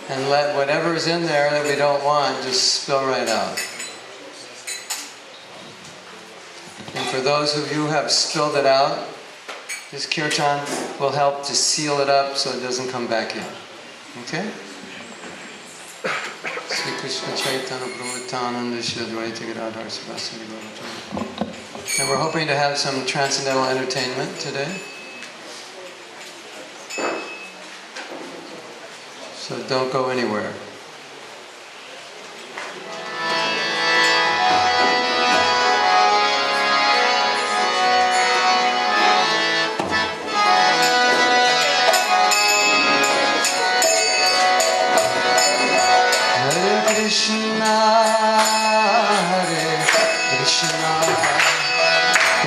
and let whatever is in there that we don't want just spill right out. And for those of you who have spilled it out, this kirtan will help to seal it up so it doesn't come back in. Okay? Sri Krishna Chaitanya Prabhu Nityananda Shri Advaita Gadadhar Sivasari Gauracharan. And we're hoping to have some transcendental entertainment today. So don't go anywhere.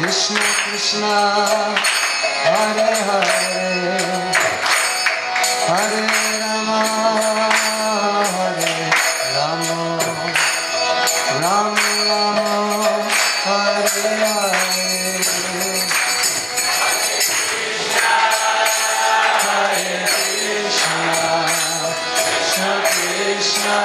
Krishna Krishna Hare Hare Hare Rama Hare Rama Rama Rama Hare Hare Hare Krishna Krishna Krishna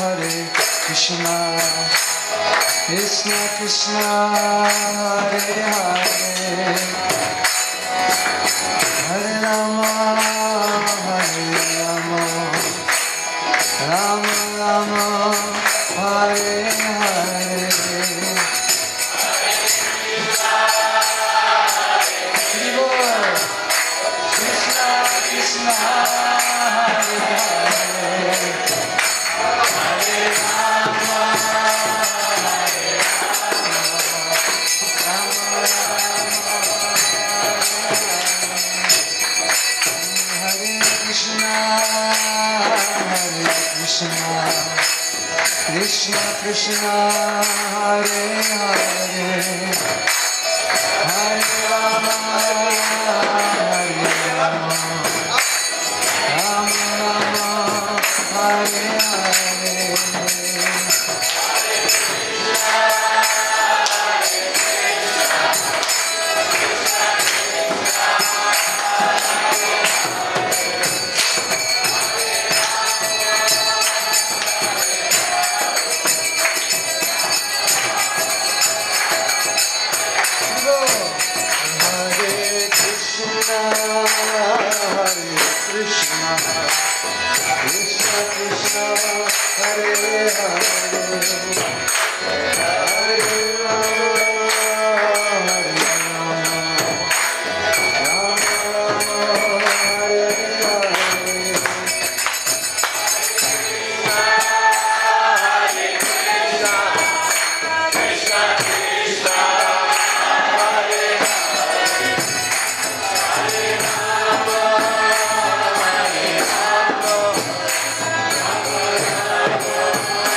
Hare Krishna, Krishna Krishna, Hare Hare, Hare Rama, Rama Rama, Hare Hare. Krishna, Krishna, Hare Hare. Hare Rama, Hare Krishna, Krishna Krishna, Hare Hare, Hare Rama,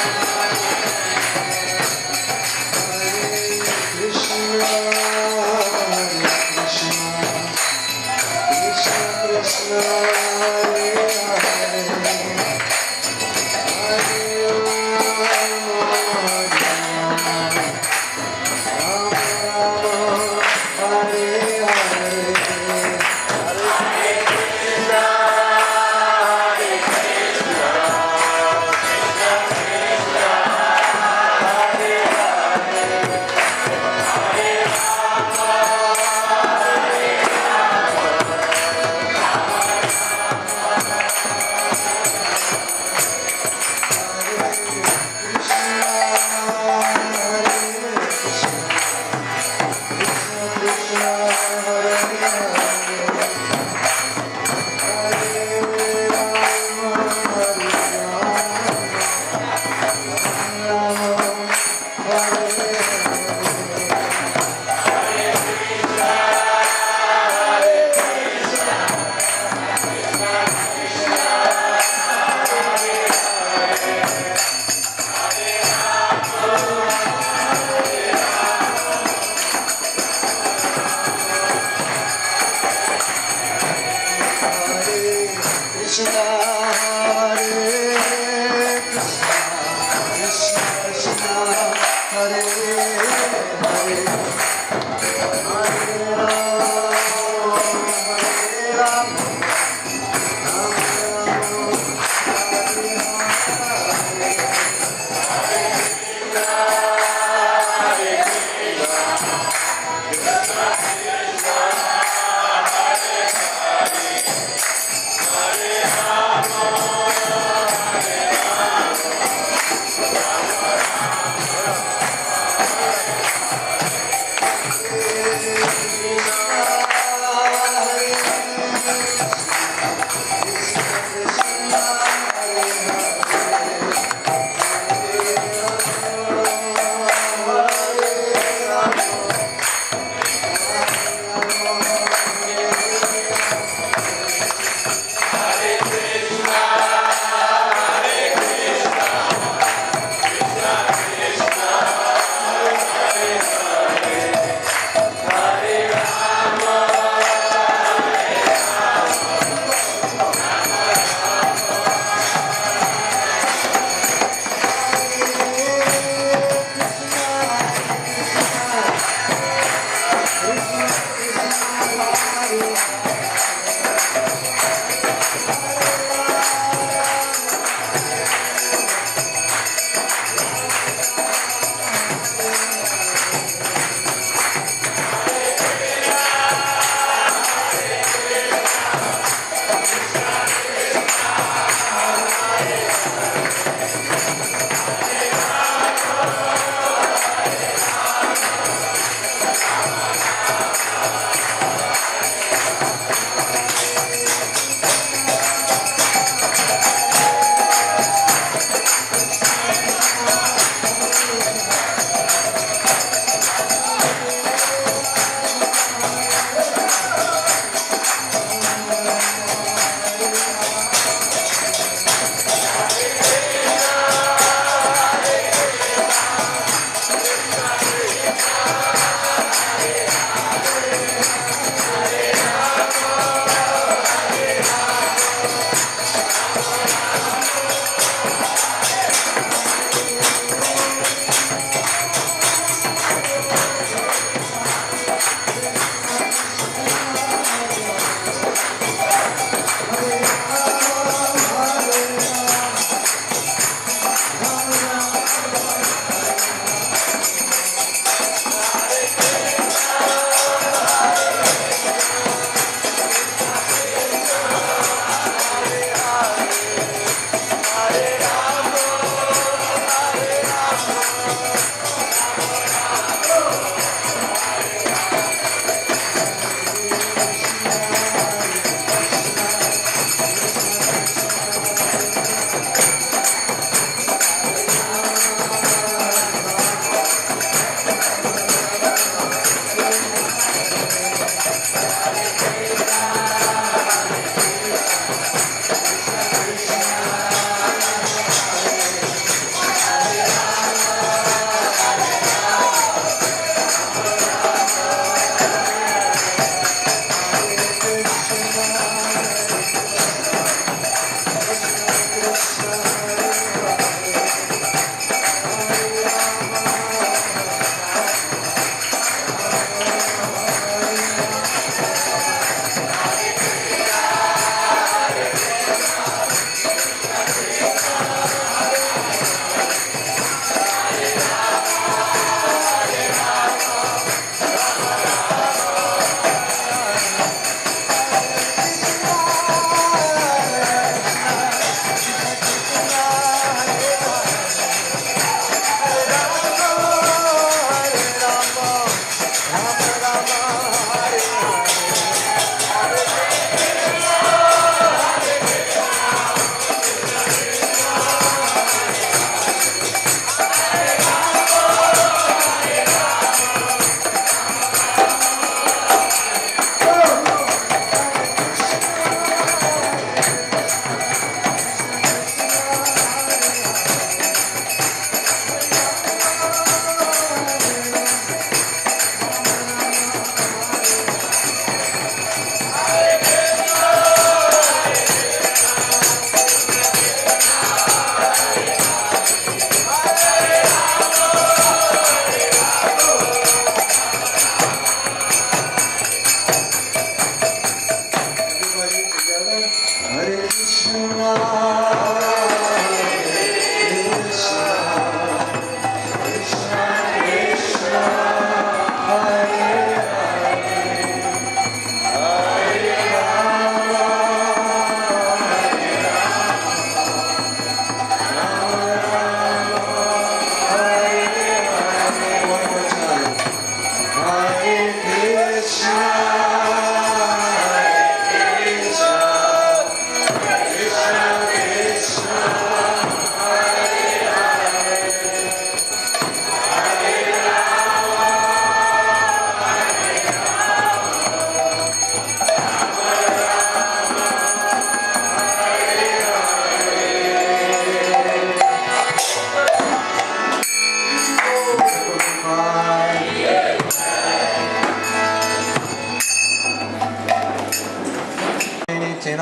Rama Rama, Hare Hare.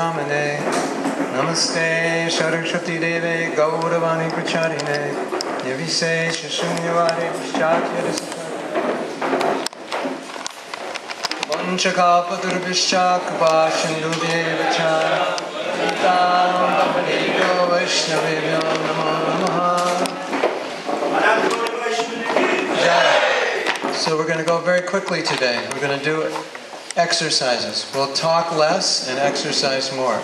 Namane Namaste Saraswati Deve Gauravani Pracharine Nivise Shunyavare Paschatya Vanchakapaturvishcha Kapa Sindhudevacha Tam Papadego Vaishnavebhyo Namo Namaha. So we're going to go very quickly today. We're going to do exercises. We'll talk less and exercise more.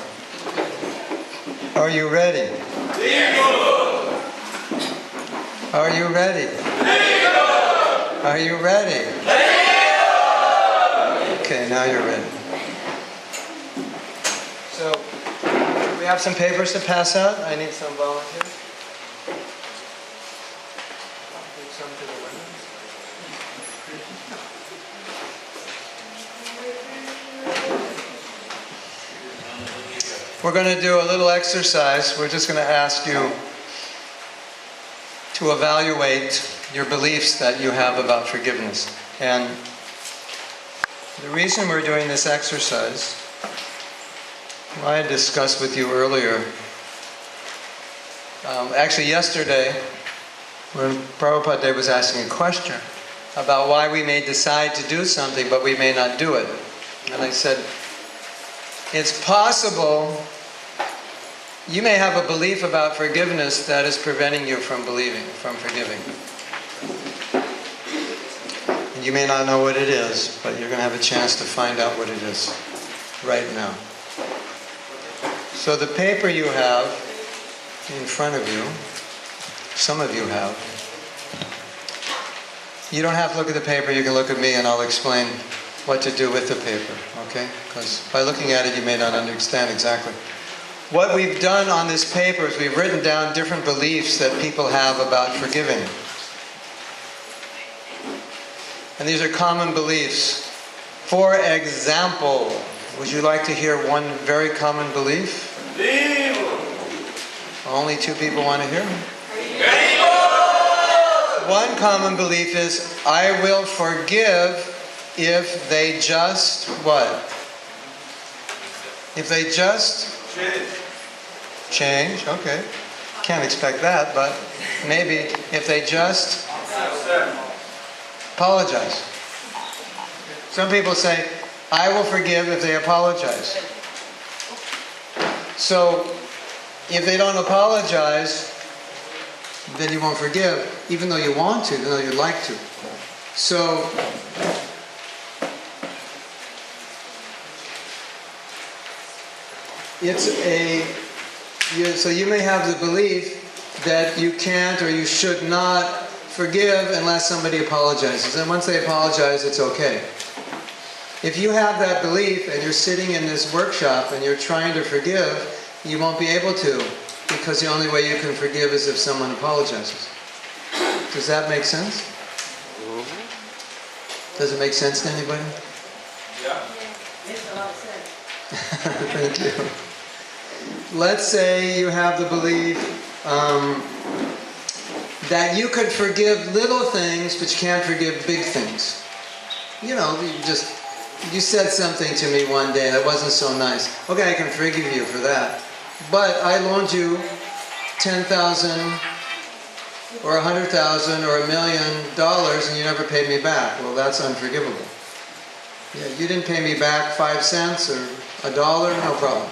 Are you ready? Are you ready? Are you ready? Okay, now you're ready. So, we have some papers to pass out. I need some volunteers. Give some to the women. We're going to do a little exercise. We're just going to ask you to evaluate your beliefs that you have about forgiveness. And the reason we're doing this exercise, I discussed with you earlier, actually yesterday, when Prabhupada was asking a question about why we may decide to do something but we may not do it. And I said, it's possible you may have a belief about forgiveness that is preventing you from forgiving. And you may not know what it is, but you're going to have a chance to find out what it is right now. So the paper you have in front of you, some of you have, you don't have to look at the paper, you can look at me and I'll explain what to do with the paper, okay? Because by looking at it you may not understand exactly. What we've done on this paper is we've written down different beliefs that people have about forgiving. And these are common beliefs For example, would you like to hear one very common belief? Only two people want to hear? One common belief is, I will forgive if they just what? If they just change, okay. Can't expect that, but maybe if they just apologize. Some people say, I will forgive if they apologize. So, if they don't apologize, then you won't forgive, even though you want to, even though you'd like to. So, so you may have the belief that you can't or you should not forgive unless somebody apologizes. And once they apologize, it's okay. If you have that belief and you're sitting in this workshop and you're trying to forgive, you won't be able to, because the only way you can forgive is if someone apologizes. Does that make sense? Does it make sense to anybody? Yeah. Makes a lot of sense. Thank you. Let's say you have the belief that you could forgive little things, but you can't forgive big things. You know, you said something to me one day that wasn't so nice. Okay, I can forgive you for that. But I loaned you $10,000 or $100,000 or $1 million and you never paid me back. Well, that's unforgivable. Yeah, you didn't pay me back 5 cents or $1, no problem.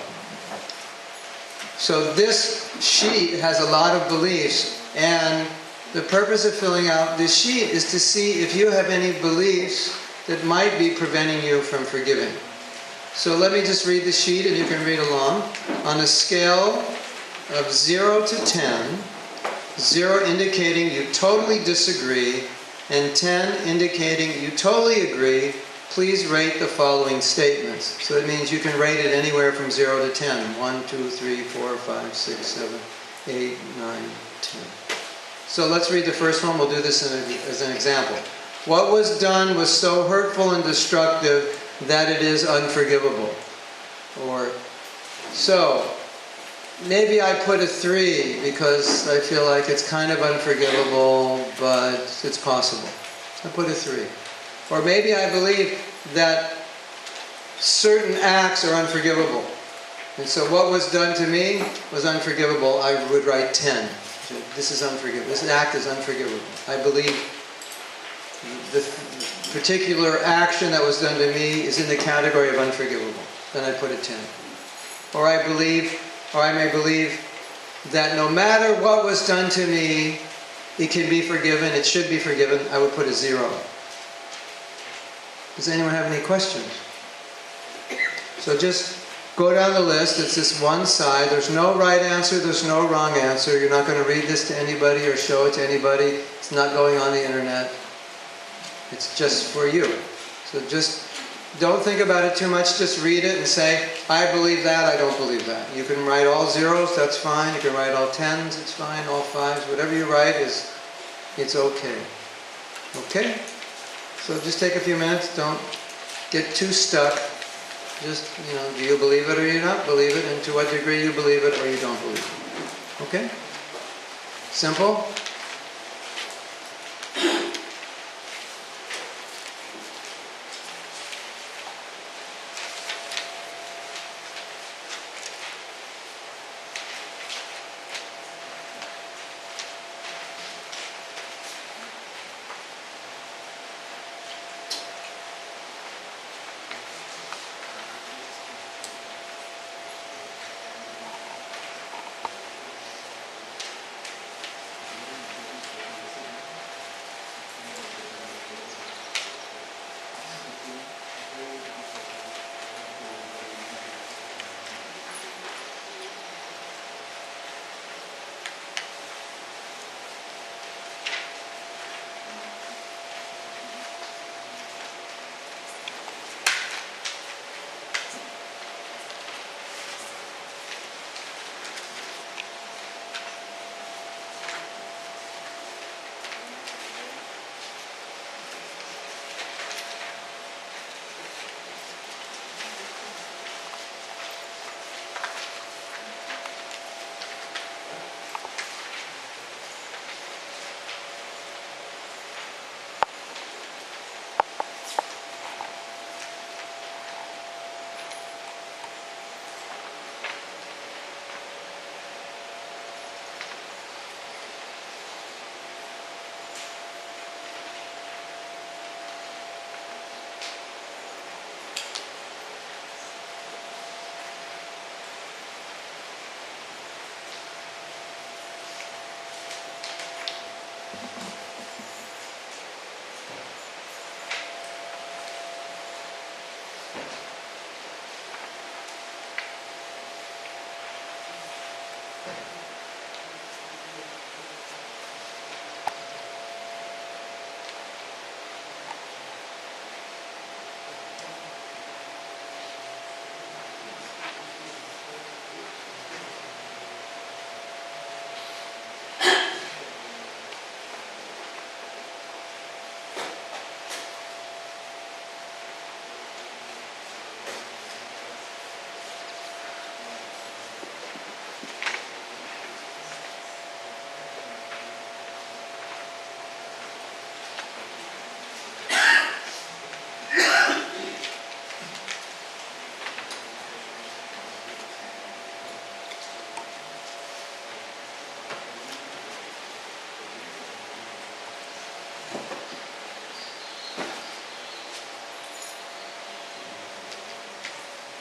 So this sheet has a lot of beliefs, and the purpose of filling out this sheet is to see if you have any beliefs that might be preventing you from forgiving. So let me just read the sheet and you can read along. On a scale of 0 to 10, 0 indicating you totally disagree, and 10 indicating you totally agree, please rate the following statements. So that means you can rate it anywhere from 0 to 10. 1, 2, 3, 4, 5, 6, 7, 8, 9, 10. So let's read the first one. We'll do this as an example. What was done was so hurtful and destructive that it is unforgivable. Or, so, maybe I put a 3 because I feel like it's kind of unforgivable, but it's possible. I put a 3. Or maybe I believe that certain acts are unforgivable. And so what was done to me was unforgivable. I would write 10. This is unforgivable. This act is unforgivable. I believe the particular action that was done to me is in the category of unforgivable. Then I put a 10. Or I may believe that no matter what was done to me, it can be forgiven, it should be forgiven. I would put a 0. Does anyone have any questions? So just go down the list. It's this one side. There's no right answer. There's no wrong answer. You're not going to read this to anybody or show it to anybody. It's not going on the internet. It's just for you. So just don't think about it too much. Just read it and say, I believe that, I don't believe that. You can write all 0s, that's fine. You can write all 10s, it's fine. All 5s, whatever you write it's okay. Okay? So just take a few minutes. Don't get too stuck. Just, do you believe it or you not believe it, and to what degree you believe it or you don't believe it. Okay? Simple?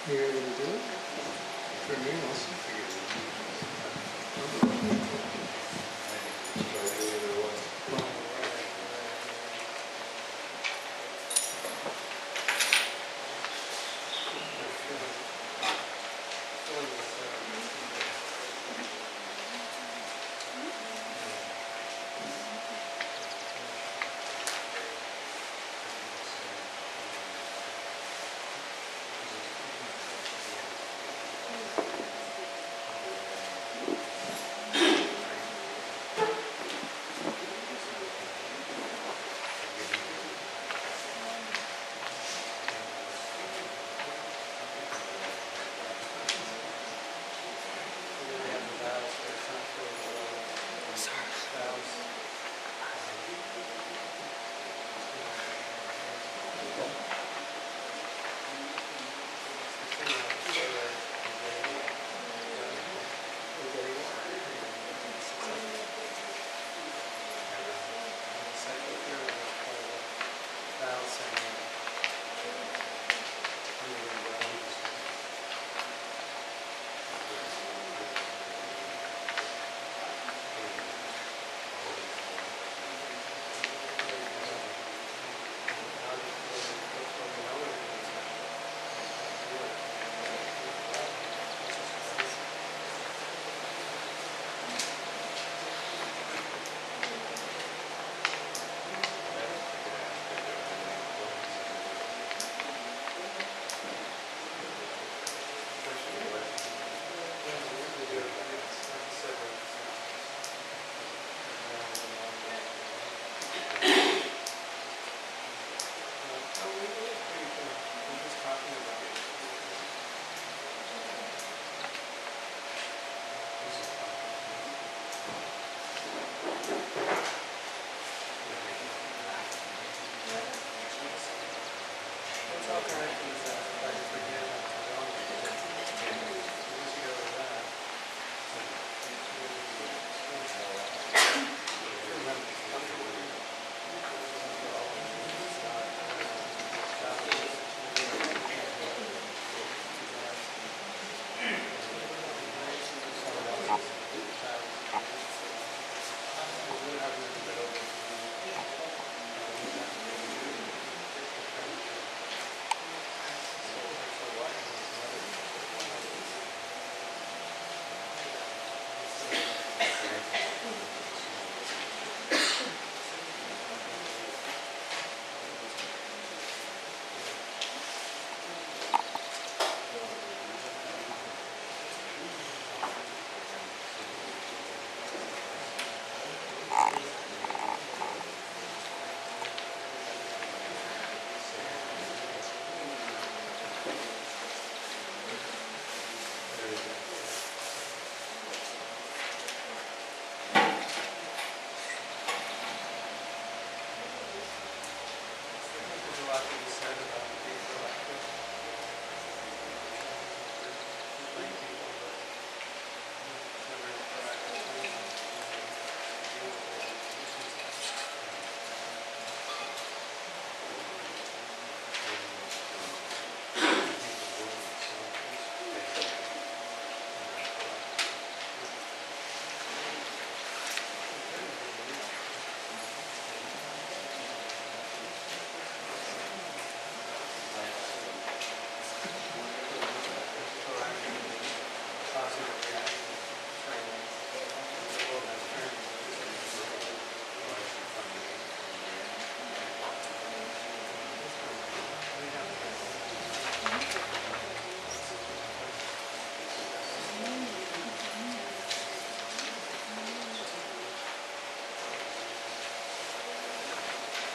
Are you able to do it? For me also.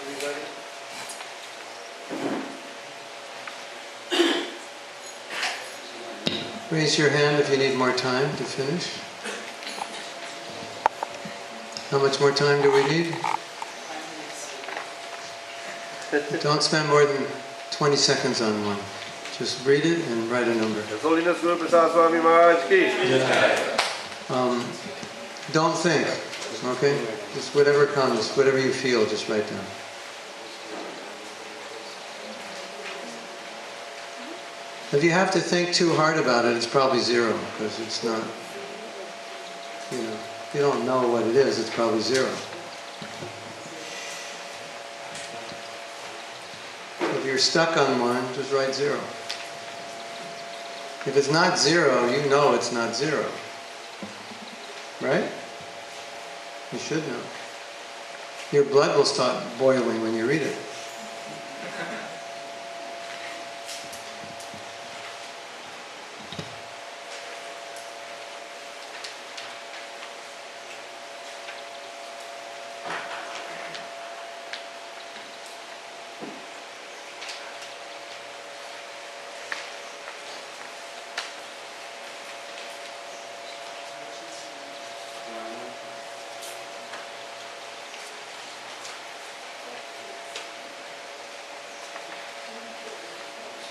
Everybody? Raise your hand if you need more time to finish. How much more time do we need? Don't spend more than 20 seconds on one. Just read it and write a number. His Holiness Guru Prasad Swami Maharaj ki. Yeah. Don't think, okay? Just whatever comes, whatever you feel, just write down. If you have to think too hard about it, it's probably zero, because it's not, if you don't know what it is, it's probably zero. If you're stuck on one, just write zero. If it's not zero, you know it's not zero. Right? You should know. Your blood will start boiling when you read it.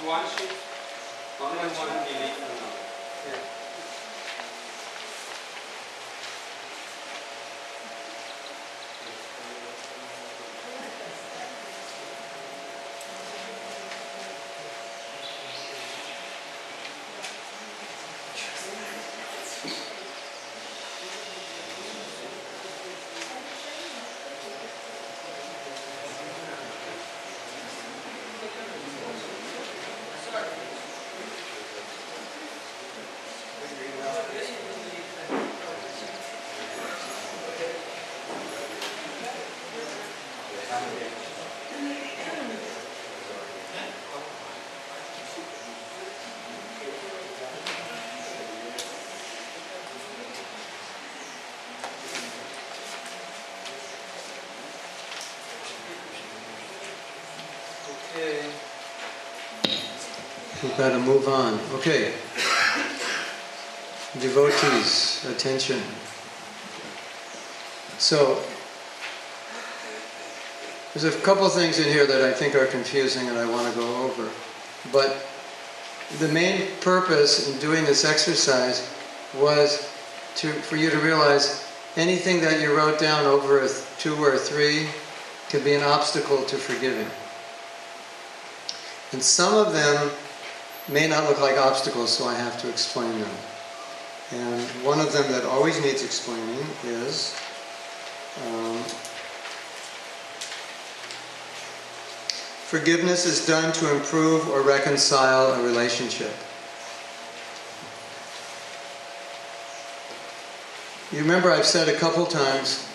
One sheet, only one delete for now. Okay. We've got to move on. Okay. Devotees, attention. So, there's a couple of things in here that I think are confusing and I want to go over. But the main purpose in doing this exercise was for you to realize anything that you wrote down over a 2 or a 3 could be an obstacle to forgiving. And some of them may not look like obstacles, so I have to explain them. And one of them that always needs explaining is forgiveness is done to improve or reconcile a relationship. You remember I've said a couple times,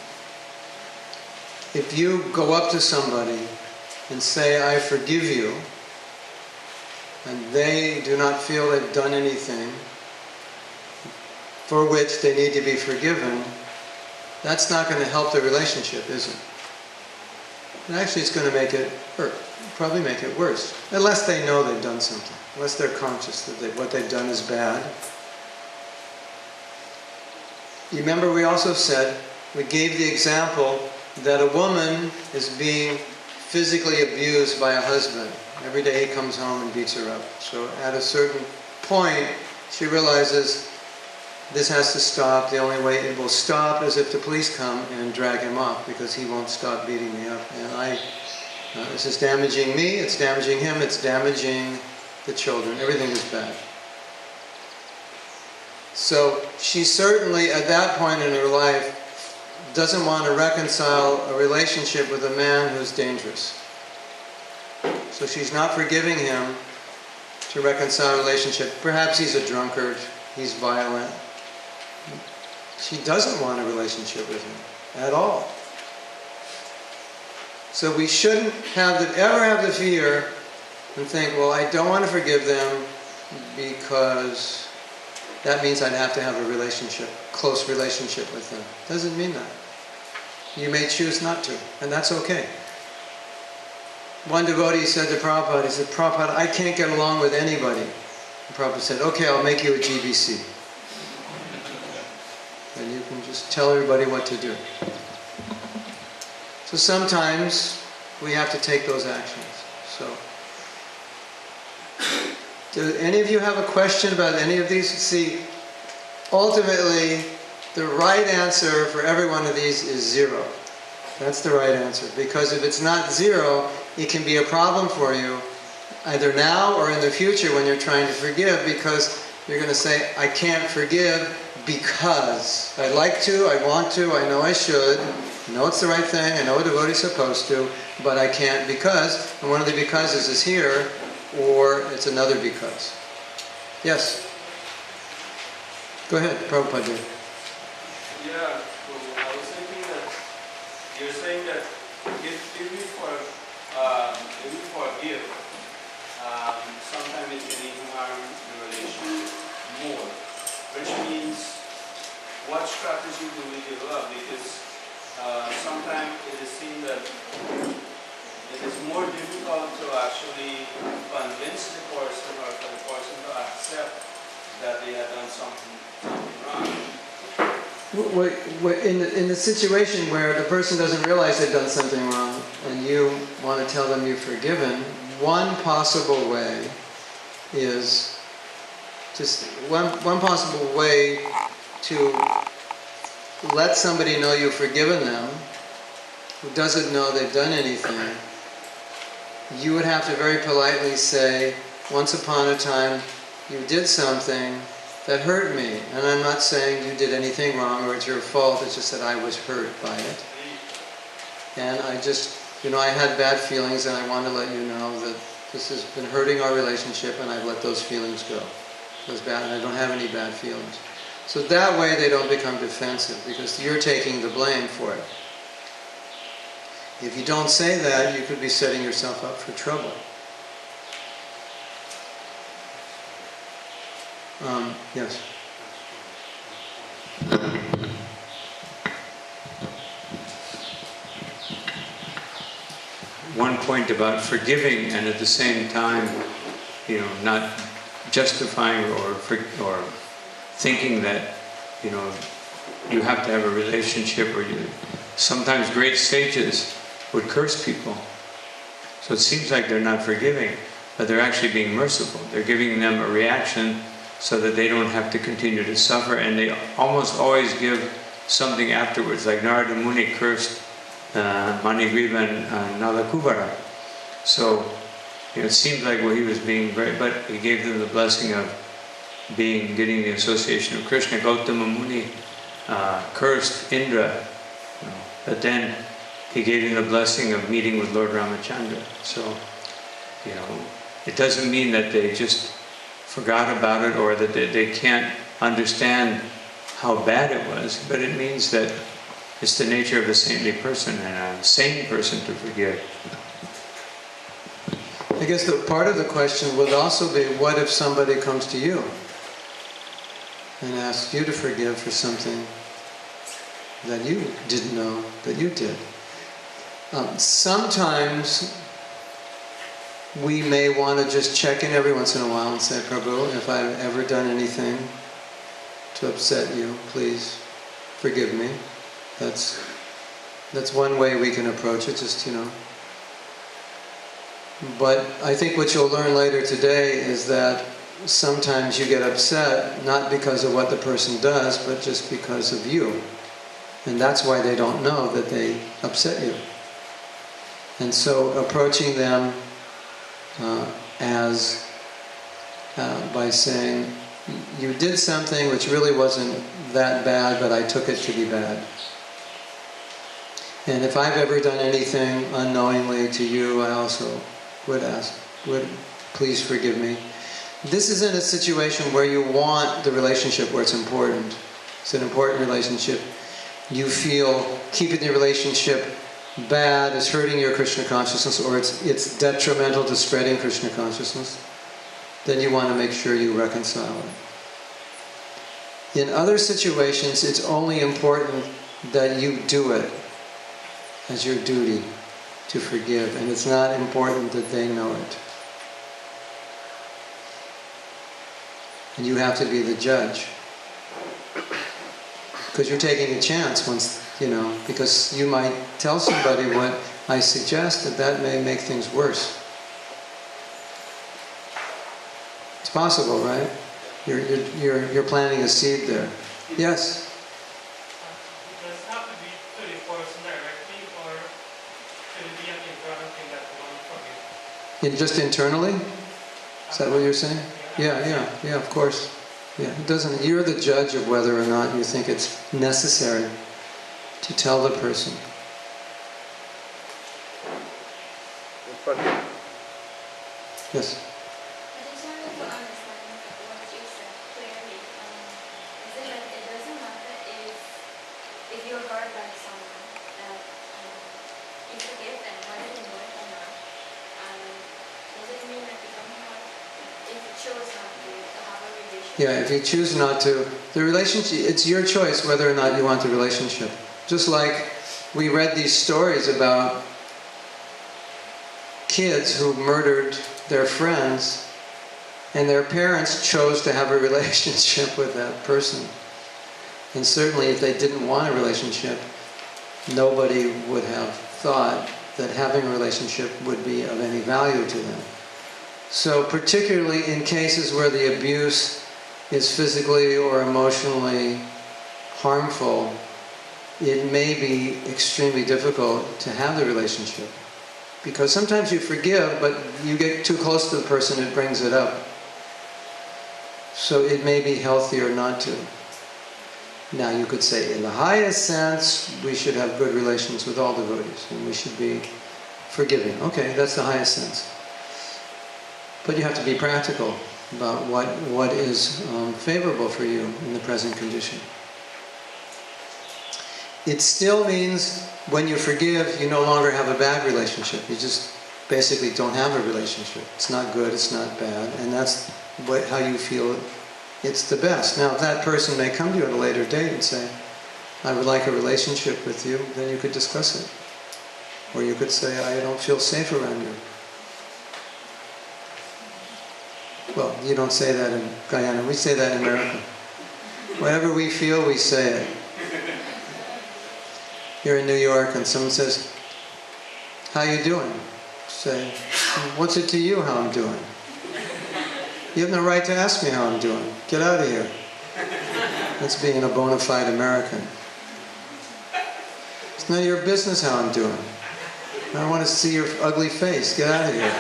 if you go up to somebody and say, I forgive you, and they do not feel they've done anything for which they need to be forgiven, that's not going to help the relationship, is it? And actually it's going to make it hurt, probably make it worse, unless they know they've done something, unless they're conscious that what they've done is bad. You remember we also said, we gave the example that a woman is being physically abused by a husband. Every day he comes home and beats her up. So at a certain point, she realizes this has to stop. The only way it will stop is if the police come and drag him off, because he won't stop beating me up. And this is damaging me, it's damaging him, it's damaging the children. Everything is bad. So she certainly, at that point in her life, doesn't want to reconcile a relationship with a man who's dangerous. So she's not forgiving him to reconcile a relationship. Perhaps he's a drunkard, he's violent. She doesn't want a relationship with him at all. So we shouldn't ever have the fear and think, well, I don't want to forgive them because that means I'd have to have a relationship, close relationship with them. Doesn't mean that. You may choose not to, and that's okay. One devotee said to Prabhupada, he said, Prabhupada, I can't get along with anybody. And Prabhupada said, okay, I'll make you a GBC. And you can just tell everybody what to do. So sometimes we have to take those actions. So, do any of you have a question about any of these? See, ultimately, the right answer for every one of these is 0. That's the right answer. Because if it's not 0, it can be a problem for you, either now or in the future when you're trying to forgive, because you're going to say, I can't forgive because I'd like to, I want to, I know I should, I know it's the right thing, I know a devotee's supposed to, but I can't because, and one of the becauses is here, or it's another because. Yes? Go ahead, Prabhupada. Yeah, so I was thinking that you're saying that if we forgive, sometimes it can even harm the relationship more, which means what strategy do we develop? Because sometimes it is seen that it is more difficult to actually convince the person or for the person to accept that they have done something wrong. In the situation where the person doesn't realize they've done something wrong and you want to tell them you've forgiven, one possible way is just one possible way to let somebody know you've forgiven them who doesn't know they've done anything. You would have to very politely say, once upon a time you did something that hurt me, and I'm not saying you did anything wrong or it's your fault, it's just that I was hurt by it. And I just, I had bad feelings and I want to let you know that this has been hurting our relationship and I've let those feelings go. It was bad and I don't have any bad feelings. So that way they don't become defensive because you're taking the blame for it. If you don't say that, you could be setting yourself up for trouble. Yes. One point about forgiving and at the same time, not justifying or thinking that, you have to have a relationship, or sometimes great sages would curse people. So it seems like they're not forgiving, but they're actually being merciful. They're giving them a reaction so that they don't have to continue to suffer, and they almost always give something afterwards, like Narada Muni cursed Manigriva and Nalakubara. So it seems like he was being very, but he gave them the blessing of getting the association of Krishna. Gautama Muni cursed Indra, but then he gave him the blessing of meeting with Lord Ramachandra. So, it doesn't mean that they just forgot about it or that they can't understand how bad it was, but it means that it's the nature of a saintly person and a sane person to forgive. I guess the part of the question would also be, what if somebody comes to you and asks you to forgive for something that you didn't know that you did? Sometimes we may want to just check in every once in a while and say, Prabhu, if I've ever done anything to upset you, please forgive me. That's one way we can approach it, But I think what you'll learn later today is that sometimes you get upset not because of what the person does, but just because of you. And that's why they don't know that they upset you. And so approaching them by saying, you did something which really wasn't that bad, but I took it to be bad. And if I've ever done anything unknowingly to you, I also would please forgive me. This isn't a situation where you want the relationship where it's important. It's an important relationship. You feel keeping the relationship bad is hurting your Krishna consciousness, or it's detrimental to spreading Krishna consciousness, then you want to make sure you reconcile it. In other situations, it's only important that you do it as your duty to forgive, and it's not important that they know it. And you have to be the judge. Because you're taking a chance once, because you might tell somebody what I suggest, that may make things worse. It's possible, right? You're planting a seed there. Yes? Does it have to be to the person directly, or could it be an internal thing that one forgive? Just internally? Is that what you're saying? Yeah, of course. Yeah, it doesn't. You're the judge of whether or not you think it's necessary to tell the person. Yes. I just wanted to understand what you said clearly. Is it that it doesn't matter if you're hurt by someone, that you forgive them whether you know it or not. Does it mean that you don't have, if you chose not to have a relationship? Yeah, if you choose not to, the relationship, it's your choice whether or not you want the relationship. Just like we read these stories about kids who murdered their friends, and their parents chose to have a relationship with that person. And certainly if they didn't want a relationship, nobody would have thought that having a relationship would be of any value to them. So particularly in cases where the abuse is physically or emotionally harmful, it may be extremely difficult to have the relationship. Because sometimes you forgive, but you get too close to the person, it brings it up. So it may be healthier not to. Now you could say, in the highest sense, we should have good relations with all devotees, and we should be forgiving. Okay, that's the highest sense. But you have to be practical about what is favorable for you in the present condition. It still means when you forgive, you no longer have a bad relationship. You just basically don't have a relationship. It's not good, it's not bad, and that's how you feel it's the best. Now, if that person may come to you at a later date and say, I would like a relationship with you, then you could discuss it. Or you could say, I don't feel safe around you. Well, you don't say that in Guyana, we say that in America. Whatever we feel, we say it. You're in New York and someone says, how you doing? Say, what's it to you how I'm doing? You have no right to ask me how I'm doing. Get out of here. That's being a bona fide American. It's none of your business how I'm doing. I don't want to see your ugly face. Get out of here.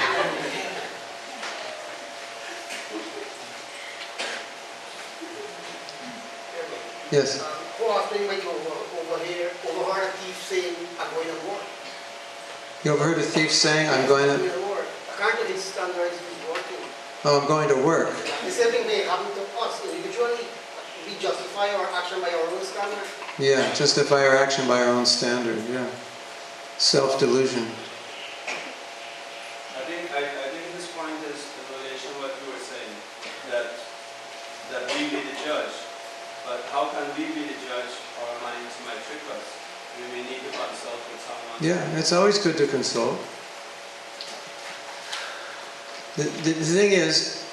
Yes? How often you might overheard a thief saying, I'm going to war? You ever heard a thief saying, I'm going to... war. According to his standards, he's working. Oh, I'm going to work. The same thing may happen to us individually. We justify our action by our own standard. Yeah, justify our action by our own standard, yeah. Self-delusion. I think this point is in relation to what you were saying, that we be the judge. But how can we be the judge? Our minds might trick us. We may need to consult with someone. Yeah, it's always good to consult. The thing is,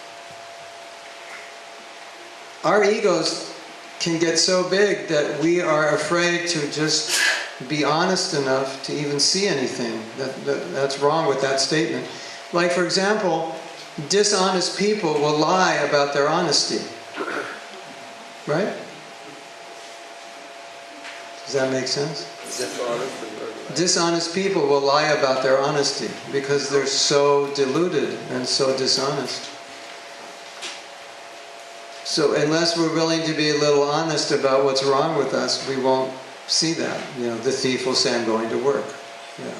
our egos can get so big that we are afraid to just be honest enough to even see anything that's wrong with that statement. Like, for example, dishonest people will lie about their honesty. Right? Does that make sense? Dishonest people will lie about their honesty because they're so deluded and so dishonest. So unless we're willing to be a little honest about what's wrong with us, we won't see that. You know, the thief will say, I'm going to work. Yeah.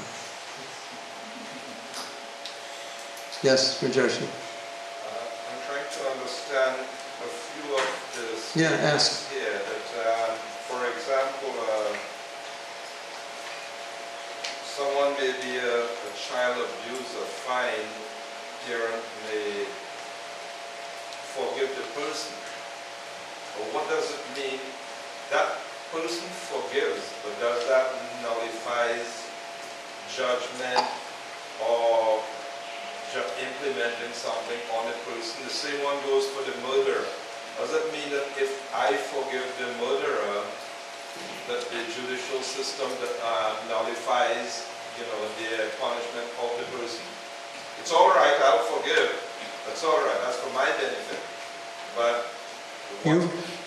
Yes, Rajesh. I'm trying to understand a few of this. Yeah, ask. Here that, for example, someone may be a child abuser, fine, parent may forgive the person. But what does it mean? That person forgives, but does that nullifies judgment or implementing something on the person? The same one goes for the murderer. Does it mean that if I forgive the murderer, that the judicial system nullifies, the punishment of the person? It's all right, I'll forgive. That's all right. That's for my benefit. But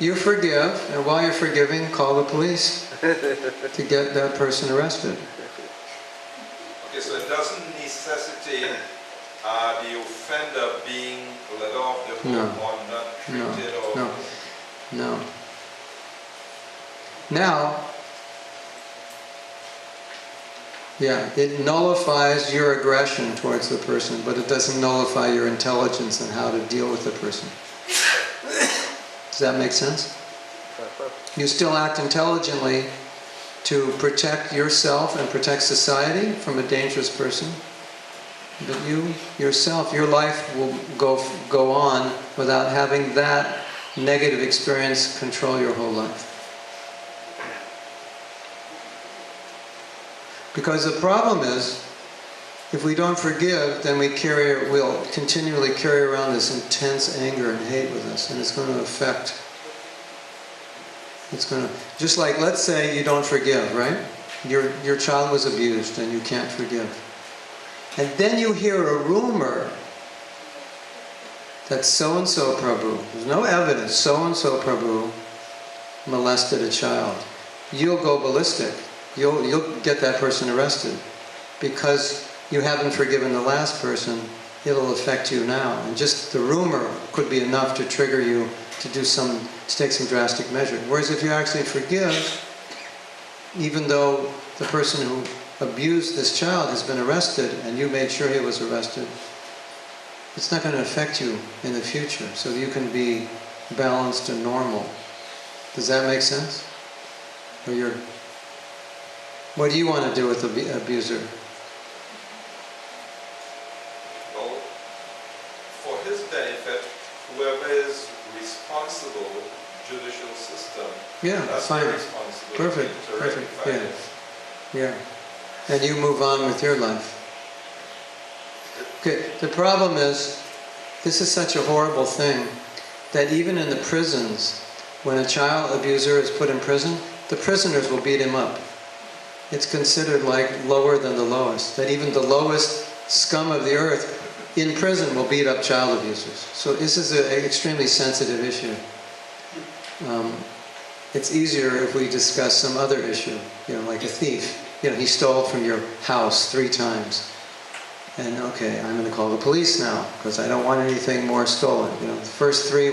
you forgive, and while you're forgiving, call the police to get that person arrested. okay, so it doesn't necessitate hurt No. or not No, treated or... no. No. Now, yeah, it nullifies your aggression towards the person, but it doesn't nullify your intelligence and how to deal with the person. Does that make sense? You still act intelligently to protect yourself and protect society from a dangerous person. But you, yourself, your life will go on without having that negative experience control your whole life. Because the problem is, if we don't forgive, then we'll continually carry around this intense anger and hate with us, and it's going to affect. Just like, let's say you don't forgive, right? Your child was abused and you can't forgive. And then you hear a rumor that so-and-so Prabhu, there's no evidence, so-and-so Prabhu molested a child. You'll go ballistic. You'll get that person arrested. Because you haven't forgiven the last person, it'll affect you now. And just the rumor could be enough to trigger you to take some drastic measure. Whereas if you actually forgive, even though the person who abused this child has been arrested and you made sure he was arrested, it's not going to affect you in the future, so you can be balanced and normal. Does that make sense? What do you want to do with the abuser? Well, for his benefit, whoever is responsible, judicial system, that's fine. their responsibility Perfect. to rectify Yeah. this. Yeah. And you move on with your life. Okay, the problem is, this is such a horrible thing that even in the prisons, when a child abuser is put in prison, the prisoners will beat him up. It's considered like lower than the lowest. That even the lowest scum of the earth in prison will beat up child abusers. So this is an extremely sensitive issue. It's easier if we discuss some other issue, like a thief. He stole from your house 3 times. And okay, I'm going to call the police now because I don't want anything more stolen. The first 3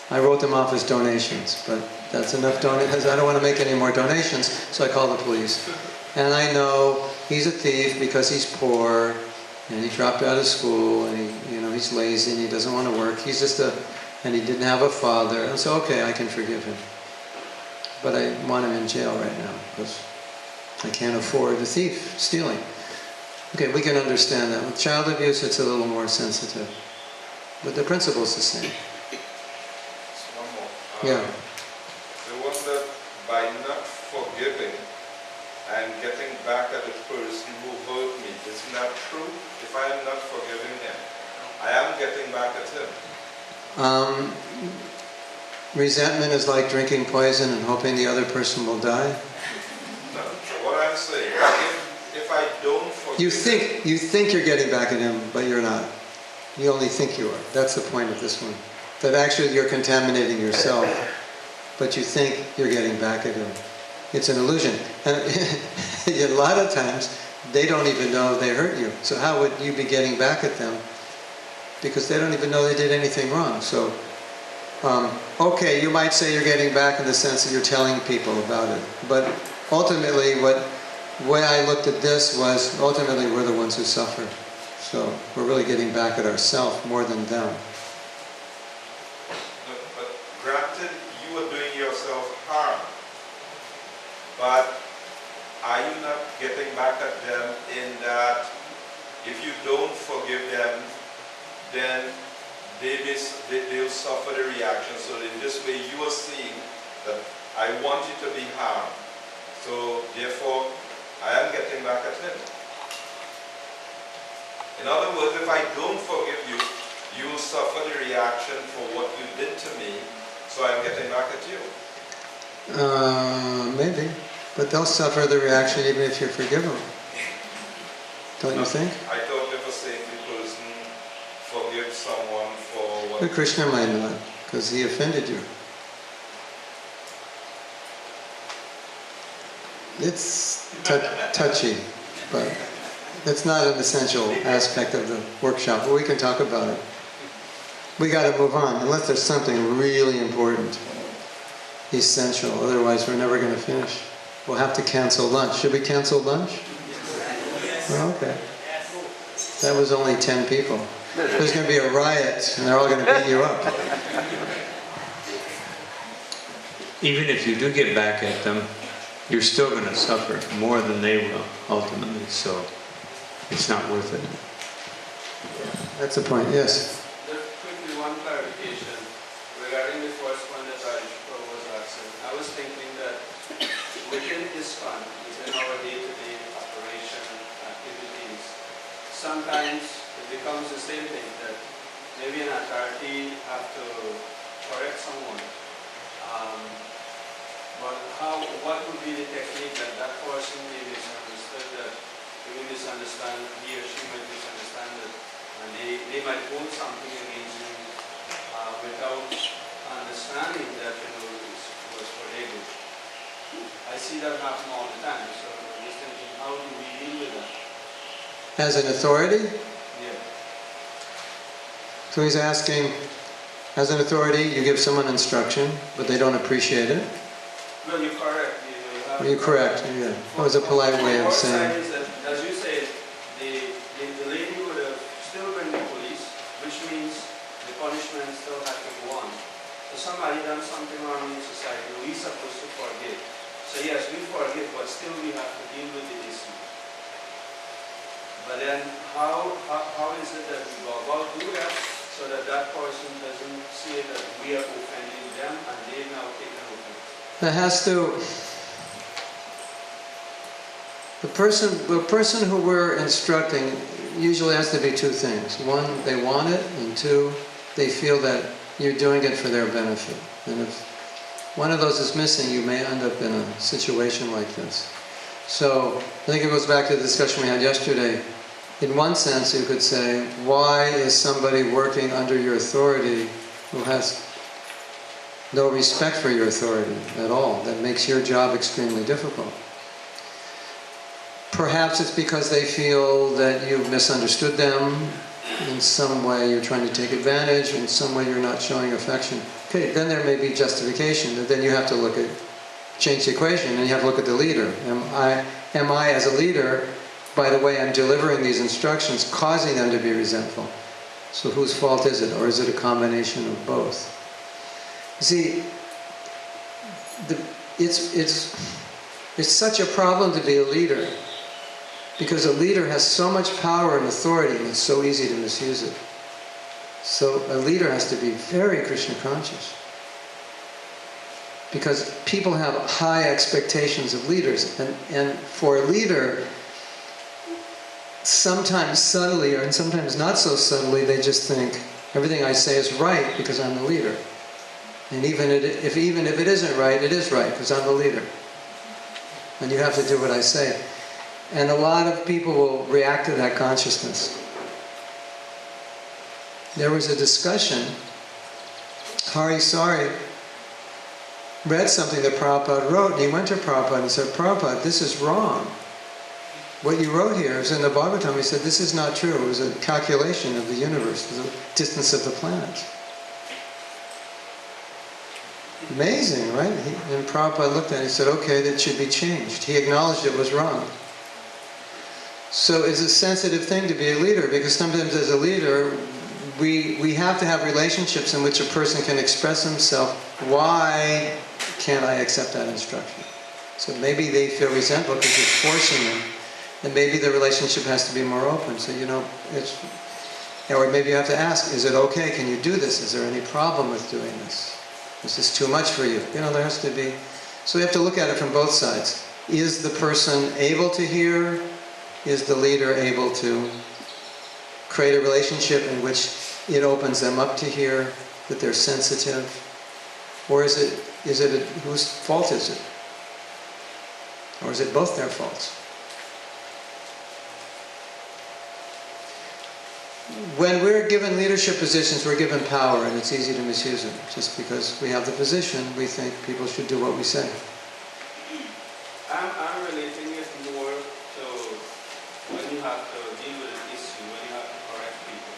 I wrote them off as donations, but that's enough donations. I don't want to make any more donations, so I call the police. And I know he's a thief because he's poor, and he dropped out of school, and he's lazy, and he doesn't want to work. He's just and he didn't have a father. And so, okay, I can forgive him. But I want him in jail right now because I can't afford the thief stealing. Okay, we can understand that. With child abuse, it's a little more sensitive. But the principle's the same. Just one more. Yeah. The one that by not forgiving and getting back at the person who hurt me, isn't that true? If I am not forgiving him, I am getting back at him. Resentment is like drinking poison and hoping the other person will die. No, what I'm saying, if I don't forgive You think you're getting back at him, but you're not. You only think you are. That's the point of this one. That actually you're contaminating yourself, but you think you're getting back at him. It's an illusion. And a lot of times, they don't even know they hurt you. So how would you be getting back at them? Because they don't even know they did anything wrong. So, okay, you might say you're getting back in the sense that you're telling people about it. But ultimately, the way I looked at this was, ultimately we're the ones who suffer. So we're really getting back at ourselves more than them. But granted, you are doing yourself harm. But are you not getting back at them in that if you don't forgive them, then they'll suffer the reaction. So in this way, you are seeing that I want you to be harmed. So therefore, I am getting back at him. In other words, if I don't forgive you, you will suffer the reaction for what you did to me. So I'm getting back at you. Maybe. But they'll suffer the reaction even if you forgive them. Don't you think? I thought if a saintly person forgives someone for what... But Krishna might not, because he offended you. It's touchy, but it's not an essential aspect of the workshop, but we can talk about it. We got to move on, unless there's something really important, essential. Otherwise, we're never going to finish. We'll have to cancel lunch. Should we cancel lunch? Oh, okay. That was only 10 people. There's going to be a riot, and they're all going to beat you up. Even if you do get back at them, you're still going to suffer more than they will ultimately. So it's not worth it. That's the point. Yes. Just quickly, one clarification regarding the first one that I was asking. I was thinking that within ISKCON, within our day-to-day operation activities, sometimes it becomes the same thing that maybe an authority have to correct someone. But what would be the technique that that person may misunderstood, that he will misunderstand, he or she might misunderstand it, and they might hold something against you without understanding that it was for their good. I see that happen all the time, so I'm just thinking, how do we deal with that? As an authority? Yeah. So he's asking, as an authority, you give someone instruction, but they don't appreciate it. Well, you're correct. You're correct, yeah. That was a polite way of saying. Is that, as you say, the lady would have still been the police, which means the punishment still had to go on. So somebody done something wrong in society, we're supposed to forgive. So yes, we forgive, but still we have to deal with the issue. But then how is it that we go about do that so that that person doesn't see that we are offending them and they now take an offense? That has to... The person who we're instructing usually has to be two things. One, they want it, and two, they feel that you're doing it for their benefit. And if one of those is missing, you may end up in a situation like this. So, I think it goes back to the discussion we had yesterday. In one sense, you could say, why is somebody working under your authority who has no respect for your authority at all? That makes your job extremely difficult. Perhaps it's because they feel that you've misunderstood them, in some way you're trying to take advantage, in some way you're not showing affection. Okay, then there may be justification, but then you have to change the equation, and you have to look at the leader. Am I as a leader, by the way I'm delivering these instructions, causing them to be resentful? So whose fault is it, or is it a combination of both? See, it's such a problem to be a leader, because a leader has so much power and authority, and it's so easy to misuse it. So a leader has to be very Krishna conscious, because people have high expectations of leaders, and for a leader, sometimes subtly and sometimes not so subtly, they just think everything I say is right because I'm the leader. And even if it isn't right, it is right because I'm the leader. And you have to do what I say. And a lot of people will react to that consciousness. There was a discussion. Hari Sari read something that Prabhupada wrote, and he went to Prabhupada and said, Prabhupada, this is wrong. What you wrote here is in the Bhagavatam. He said, this is not true. It was a calculation of the universe, the distance of the planets. Amazing, right? And Prabhupada looked at it and said, okay, that should be changed. He acknowledged it was wrong. So it's a sensitive thing to be a leader, because sometimes as a leader, we have to have relationships in which a person can express himself. Why can't I accept that instruction? So maybe they feel resentful because you're forcing them. And maybe the relationship has to be more open. So, or maybe you have to ask, is it okay? Can you do this? Is there any problem with doing this? Is this too much for you? There has to be... So we have to look at it from both sides. Is the person able to hear? Is the leader able to create a relationship in which it opens them up to hear, that they're sensitive? Or is it whose fault is it? Or is it both their faults? When we're given leadership positions, we're given power, and it's easy to misuse it. Just because we have the position, we think people should do what we say. I'm relating it more to when you have to deal with an issue, when you have to correct people.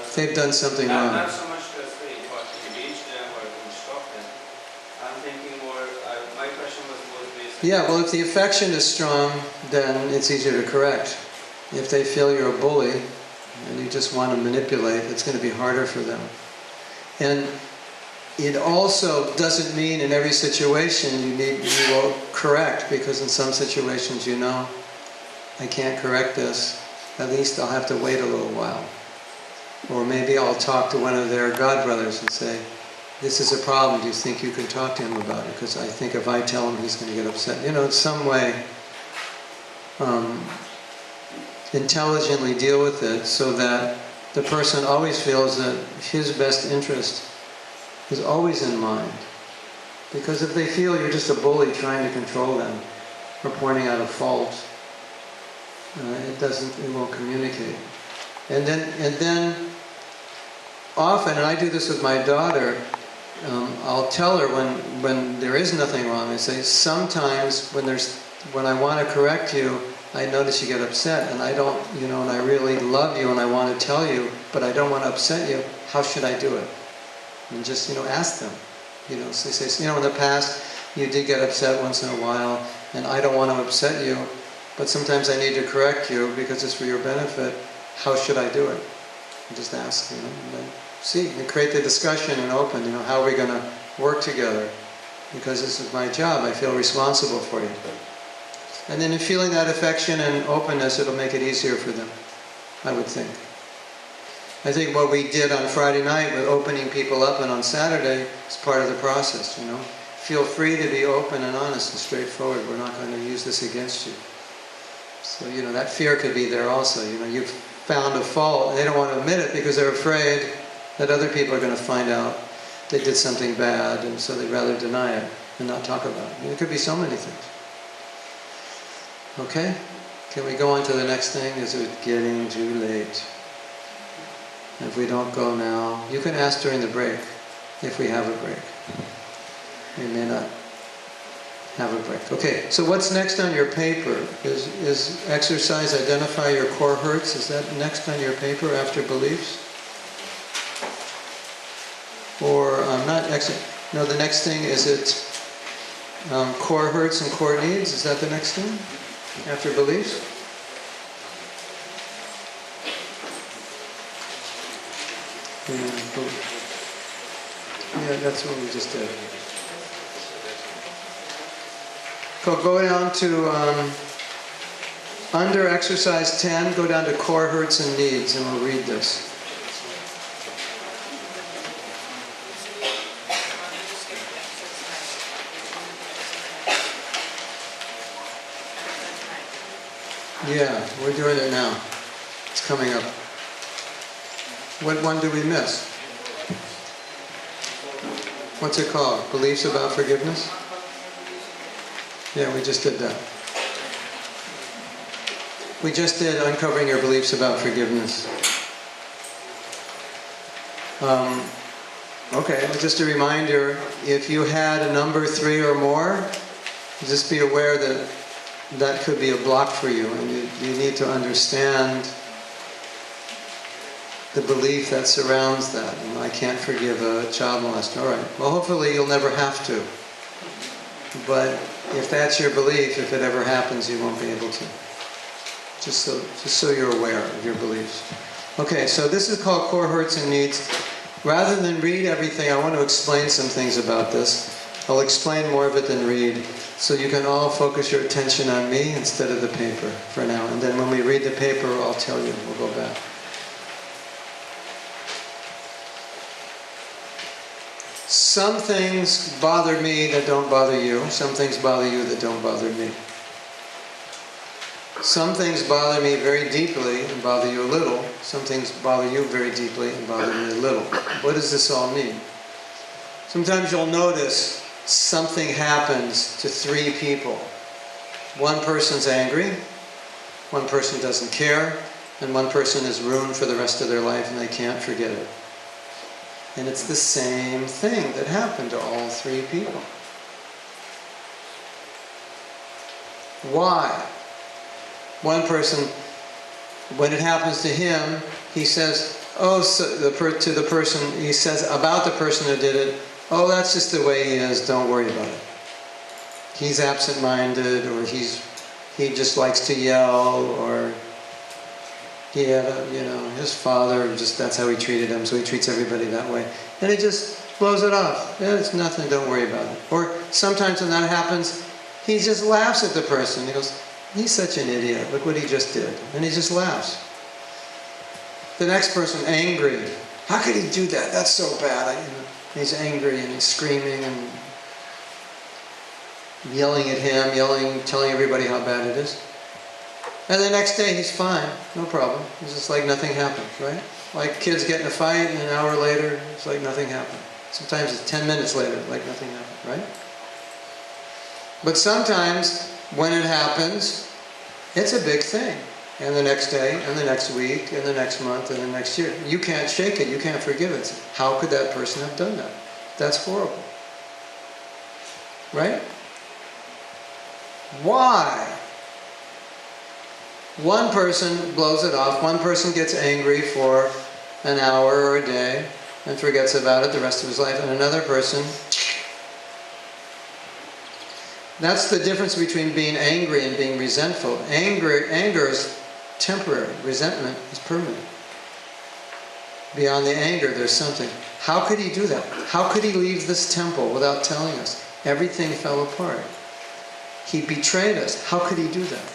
As they've done something not wrong. so much to say, but to engage them or to instruct them. I'm thinking more, my question was based on... Yeah, well, if the affection is strong, then it's easier to correct. If they feel you're a bully and you just want to manipulate, it's going to be harder for them. And it also doesn't mean in every situation you will correct, because in some situations you know, I can't correct this. At least I'll have to wait a little while. Or maybe I'll talk to one of their godbrothers and say, this is a problem, do you think you can talk to him about it? Because I think if I tell him, he's going to get upset. You know, in some way, intelligently deal with it so that the person always feels that his best interest is always in mind. Because if they feel you're just a bully trying to control them or pointing out a fault, it won't communicate. And then often, and I do this with my daughter, I'll tell her when there is nothing wrong, I say, sometimes when I want to correct you, I notice you get upset, and I don't, and I really love you and I want to tell you, but I don't want to upset you. How should I do it? And just, ask them. So say, in the past, you did get upset once in a while, and I don't want to upset you, but sometimes I need to correct you because it's for your benefit. How should I do it? And just ask, and then see, and create the discussion and open, how are we going to work together? Because this is my job, I feel responsible for you. And then in feeling that affection and openness, it'll make it easier for them, I would think. I think what we did on Friday night with opening people up and on Saturday is part of the process, Feel free to be open and honest and straightforward. We're not going to use this against you. So, that fear could be there also. You've found a fault. They don't want to admit it because they're afraid that other people are going to find out they did something bad, and so they'd rather deny it and not talk about it. It could be so many things. Okay? Can we go on to the next thing? Is it getting too late? If we don't go now, you can ask during the break, if we have a break. We may not have a break. Okay, so what's next on your paper? Is exercise, identify your core hurts? Is that next on your paper after beliefs? Or the next thing, is it core hurts and core needs? Is that the next thing after beliefs? Yeah, that's what we just did. Go down to, under exercise 10, go down to core hurts and needs, and we'll read this. Yeah, we're doing it now. It's coming up. What one do we miss? What's it called? Beliefs about forgiveness? Yeah, we just did that. We just did uncovering your beliefs about forgiveness. Okay, just a reminder, if you had a number 3 or more, just be aware that that could be a block for you, and you need to understand the belief that surrounds that. I can't forgive a child molester. All right, well, hopefully you'll never have to. But if that's your belief, if it ever happens, you won't be able to. Just so you're aware of your beliefs. Okay, so this is called core hurts and needs. Rather than read everything, I want to explain some things about this. I'll explain more of it than read, so you can all focus your attention on me instead of the paper for now. And then when we read the paper, I'll tell you. We'll go back. Some things bother me that don't bother you. Some things bother you that don't bother me. Some things bother me very deeply and bother you a little. Some things bother you very deeply and bother me a little. What does this all mean? Sometimes you'll notice something happens to 3 people. One person's angry, one person doesn't care, and one person is ruined for the rest of their life and they can't forget it. And it's the same thing that happened to all 3 people. Why? One person, when it happens to him, he says, oh, so to the person, he says about the person who did it, oh, that's just the way he is, don't worry about it. He's absent-minded, or he just likes to yell, or he had his father, just that's how he treated him, so he treats everybody that way. And he just blows it off. Yeah, it's nothing, don't worry about it. Or sometimes when that happens, he just laughs at the person. He goes, he's such an idiot, look what he just did. And he just laughs. The next person, angry. How could he do that? That's so bad. He's angry and he's screaming and yelling at him, telling everybody how bad it is. And the next day he's fine, no problem. It's just like nothing happened, right? Like kids get in a fight and an hour later, it's like nothing happened. Sometimes it's 10 minutes later, like nothing happened, right? But sometimes when it happens, it's a big thing. And the next day, and the next week, and the next month, and the next year. You can't shake it, you can't forgive it. How could that person have done that? That's horrible. Right? Why? One person blows it off, one person gets angry for an hour or a day and forgets about it the rest of his life, and another person... That's the difference between being angry and being resentful. Anger is temporary. Resentment is permanent. Beyond the anger, there's something. How could he do that? How could he leave this temple without telling us? Everything fell apart. He betrayed us. How could he do that?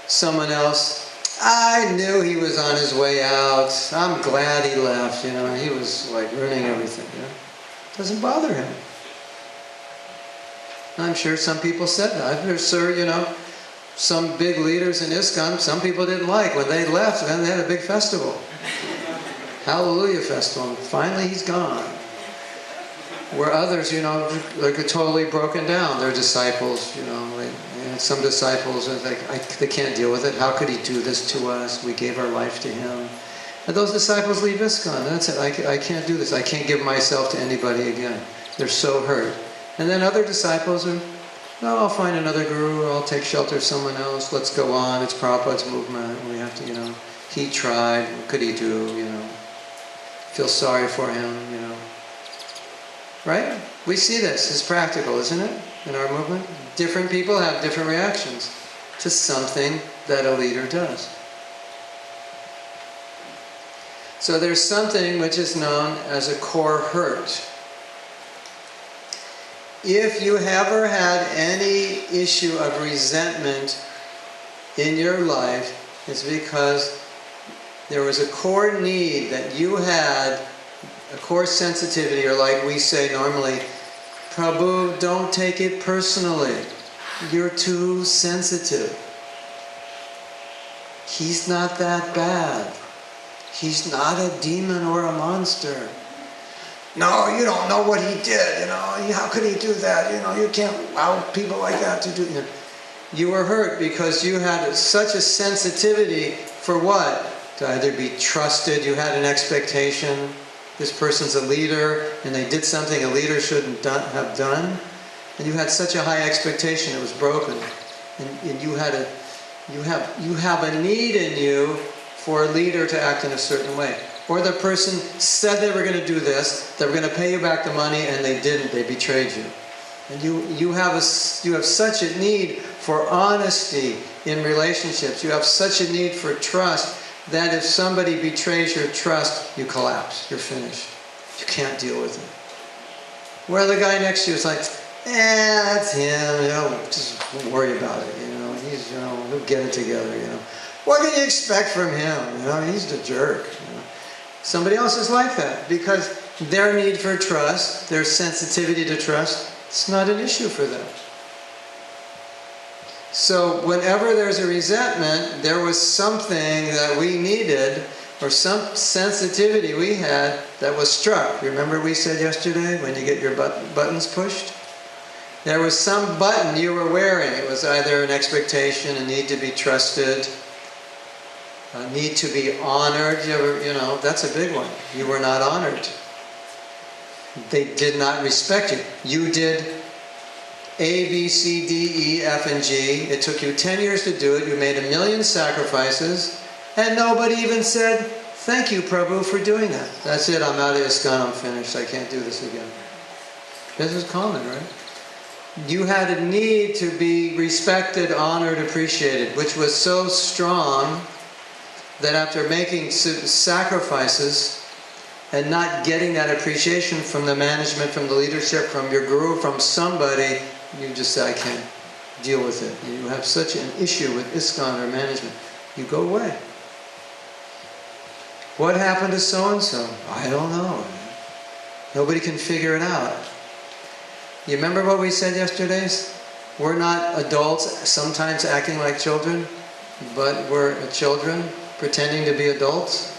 Someone else, I knew he was on his way out. I'm glad he left. He was like ruining everything. Doesn't bother him. I'm sure some people said that. I'm sure, some big leaders in ISKCON, some people didn't like when they left, and then they had a big festival. Hallelujah festival. And finally he's gone. Where others, they're totally broken down. Their disciples, some disciples are like, they can't deal with it. How could he do this to us? We gave our life to him. And those disciples leave ISKCON. That's it. I can't do this. I can't give myself to anybody again. They're so hurt. And then other disciples are, no, I'll find another guru, or I'll take shelter of someone else. Let's go on. It's Prabhupada's movement. We have to, he tried. What could he do? Feel sorry for him, Right? We see this. It's practical, isn't it? In our movement. Different people have different reactions to something that a leader does. So there's something which is known as a core hurt. If you ever had any issue of resentment in your life, it's because there was a core need that you had, a core sensitivity, or like we say normally, Prabhu, don't take it personally. You're too sensitive. He's not that bad. He's not a demon or a monster. No, you don't know what he did, how could he do that? You can't allow people like that to do. You were hurt because you had such a sensitivity for what? To either be trusted, you had an expectation, this person's a leader, and they did something a leader shouldn't have done, and you had such a high expectation it was broken, and you have a need in you for a leader to act in a certain way. Or the person said they were going to do this, they were going to pay you back the money, and they didn't, they betrayed you. And you have such a need for honesty in relationships, you have such a need for trust, that if somebody betrays your trust, you collapse, you're finished. You can't deal with it. Where the guy next to you is like, that's him, just don't worry about it, he's, he'll get it together, What can you expect from him? He's the jerk. Somebody else is like that because their need for trust, their sensitivity to trust, it's not an issue for them. So whenever there's a resentment, there was something that we needed, or some sensitivity we had that was struck. Remember we said yesterday when you get your buttons pushed? There was some button you were wearing. It was either an expectation, a need to be trusted, a need to be honored. That's a big one. You were not honored. They did not respect you. You did A, B, C, D, E, F, and G. It took you 10 years to do it. You made 1 million sacrifices. And nobody even said, thank you, Prabhu, for doing that. That's it, I'm out of ISKCON, I'm finished, I can't do this again. This is common, right? You had a need to be respected, honored, appreciated, which was so strong that after making sacrifices and not getting that appreciation from the management, from the leadership, from your guru, from somebody, you just say, I can't deal with it. You have such an issue with ISKCON or management. You go away. What happened to so-and-so? I don't know. Nobody can figure it out. You remember what we said yesterday? We're not adults sometimes acting like children, but we're children pretending to be adults.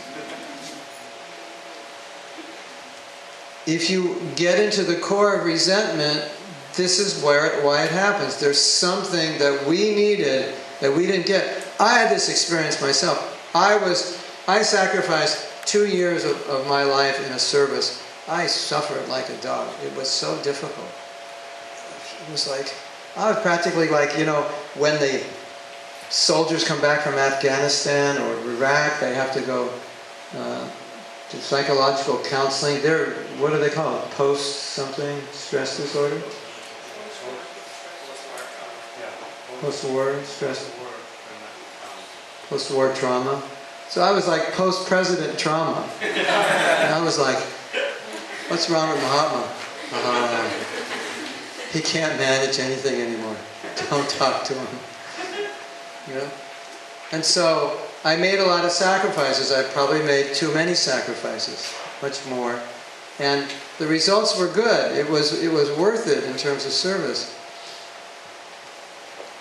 If you get into the core of resentment, this is why it happens. There's something that we needed that we didn't get. I had this experience myself. I sacrificed 2 years of my life in a service. I suffered like a dog. It was so difficult. It was like, I was practically like, you know, when the soldiers come back from Afghanistan or Iraq, they have to go to psychological counseling. They're, what do they call it? Post-something? Stress disorder? Post-war stress? Post-war trauma. So I was like post-president trauma. And I was like, what's wrong with Mahatma? He can't manage anything anymore. Don't talk to him. You know? And so I made a lot of sacrifices. I probably made too many sacrifices, much more. And the results were good. It was worth it in terms of service.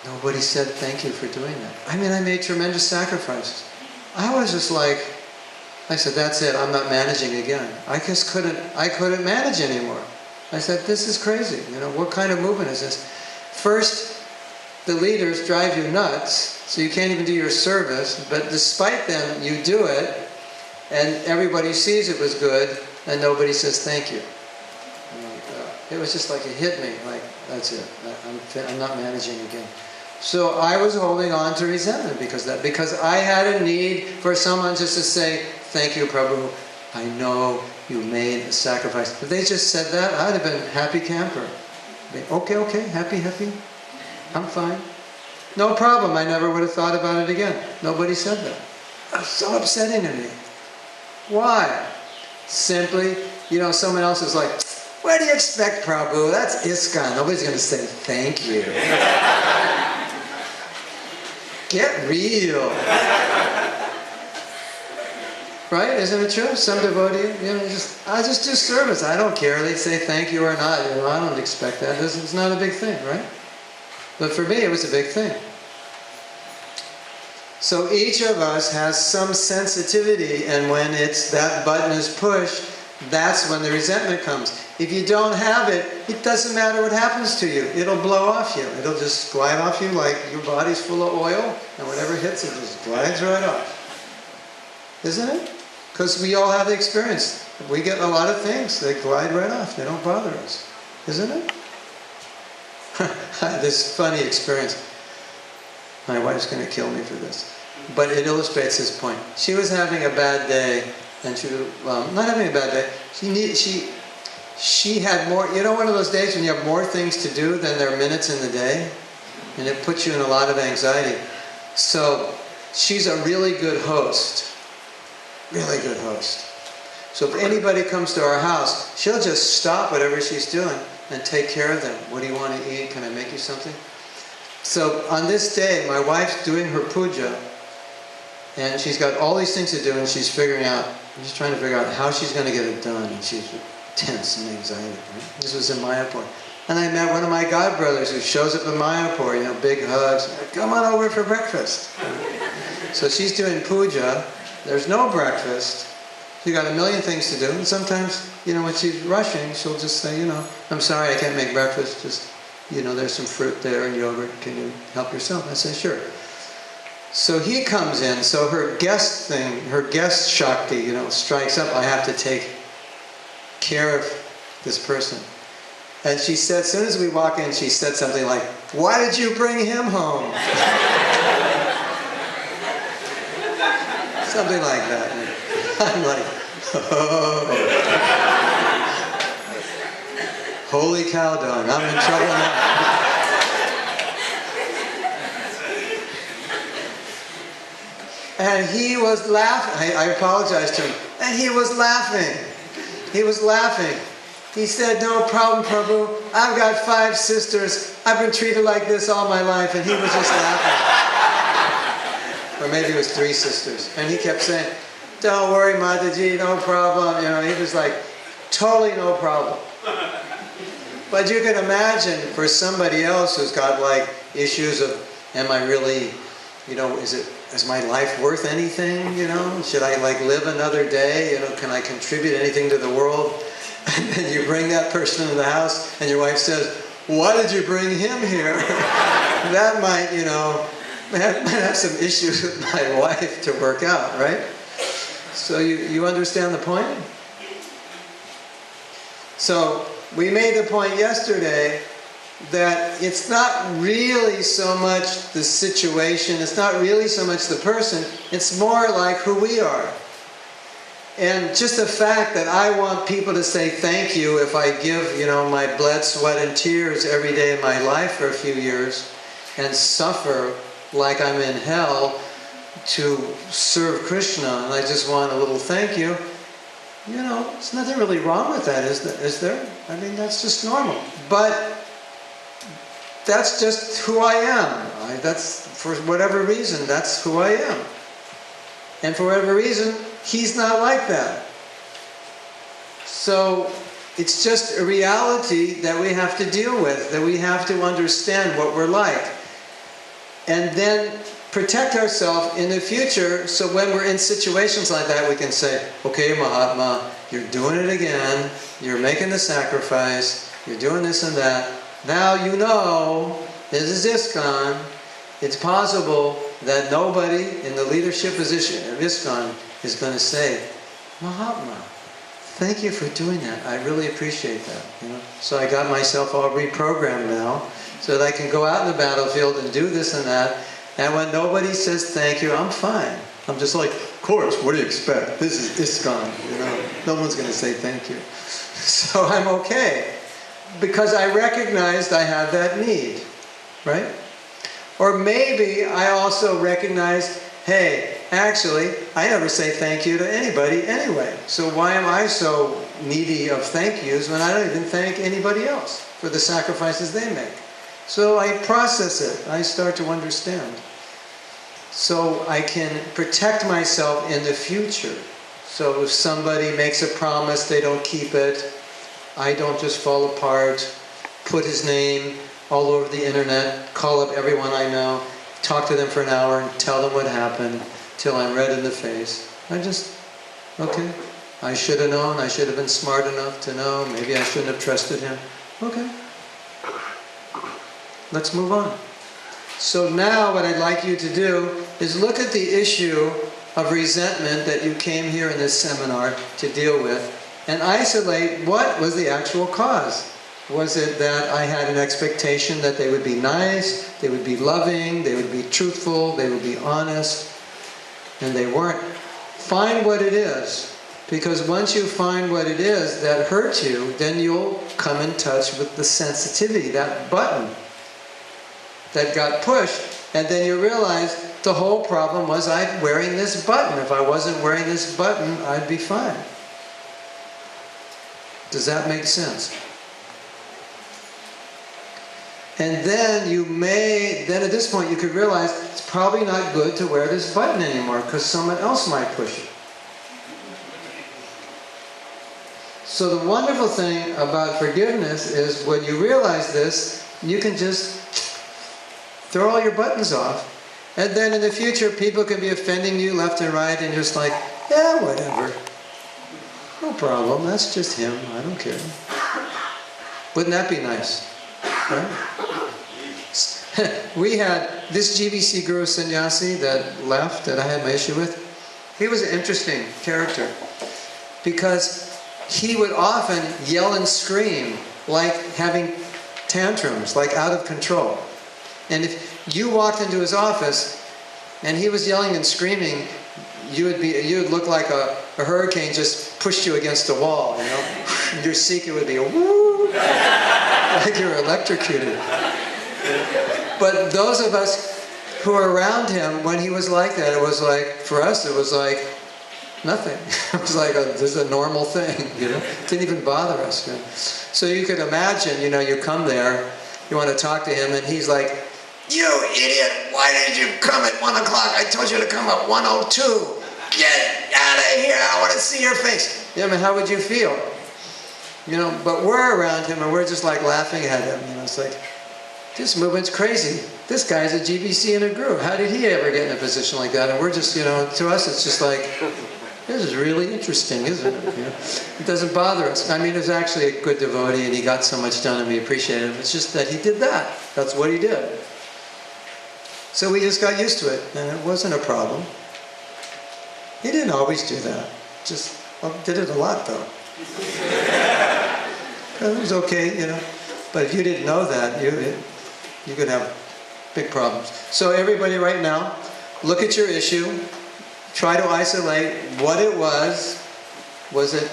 Nobody said thank you for doing that. I mean, I made tremendous sacrifices. I was just like, I said, that's it, I'm not managing again. I couldn't manage anymore. I said, this is crazy. You know, what kind of movement is this? First, the leaders drive you nuts, so you can't even do your service, but despite them, you do it, and everybody sees it was good, and nobody says thank you. It was just like it hit me, like, that's it, I'm not managing again. So I was holding on to resentment because I had a need for someone just to say, thank you, Prabhu, I know you made a sacrifice. If they just said that, I'd have been happy camper. Okay, happy, I'm fine. No problem, I never would have thought about it again. Nobody said that. It was so upsetting to me. Why? Simply, you know, someone else is like, what do you expect, Prabhu? That's ISKCON. Nobody's going to say thank you. Get real. Right? Isn't it true? Some devotee, you know, I just do service. I don't care. They say thank you or not. You know, I don't expect that. It's not a big thing, right? But for me, it was a big thing. So each of us has some sensitivity, and when that button is pushed, that's when the resentment comes. If you don't have it, it doesn't matter what happens to you. It'll blow off you. It'll just glide off you like your body's full of oil, and whatever hits it just glides right off. Isn't it? Because we all have the experience. We get a lot of things. They glide right off. They don't bother us. Isn't it? I had this funny experience. My wife's going to kill me for this. But it illustrates this point. She was having a bad day, and not having a bad day. She had more, you know, one of those days when you have more things to do than there are minutes in the day? And it puts you in a lot of anxiety. So she's a really good host. Really good host. So if anybody comes to our house, she'll just stop whatever she's doing and take care of them. What do you want to eat? Can I make you something? So on this day, my wife's doing her puja, and she's got all these things to do, and she's trying to figure out how she's going to get it done, and she's tense and anxiety. Right? This was in Mayapur. And I met one of my godbrothers who shows up in Mayapur, you know, big hugs. Come on over for breakfast. So she's doing puja. There's no breakfast. She's got a million things to do. And sometimes, you know, when she's rushing, she'll just say, you know, I'm sorry, I can't make breakfast. Just, you know, there's some fruit there and yogurt. Can you help yourself? I say, sure. So he comes in. So her guest Shakti, you know, strikes up. I have to take care of this person. And she said, as soon as we walk in, she said something like, why did you bring him home? Something like that. I'm like, oh. Holy cow dog, I'm in trouble now. And he was laughing. I apologized to him. And he was laughing. He was laughing. He said, no problem, Prabhu. I've got 5 sisters. I've been treated like this all my life. And he was just laughing. Or maybe it was 3 sisters. And he kept saying, don't worry, Mataji, no problem. You know, he was like, totally no problem. But you can imagine for somebody else who's got like issues of, am I really, you know, is my life worth anything? You know, should I like live another day? You know, can I contribute anything to the world? And then you bring that person into the house and your wife says, why did you bring him here? That might, you know, might have some issues with my wife to work out, right? So you understand the point? So we made the point yesterday that it's not really so much the situation, it's not really so much the person, it's more like who we are. And just the fact that I want people to say thank you if I give, you know, my blood, sweat, and tears every day of my life for a few years and suffer like I'm in hell to serve Krishna, and I just want a little thank you, you know, there's nothing really wrong with that, is there? I mean, that's just normal. But that's just who I am. That's, for whatever reason, that's who I am. And for whatever reason, he's not like that. So it's just a reality that we have to deal with, that we have to understand what we're like. And then protect ourselves in the future, so when we're in situations like that, we can say, okay, Mahatma, you're doing it again, you're making the sacrifice, you're doing this and that. Now you know, this is ISKCON, it's possible that nobody in the leadership position of ISKCON is going to say, Mahatma, thank you for doing that. I really appreciate that. You know? So I got myself all reprogrammed now, so that I can go out in the battlefield and do this and that. And when nobody says thank you, I'm fine. I'm just like, of course, what do you expect? This is ISKCON, you know. No one's going to say thank you. So I'm okay. Because I recognized I have that need, right? Or maybe I also recognized, hey, actually, I never say thank you to anybody anyway. So why am I so needy of thank yous when I don't even thank anybody else for the sacrifices they make? So I process it. I start to understand. So I can protect myself in the future. So if somebody makes a promise, they don't keep it, I don't just fall apart, put his name all over the internet, call up everyone I know, talk to them for an hour and tell them what happened till I'm red in the face. I just, okay, I should have known, I should have been smart enough to know, maybe I shouldn't have trusted him. Okay, let's move on. So now what I'd like you to do is look at the issue of resentment that you came here in this seminar to deal with, and isolate what was the actual cause. Was it that I had an expectation that they would be nice, they would be loving, they would be truthful, they would be honest, and they weren't? Find what it is, because once you find what it is that hurts you, then you'll come in touch with the sensitivity, that button that got pushed, and then you realize the whole problem was I'm wearing this button. If I wasn't wearing this button, I'd be fine. Does that make sense? And then then at this point you could realize it's probably not good to wear this button anymore because someone else might push it. So the wonderful thing about forgiveness is when you realize this, you can just throw all your buttons off. And then in the future people can be offending you left and right and you're just like, yeah, whatever. No problem, that's just him, I don't care. Wouldn't that be nice? Right? We had this GBC Guru Sannyasi that left, that I had my issue with. He was an interesting character because he would often yell and scream like having tantrums, like out of control. And if you walked into his office and he was yelling and screaming, you would look like a hurricane just pushed you against a wall, you know? Your seeker would be woo, like you're electrocuted. But those of us who were around him, when he was like that, it was like, for us, it was like nothing. It was like, this is a normal thing, you know? It didn't even bother us. You know? So you could imagine, you know, you come there, you want to talk to him, and he's like, "You idiot, why did you come at 1 o'clock? I told you to come at 1:02. Get out of here, I want to see your face." Yeah, I mean, how would you feel? You know, but we're around him and we're just like laughing at him. You know, it's like, this movement's crazy. This guy's a GBC in a group. How did he ever get in a position like that? And we're just, you know, to us it's just like, this is really interesting, isn't it? You know? It doesn't bother us. I mean, he's actually a good devotee and he got so much done and we appreciate him. It's just that he did that. That's what he did. So we just got used to it and it wasn't a problem. He didn't always do that. Just did it a lot though. It was okay, you know. But if you didn't know that, you could have big problems. So everybody right now, look at your issue. Try to isolate what it was. Was it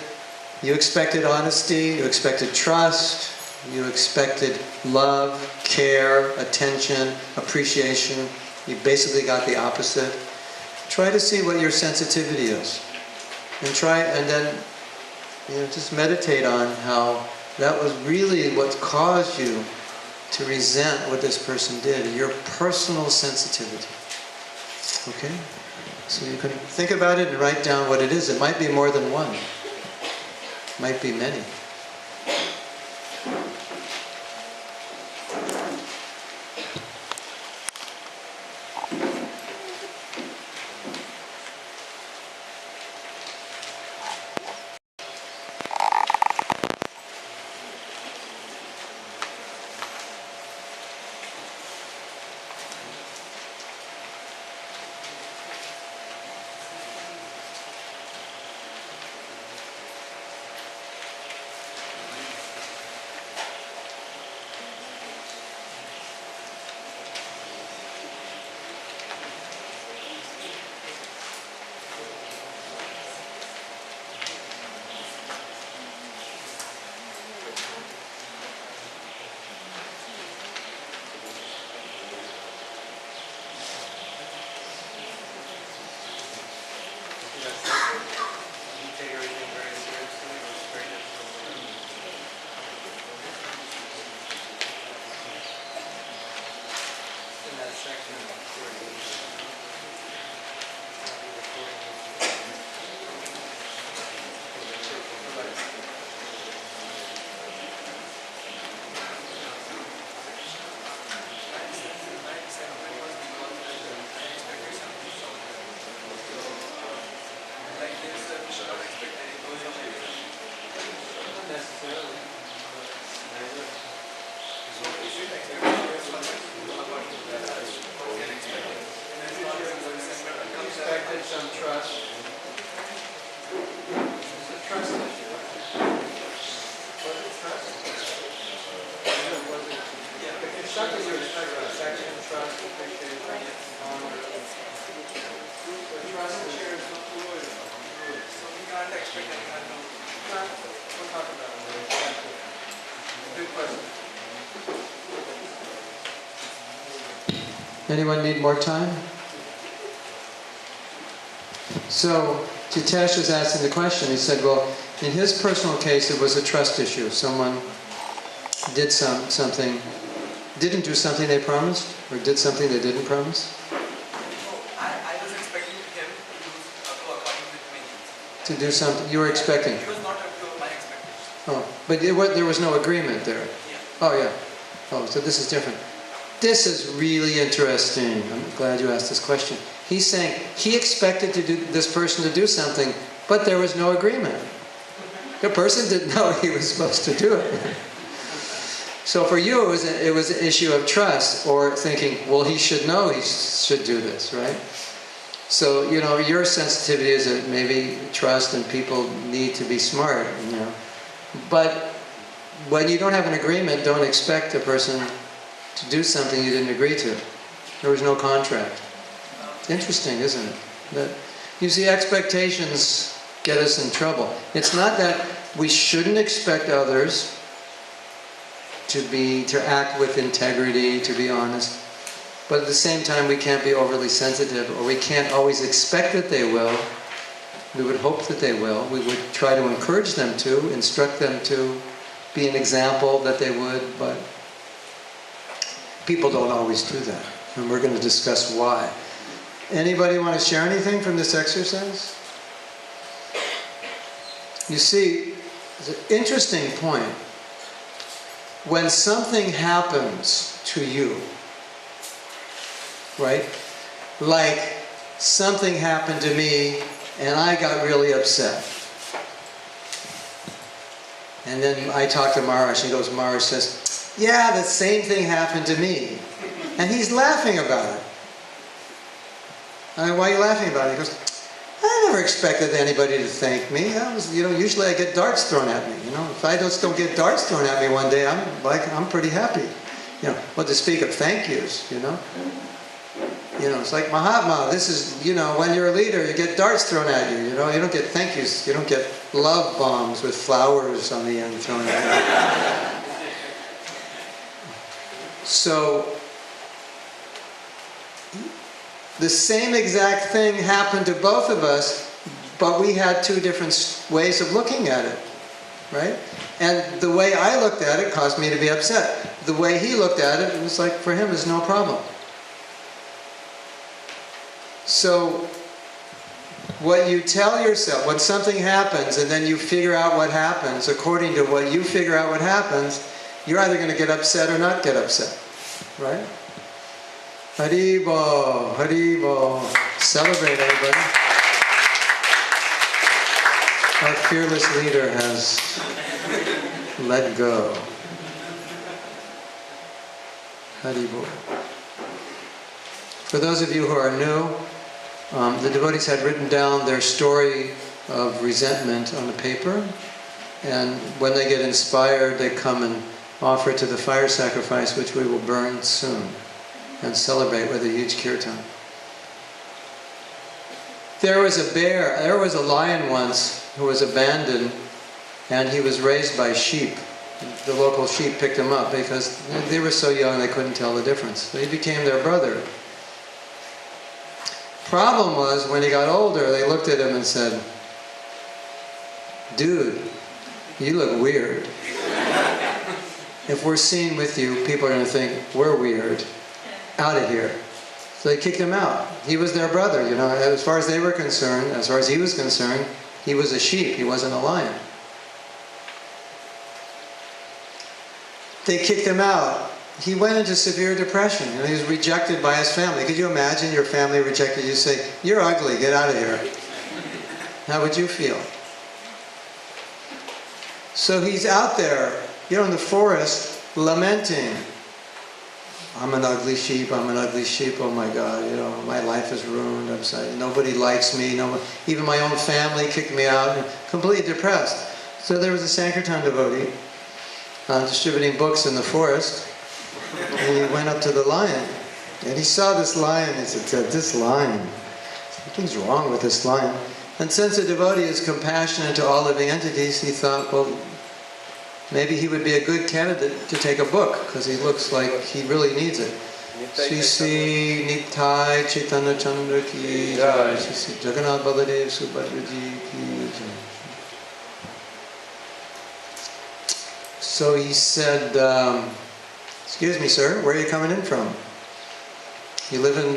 you expected honesty, you expected trust, you expected love, care, attention, appreciation. You basically got the opposite. Try to see what your sensitivity is. And then you know, just meditate on how that was really what caused you to resent what this person did, your personal sensitivity. Okay? So you can think about it and write down what it is. It might be more than one. It might be many. Some trust. It's a trust issue. Was it trust? Was it? Yeah. If it's something you expect, affection, trust, appreciation, honor. So trust is shared. So we can't expect any kind of. We'll talk about it. Good question. Anyone need more time? So, Jitesh was asking the question, he said, well, in his personal case it was a trust issue. Someone did something, didn't do something they promised, or did something they didn't promise? I was expecting him to go according with me. To do something, you were expecting? It was not up to my expectations. Oh, but there was no agreement there? Yeah. Oh, yeah. Oh, so this is different. This is really interesting. I'm glad you asked this question. He's saying he expected this person to do something, but there was no agreement. The person didn't know he was supposed to do it. So for you, it was an issue of trust, or thinking, well, he should know he should do this, right? So, you know, your sensitivity is that maybe trust and people need to be smart, you know. But when you don't have an agreement, don't expect a person to do something you didn't agree to. There was no contract. Interesting, isn't it? That You see, expectations get us in trouble. It's not that we shouldn't expect others to act with integrity, to be honest, but at the same time we can't be overly sensitive, or we can't always expect that they will. We would hope that they will. We would try to encourage them to, instruct them to be an example that they would, but people don't always do that. And we're going to discuss why. Anybody want to share anything from this exercise? You see, it's an interesting point. When something happens to you, right? Like something happened to me and I got really upset. And then I talked to Maharaj. He goes, Maharaj says, yeah, the same thing happened to me. And he's laughing about it. I mean, why are you laughing about it? He goes, I never expected anybody to thank me. That was, usually I get darts thrown at me. If I just don't get darts thrown at me one day, I'm pretty happy. Well, to speak of thank yous, it's like Mahatma. This is, when you're a leader, you get darts thrown at you. You don't get thank yous. You don't get love bombs with flowers on the end thrown at you. So, the same exact thing happened to both of us, but we had two different ways of looking at it, right? And the way I looked at it caused me to be upset. The way he looked at it, it was like, for him, it's no problem. So, what you tell yourself, when something happens and then you figure out what happens, according to what you figure out what happens, you're either going to get upset or not get upset, right? Haribo, Haribo. Celebrate, everybody. Our fearless leader has let go. Haribo. For those of you who are new, the devotees had written down their story of resentment on the paper, and when they get inspired, they come and offer it to the fire sacrifice, which we will burn soon, and celebrate with a huge kirtan. There was a lion once who was abandoned, and he was raised by sheep. The local sheep picked him up because they were so young they couldn't tell the difference. So he became their brother. Problem was, when he got older, they looked at him and said, dude, you look weird. If we're seen with you, people are going to think we're weird. Out of here. So they kicked him out. He was their brother, as far as they were concerned, as far as he was concerned, he was a sheep, he wasn't a lion. They kicked him out. He went into severe depression. He was rejected by his family. Could you imagine your family rejected you? Say, you're ugly, get out of here. How would you feel? So he's out there, in the forest, lamenting. I'm an ugly sheep, oh my God, my life is ruined, I'm sorry, nobody likes me, even my own family kicked me out, completely depressed. So there was a Sankirtan devotee distributing books in the forest, and he went up to the lion, and he saw this lion, he said, this lion, something's wrong with this lion. And since the devotee is compassionate to all living entities, he thought, well, maybe he would be a good candidate to take a book, because he looks like he really needs it. Sri Sri Nitai Chaitanya Chandra ki jai, Sri Sri Jagannath Baladev Subhadra ji ki jai. So he said, excuse me, sir, where are you coming in from? You live in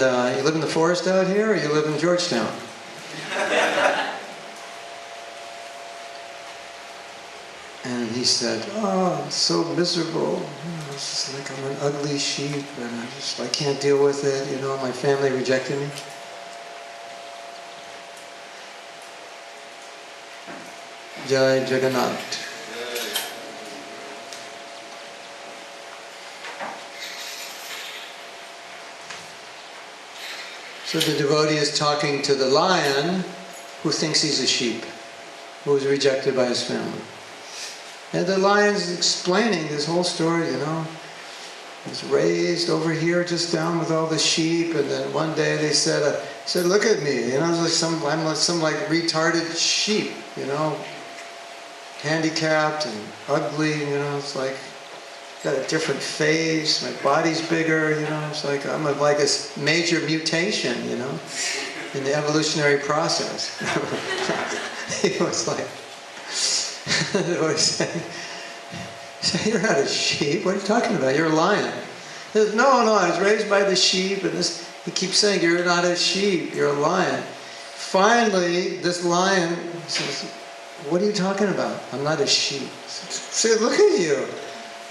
the forest out here, or you live in Georgetown? And he said, oh, I'm so miserable. It's just like I'm an ugly sheep, and I can't deal with it. My family rejected me. Jai Jagannath. So the devotee is talking to the lion who thinks he's a sheep, who was rejected by his family. And the lion's explaining this whole story, He was raised over here just down with all the sheep, and then one day they said He said, look at me, you know, I'm like some like retarded sheep, you know, handicapped and ugly, you know, it's like, got a different face, my body's bigger, you know, it's like, I'm like a major mutation, you know, in the evolutionary process. He was like, what he said, you're not a sheep, what are you talking about, you're a lion. He said, no, I was raised by the sheep, and this, he keeps saying, you're not a sheep, you're a lion. Finally, this lion says, what are you talking about? I'm not a sheep. Say, look at you.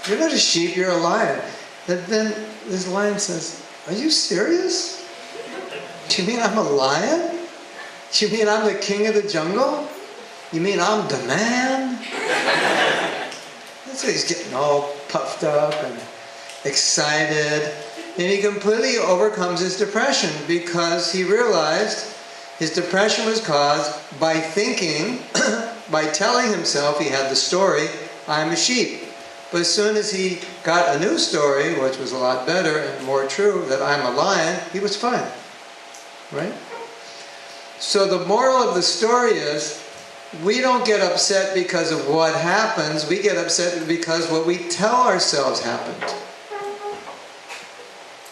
You're not a sheep, you're a lion. And then this lion says, are you serious? Do you mean I'm a lion? Do you mean I'm the king of the jungle? You mean I'm the man? So he's getting all puffed up and excited. And he completely overcomes his depression because he realized his depression was caused by thinking, by telling himself he had the story, I'm a sheep. But as soon as he got a new story, which was a lot better and more true, that I'm a lion, he was fine. Right? So the moral of the story is, we don't get upset because of what happens, we get upset because what we tell ourselves happened.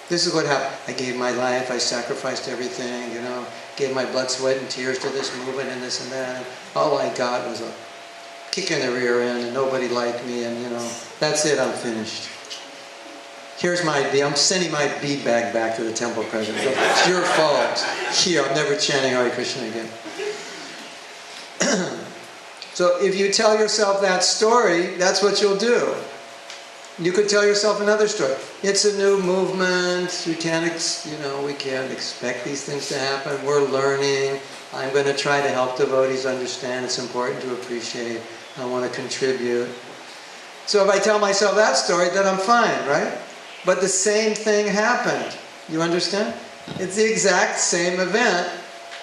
This is what happened. I gave my life, I sacrificed everything, you know, gave my blood, sweat, and tears to this movement and this and that. And all I got was a kick in the rear end and nobody liked me and, you know, that's it, I'm finished. Here's my bead. I'm sending my bead bag back to the temple president. It's your fault. Here, I'm never chanting Hare Krishna again. So if you tell yourself that story, that's what you'll do. You could tell yourself another story. It's a new movement. We can't expect these things to happen. We're learning. I'm going to try to help devotees understand. It's important to appreciate. I want to contribute. So if I tell myself that story, then I'm fine, right? But the same thing happened. You understand? It's the exact same event,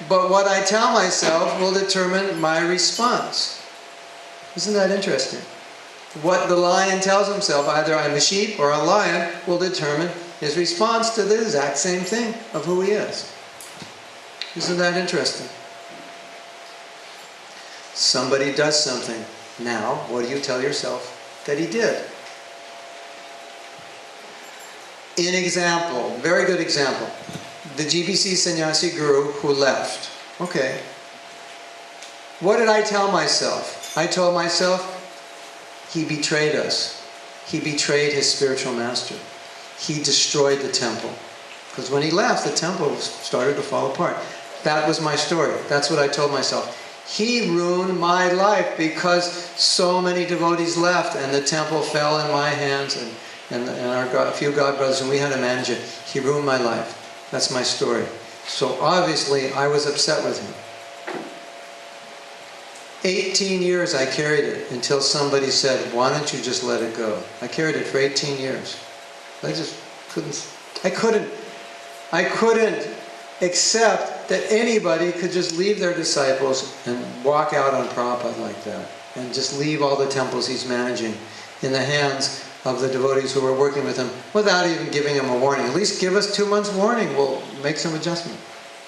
but what I tell myself will determine my response. Isn't that interesting? What the lion tells himself, either I'm a sheep or a lion, will determine his response to the exact same thing of who he is. Isn't that interesting? Somebody does something. Now, what do you tell yourself that he did? An example, very good example. The GBC sannyasi guru who left. Okay. What did I tell myself? I told myself, he betrayed us. He betrayed his spiritual master. He destroyed the temple. Because when he left, the temple started to fall apart. That was my story. That's what I told myself. He ruined my life because so many devotees left and the temple fell in my hands and a few God brothers, and we had to manage it. He ruined my life. That's my story. So obviously I was upset with him. 18 years I carried it until somebody said, why don't you just let it go? I carried it for 18 years. I just couldn't accept that anybody could just leave their disciples and walk out on Prabhupada like that and just leave all the temples he's managing in the hands of the devotees who were working with him without even giving him a warning. At least give us 2 months warning, we'll make some adjustment.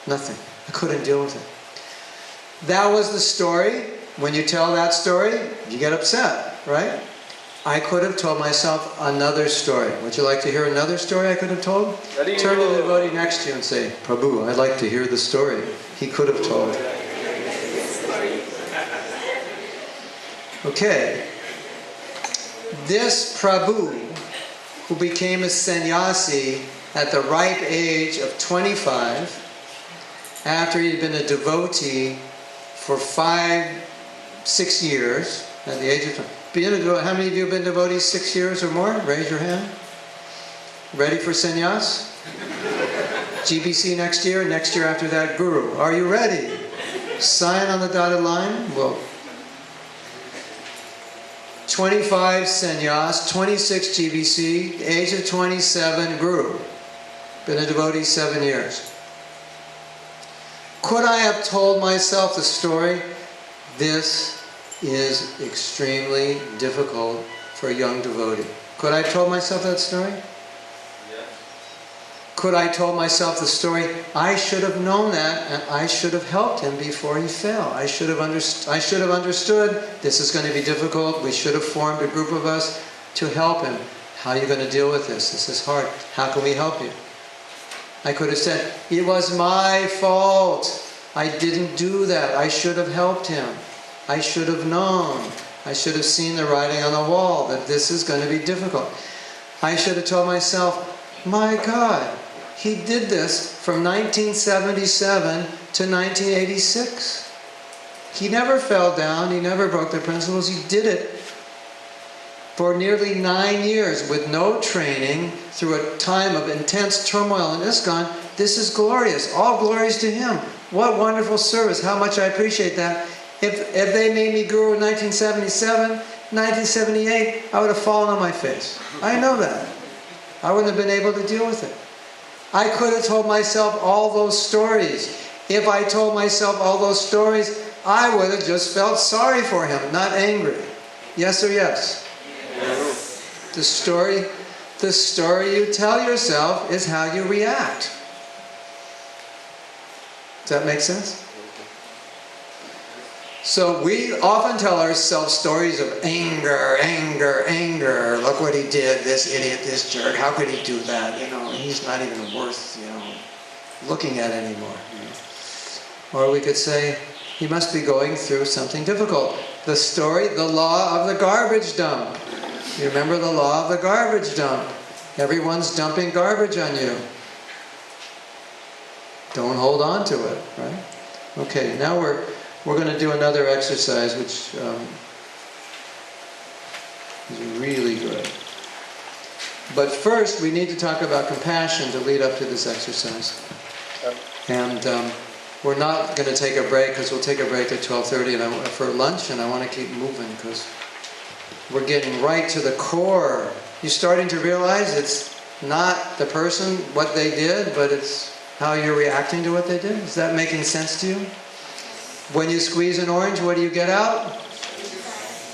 Nothing. I couldn't deal with it. That was the story. When you tell that story, you get upset, right? I could have told myself another story. Would you like to hear another story I could have told? Turn to the devotee next to you and say, Prabhu, I'd like to hear the story he could have told. Okay. This Prabhu, who became a sannyasi at the ripe age of 25, after he'd been a devotee for 5-6 years, at the age of 20. How many of you have been devotees 6 years or more? Raise your hand. Ready for sannyas? GBC next year after that, Guru. Are you ready? Sign on the dotted line. Well, 25 sannyas, 26 GBC, age of 27, Guru. Been a devotee 7 years. Could I have told myself the story? This is extremely difficult for a young devotee. Could I have told myself that story? Yes. Could I told myself the story, I should have known that and I should have helped him before he fell. I should have understood this is going to be difficult. We should have formed a group of us to help him. How are you going to deal with this? This is hard. How can we help you? I could have said, it was my fault. I didn't do that. I should have helped him. I should have known. I should have seen the writing on the wall that this is going to be difficult. I should have told myself, my God, he did this from 1977 to 1986. He never fell down. He never broke the principles. He did it for nearly 9 years with no training through a time of intense turmoil in ISKCON. This is glorious. All glories to him. What wonderful service. How much I appreciate that. If they made me guru in 1977, 1978, I would have fallen on my face. I know that. I wouldn't have been able to deal with it. I could have told myself all those stories. If I told myself all those stories, I would have just felt sorry for him, not angry. Yes or yes? Yes. The story you tell yourself is how you react. Does that make sense? So we often tell ourselves stories of anger, anger, anger. Look what he did, this idiot, this jerk. How could he do that? He's not even worth, looking at anymore. Or we could say, he must be going through something difficult. The story, the law of the garbage dump. You remember the law of the garbage dump? Everyone's dumping garbage on you. Don't hold on to it, right? Okay, now we're going to do another exercise which is really good. But first we need to talk about compassion to lead up to this exercise. And we're not going to take a break because we'll take a break at 12:30 for lunch, and I want to keep moving because we're getting right to the core. You're starting to realize it's not the person, what they did, but it's how you're reacting to what they did. Is that making sense to you? When you squeeze an orange, what do you get out?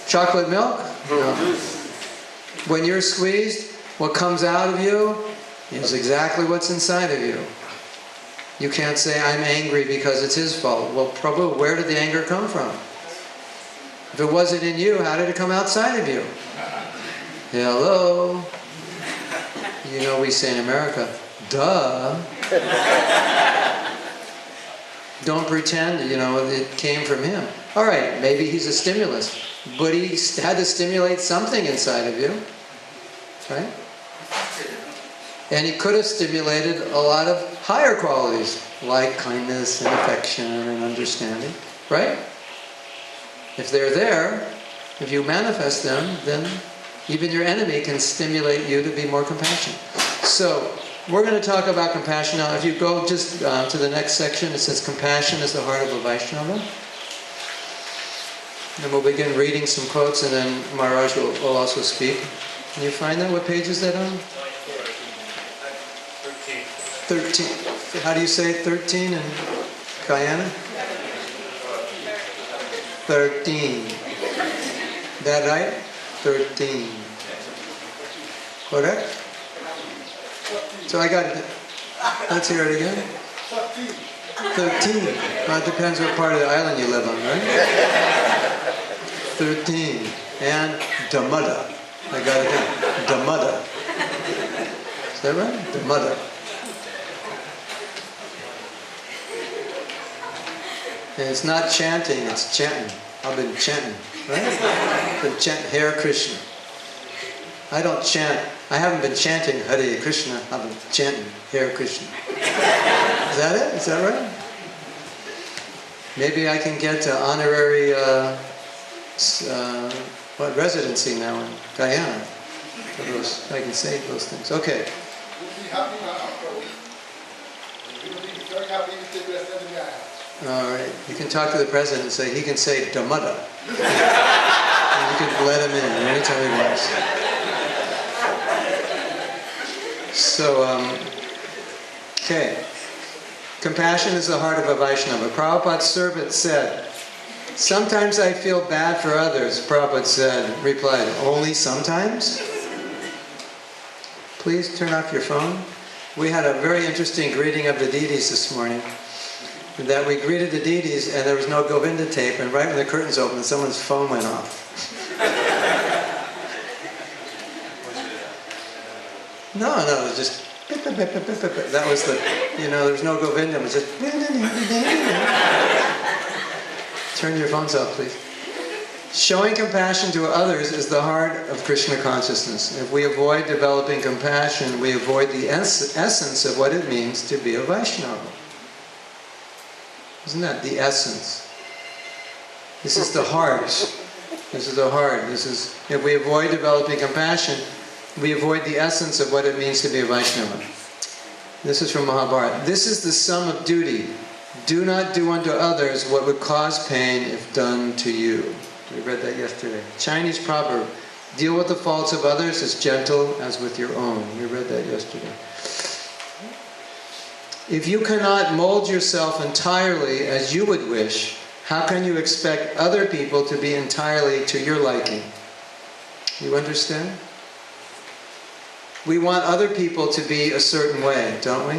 Chocolate milk? No. When you're squeezed, what comes out of you is exactly what's inside of you. You can't say, I'm angry because it's his fault. Well, Prabhu, where did the anger come from? If it wasn't in you, how did it come outside of you? Hello? We say in America, duh. Don't pretend, it came from him. All right, maybe he's a stimulus, but he had to stimulate something inside of you, right? And he could have stimulated a lot of higher qualities, like kindness and affection and understanding, right? If they're there, if you manifest them, then even your enemy can stimulate you to be more compassionate. So, we're going to talk about compassion now. If you go just to the next section, it says compassion is the heart of a Vaishnava. And we'll begin reading some quotes, and then Maharaj will also speak. Can you find that? What page is that on? 13. How do you say 13 in Guyana? 13. That right? 13. Correct? So I got it. Let's hear it again. 13. Well, it depends what part of the island you live on, right? 13. And Dattavara. I got it again. Dattavara. Is that right? Dattavara. And it's not chanting, it's chanting. I've been chanting, right? I've been chanting Hare Krishna. I don't chant. I haven't been chanting Hare Krishna. I've been chanting Hare Krishna. Is that it? Is that right? Maybe I can get an honorary residency now in Guyana. I can say those things. Okay. All right. You can talk to the president and say he can say Dattavara. And you can let him in anytime he wants. So, okay. Compassion is the heart of a Vaishnava. Prabhupada's servant said, sometimes I feel bad for others. Prabhupada replied, only sometimes? Please turn off your phone. We had a very interesting greeting of the deities this morning. That we greeted the deities and there was no Govinda tape, and right when the curtains opened, someone's phone went off. No, it was just pip, pip, pip, pip, pip, pip. That was the, there was no Govinda, it was just turn your phones off, please. Showing compassion to others is the heart of Krishna consciousness. If we avoid developing compassion, we avoid the essence of what it means to be a Vaishnava. Isn't that the essence? This is the heart. This is the heart. If we avoid developing compassion, we avoid the essence of what it means to be a Vaishnava. This is from Mahabharata. This is the sum of duty. Do not do unto others what would cause pain if done to you. We read that yesterday. Chinese proverb, deal with the faults of others as gentle as with your own. We read that yesterday. If you cannot mold yourself entirely as you would wish, how can you expect other people to be entirely to your liking? You understand? We want other people to be a certain way, don't we?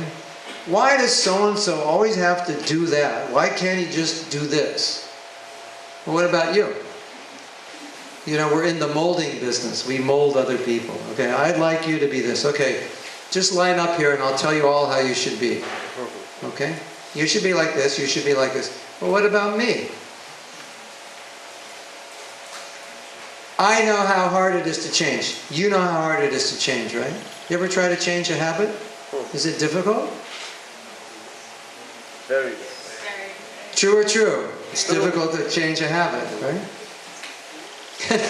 Why does so-and-so always have to do that? Why can't he just do this? Well, what about you? We're in the molding business. We mold other people. Okay, I'd like you to be this. Okay, just line up here and I'll tell you all how you should be. Okay? You should be like this, you should be like this. Well, what about me? I know how hard it is to change. You know how hard it is to change, right? You ever try to change a habit? Is it difficult? Very good. True or true? It's difficult to change a habit, right?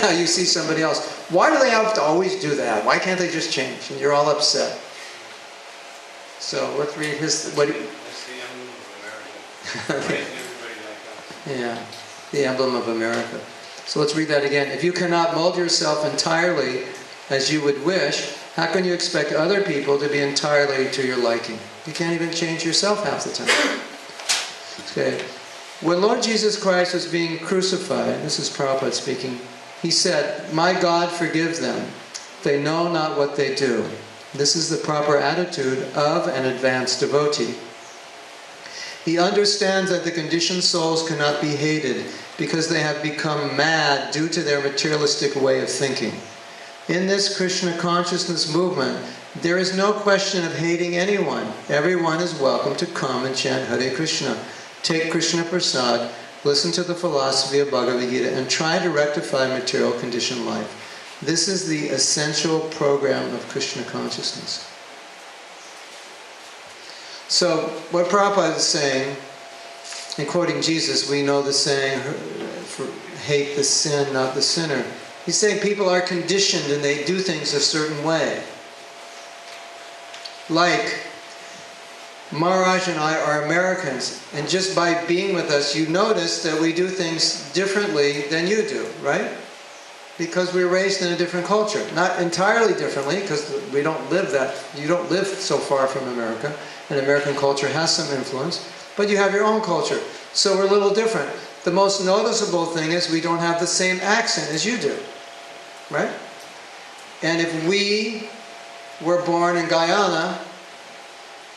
Now you see somebody else. Why do they have to always do that? Why can't they just change? And you're all upset. So let's read his... That's the emblem of America. Raising everybody like us. Yeah, the emblem of America. So let's read that again. If you cannot mold yourself entirely as you would wish, how can you expect other people to be entirely to your liking? You can't even change yourself half the time. Okay. When Lord Jesus Christ was being crucified, this is Prabhupada speaking, he said, "My God, forgive them. They know not what they do." This is the proper attitude of an advanced devotee. He understands that the conditioned souls cannot be hated because they have become mad due to their materialistic way of thinking. In this Krishna consciousness movement, there is no question of hating anyone. Everyone is welcome to come and chant Hare Krishna. Take Krishna Prasad, listen to the philosophy of Bhagavad Gita, and try to rectify material conditioned life. This is the essential program of Krishna consciousness. So, what Prabhupada is saying, in quoting Jesus, we know the saying, hate the sin, not the sinner. He's saying people are conditioned and they do things a certain way. Like, Maharaj and I are Americans, and just by being with us, you notice that we do things differently than you do, right? Because we were raised in a different culture. Not entirely differently, because we don't live you don't live so far from America, and American culture has some influence, but you have your own culture. So we're a little different. The most noticeable thing is we don't have the same accent as you do, right? And if we were born in Guyana,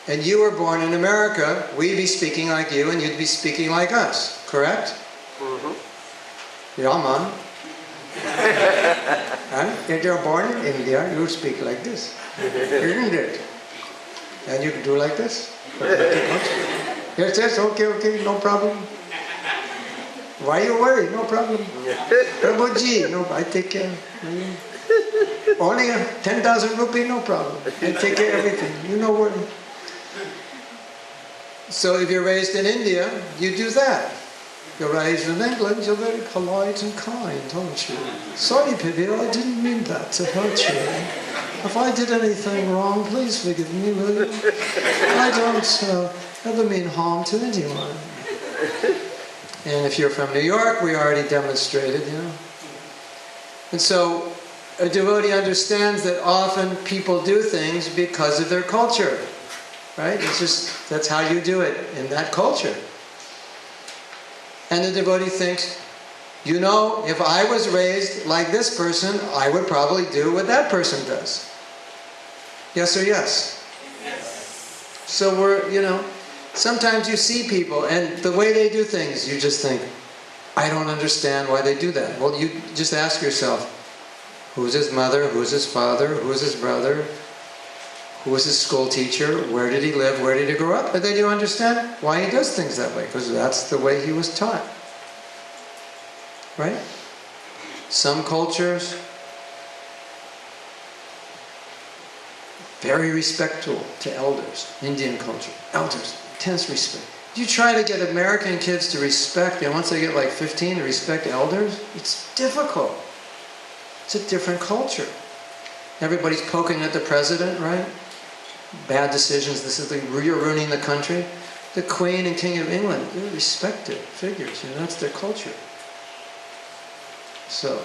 and you were born in America, we'd be speaking like you and you'd be speaking like us, correct? Mm-hmm. Yeah, man. Huh? If you're born in India, you speak like this, isn't it? And you do like this? Yes, yes, okay, no problem. Why you worry? No problem. Prabhuji, no, I take care. Only 10,000 rupee, no problem. I take care of everything. You know what? So if you're raised in India, you do that. If you're raised in England, you're very polite and kind, aren't you? Sorry, Pippi, I didn't mean that to hurt you. If I did anything wrong, please forgive me, will you? I don't ever mean harm to anyone. And if you're from New York, we already demonstrated, And so a devotee understands that often people do things because of their culture. Right? It's just, that's how you do it in that culture. And the devotee thinks, if I was raised like this person, I would probably do what that person does. Yes or yes? Yes. So sometimes you see people and the way they do things, you just think, I don't understand why they do that. Well, you just ask yourself, who's his mother, who's his father, who's his brother, who was his school teacher, where did he live, where did he grow up? And then you understand why he does things that way, because that's the way he was taught. Right? Some cultures, very respectful to elders. Indian culture, elders, intense respect. You try to get American kids to respect, once they get like 15, to respect elders, it's difficult. It's a different culture. Everybody's poking at the president, right? Bad decisions, you're ruining the country. The Queen and King of England, they're respected figures, that's their culture. So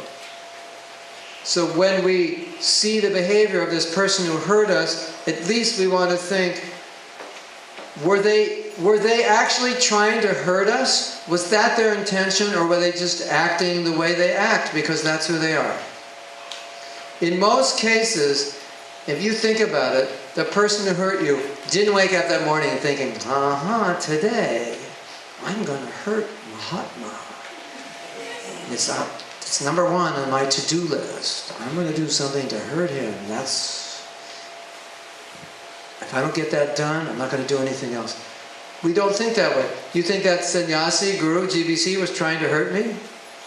when we see the behavior of this person who hurt us, at least we want to think, were they actually trying to hurt us? Was that their intention, or were they just acting the way they act because that's who they are? In most cases, if you think about it, the person who hurt you didn't wake up that morning thinking, today I'm going to hurt Mahatma. It's number one on my to-do list. I'm going to do something to hurt him. If I don't get that done, I'm not going to do anything else. We don't think that way. You think that sannyasi, guru, GBC was trying to hurt me?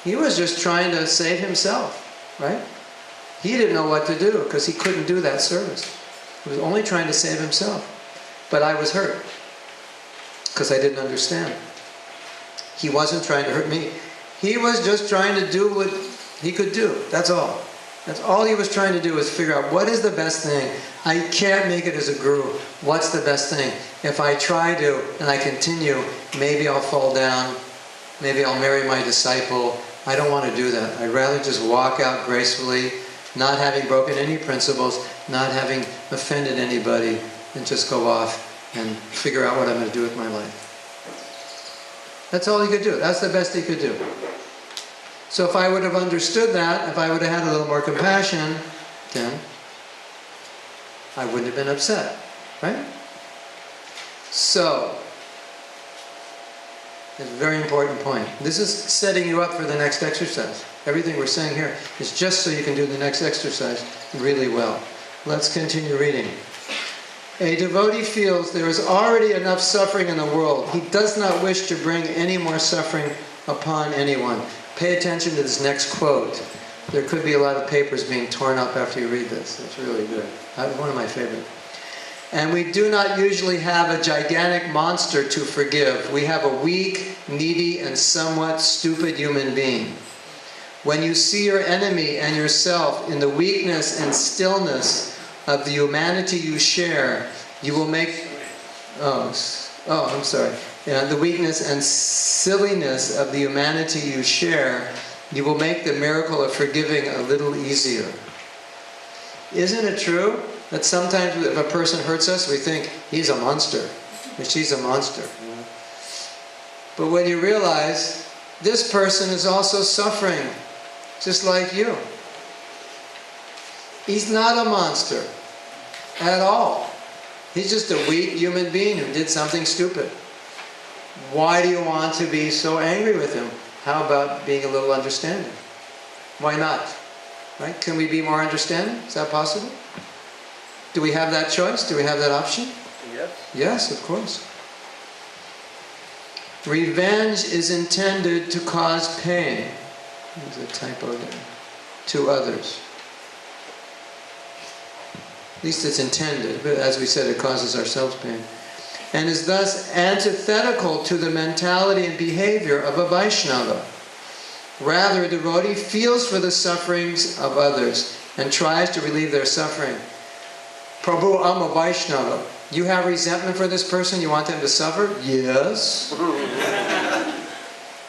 He was just trying to save himself, right? He didn't know what to do because he couldn't do that service. He was only trying to save himself. But I was hurt because I didn't understand. He wasn't trying to hurt me. He was just trying to do what he could do. That's all. That's all he was trying to do, was figure out what is the best thing. I can't make it as a guru. What's the best thing? If I try to and I continue, maybe I'll fall down. Maybe I'll marry my disciple. I don't want to do that. I'd rather just walk out gracefully, not having broken any principles, not having offended anybody, and just go off and figure out what I'm going to do with my life. That's all he could do. That's the best he could do. So if I would have understood that, if I would have had a little more compassion, then I wouldn't have been upset, right? So, it's a very important point. This is setting you up for the next exercise. Everything we're saying here is just so you can do the next exercise really well. Let's continue reading. A devotee feels there is already enough suffering in the world. He does not wish to bring any more suffering upon anyone. Pay attention to this next quote. There could be a lot of papers being torn up after you read this. It's really good. One of my favorite. And we do not usually have a gigantic monster to forgive. We have a weak, needy, and somewhat stupid human being. When you see your enemy and yourself in the weakness and stillness of the humanity you share, you will make... I'm sorry. The weakness and silliness of the humanity you share, you will make the miracle of forgiving a little easier. Isn't it true that sometimes if a person hurts us, we think he's a monster, or she's a monster? But when you realize this person is also suffering, just like you. He's not a monster at all. He's just a weak human being who did something stupid. Why do you want to be so angry with him? How about being a little understanding? Why not? Right? Can we be more understanding? Is that possible? Do we have that choice? Do we have that option? Yes. Yes, of course. Revenge is intended to cause pain. There's a typo there. To others. At least it's intended, but as we said, it causes ourselves pain. And is thus antithetical to the mentality and behavior of a Vaishnava. Rather, a devotee feels for the sufferings of others and tries to relieve their suffering. Prabhu, I'm a Vaishnava. You have resentment for this person? You want them to suffer? Yes.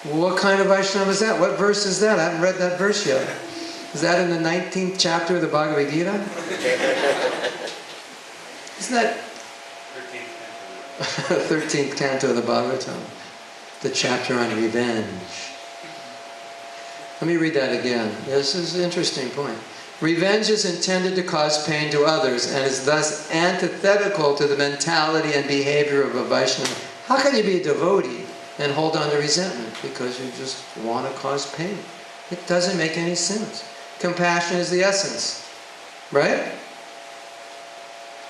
What kind of Vaishnava is that? What verse is that? I haven't read that verse yet. Is that in the 19th chapter of the Bhagavad Gita? Isn't that 13th canto of the Bhagavatam? The chapter on revenge. Let me read that again. This is an interesting point. Revenge is intended to cause pain to others and is thus antithetical to the mentality and behavior of a Vaishnava. How can you be a devotee and hold on to resentment? Because you just want to cause pain. It doesn't make any sense. Compassion is the essence, right?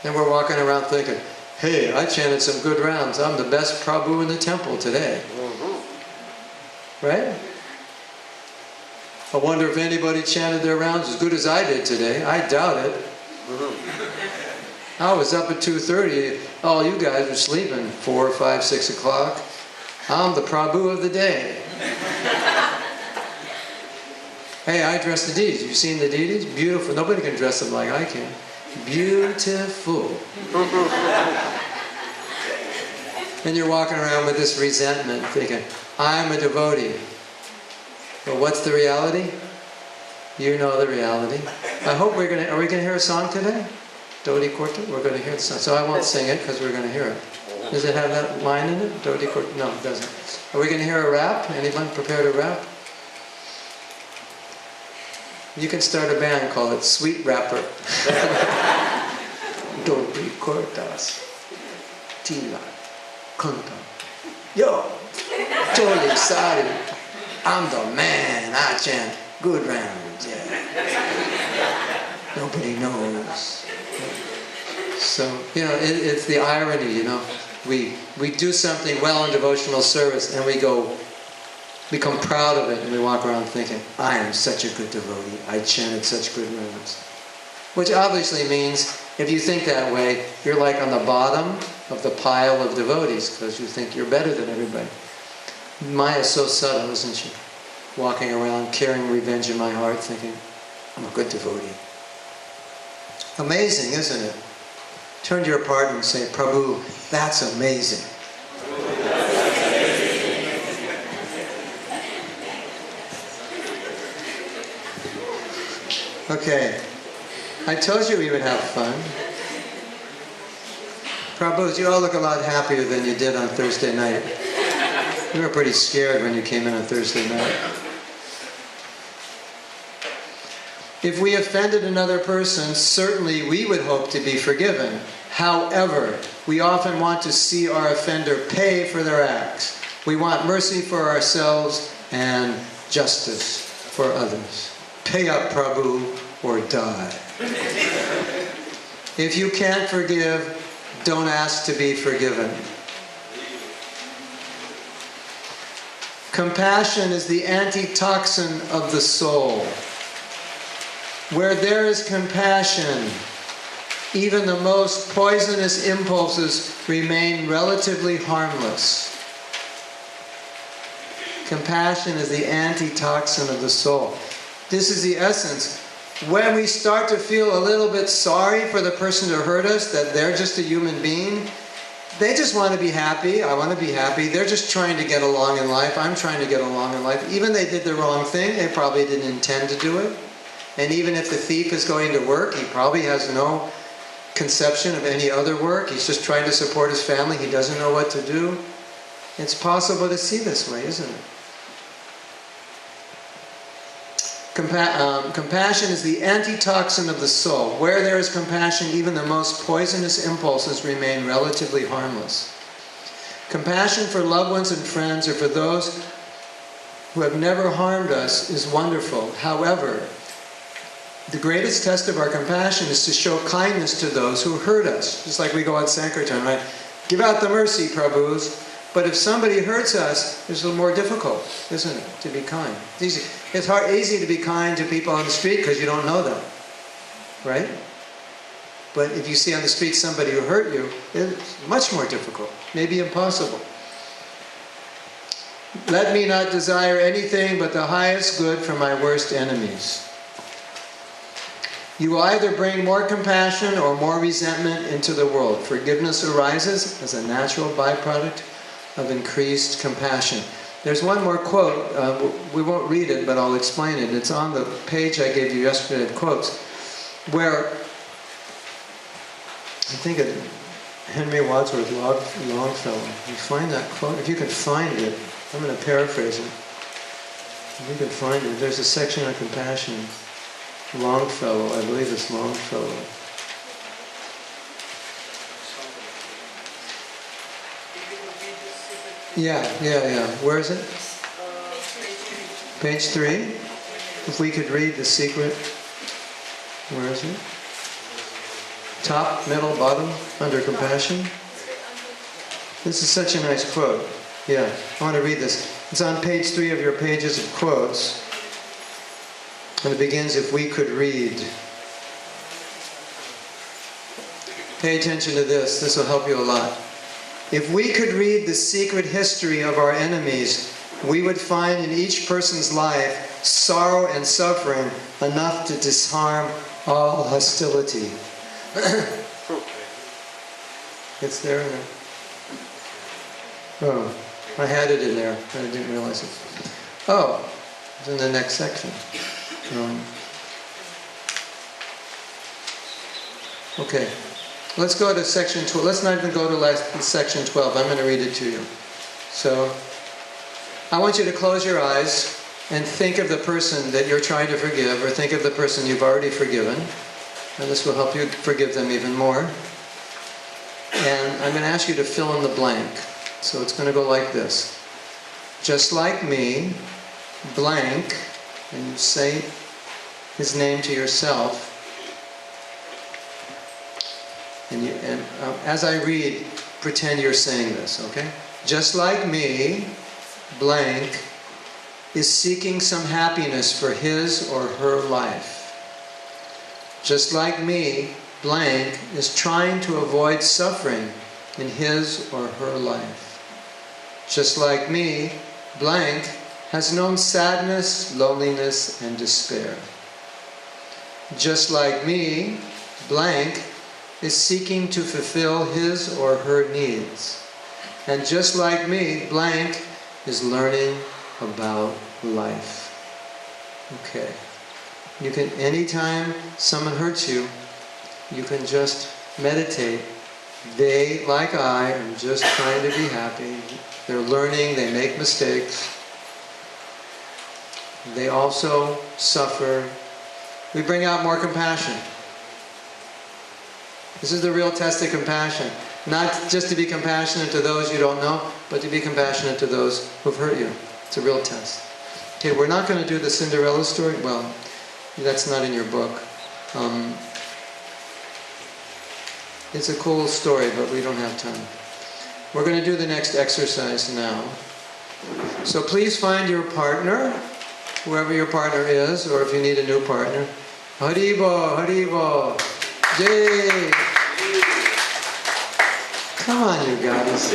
And we're walking around thinking, hey, I chanted some good rounds. I'm the best Prabhu in the temple today. Right? I wonder if anybody chanted their rounds as good as I did today. I doubt it. I was up at 2:30. All you guys were sleeping 4, 5, 6 o'clock. I'm the Prabhu of the day. Hey, I dress the deities. You seen the deities? Beautiful. Nobody can dress them like I can. Beautiful. And you're walking around with this resentment, thinking, I'm a devotee. But what's the reality? You know the reality. I hope are we going to hear a song today? Dodi Korta? We're going to hear the song. So I won't sing it because we're going to hear it. Does it have that line in it? Dodi Korta? No, it doesn't. Are we going to hear a rap? Anyone prepared a rap? You can start a band, call it Sweet Rapper. Dodi Kortas. Tila. Kanta. Yo! Jolly Sari. I'm the man, I chant good rounds, yeah. Nobody knows. So, it's the irony, We do something well in devotional service and we become proud of it and we walk around thinking, I am such a good devotee, I chanted such good rounds. Which obviously means, if you think that way, you're like on the bottom of the pile of devotees because you think you're better than everybody. Maya's so subtle, isn't she? Walking around, carrying revenge in my heart, thinking, I'm a good devotee. Amazing, isn't it? Turn to your partner and say, Prabhu, that's amazing. Okay. I told you we would have fun. Prabhu, you all look a lot happier than you did on Thursday night. You were pretty scared when you came in on Thursday night. If we offended another person, certainly we would hope to be forgiven. However, we often want to see our offender pay for their acts. We want mercy for ourselves and justice for others. Pay up, Prabhu, or die. If you can't forgive, don't ask to be forgiven. Compassion is the antitoxin of the soul. Where there is compassion, even the most poisonous impulses remain relatively harmless. Compassion is the antitoxin of the soul. This is the essence. When we start to feel a little bit sorry for the person who hurt us, that they're just a human being, they just want to be happy. I want to be happy. They're just trying to get along in life. I'm trying to get along in life. Even they did the wrong thing, they probably didn't intend to do it. And even if the thief is going to work, he probably has no conception of any other work. He's just trying to support his family. He doesn't know what to do. It's possible to see this way, isn't it? Compassion is the antitoxin of the soul. Where there is compassion, even the most poisonous impulses remain relatively harmless. Compassion for loved ones and friends, or for those who have never harmed us, is wonderful. However, the greatest test of our compassion is to show kindness to those who hurt us. Just like we go on Sankirtan, right? Give out the mercy, Prabhus. But if somebody hurts us, it's a little more difficult, isn't it, to be kind? It's easy to be kind to people on the street because you don't know them, right? But if you see on the street somebody who hurt you, it's much more difficult, maybe impossible. Let me not desire anything but the highest good for my worst enemies. You will either bring more compassion or more resentment into the world. Forgiveness arises as a natural byproduct of increased compassion. There's one more quote. We won't read it, but I'll explain it. It's on the page I gave you yesterday of quotes, where I think it Henry Wadsworth Longfellow. You find that quote? If you can find it, I'm going to paraphrase it. If you can find it, there's a section on compassion. Longfellow, I believe it's Longfellow. Yeah. Where is it? Page 3. If we could read the secret. Where is it? Top, middle, bottom, under compassion. This is such a nice quote. Yeah, I want to read this. It's on page 3 of your pages of quotes. And it begins, if we could read. Pay attention to this. This will help you a lot. If we could read the secret history of our enemies, we would find in each person's life sorrow and suffering enough to disarm all hostility. It's there in there. Oh, I had it in there. I didn't realize it. Oh, it's in the next section. Okay. Let's go to section 12. Let's not even go to section 12. I'm going to read it to you. So, I want you to close your eyes and think of the person that you're trying to forgive, or think of the person you've already forgiven. And this will help you forgive them even more. And I'm going to ask you to fill in the blank. So it's going to go like this. Just like me, blank, and you say his name to yourself. And as I read, pretend you're saying this, okay? Just like me, blank, is seeking some happiness for his or her life. Just like me, blank, is trying to avoid suffering in his or her life. Just like me, blank, has known sadness, loneliness, and despair. Just like me, blank, is seeking to fulfill his or her needs. And just like me, blank, is learning about life. Okay. You can, anytime someone hurts you, you can just meditate. They, like I, are just trying to be happy. They're learning, they make mistakes. They also suffer. We bring out more compassion. This is the real test of compassion. Not just to be compassionate to those you don't know, but to be compassionate to those who've hurt you. It's a real test. Okay, we're not going to do the Cinderella story. Well, that's not in your book. It's a cool story, but we don't have time. We're going to do the next exercise now. So please find your partner, whoever your partner is, or if you need a new partner. Haribo, Haribo. Yay! Come on, you guys.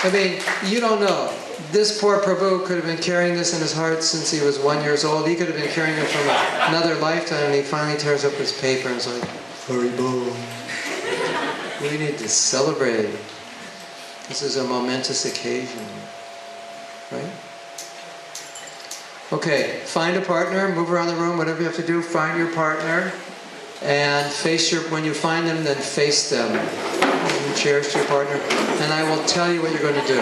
I mean, you don't know. This poor Prabhu could have been carrying this in his heart since he was 1 year old. He could have been carrying it from another lifetime, and he finally tears up his paper and is like, Haribo. We need to celebrate. This is a momentous occasion. Right? Okay, find a partner, move around the room, whatever you have to do, find your partner, and face your, when you find them, then face them. And cherish your partner, and I will tell you what you're going to do.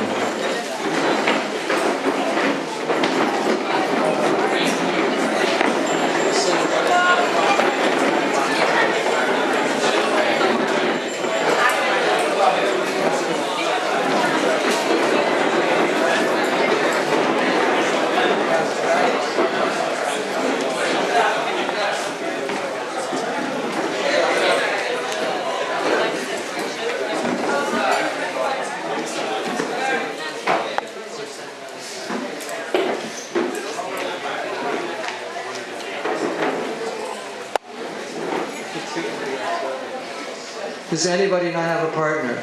Does anybody not have a partner?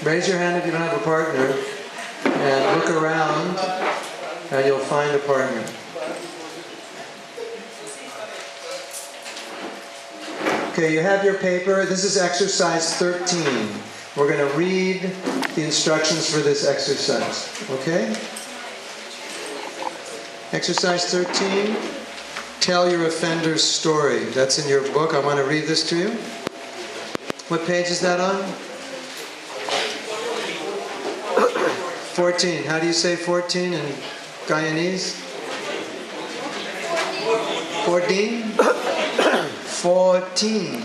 Raise your hand if you don't have a partner, and look around, and you'll find a partner. Okay, you have your paper. This is exercise 13. We're going to read the instructions for this exercise. Okay? Exercise 13. Tell your offender's story. That's in your book. I want to read this to you. What page is that on? 14. How do you say 14 in Guyanese? 14? 14.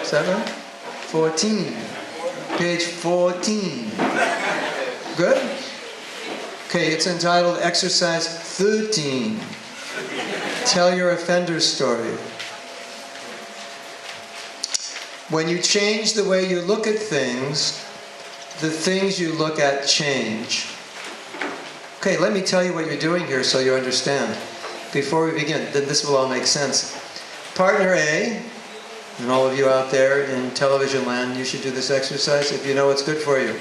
Is that right? 14. Page 14. Good? Okay, it's entitled Exercise 13. Tell your offender story. When you change the way you look at things, the things you look at change. Okay, let me tell you what you're doing here so you understand. Before we begin, then this will all make sense. Partner A, and all of you out there in television land, you should do this exercise if you know it's good for you.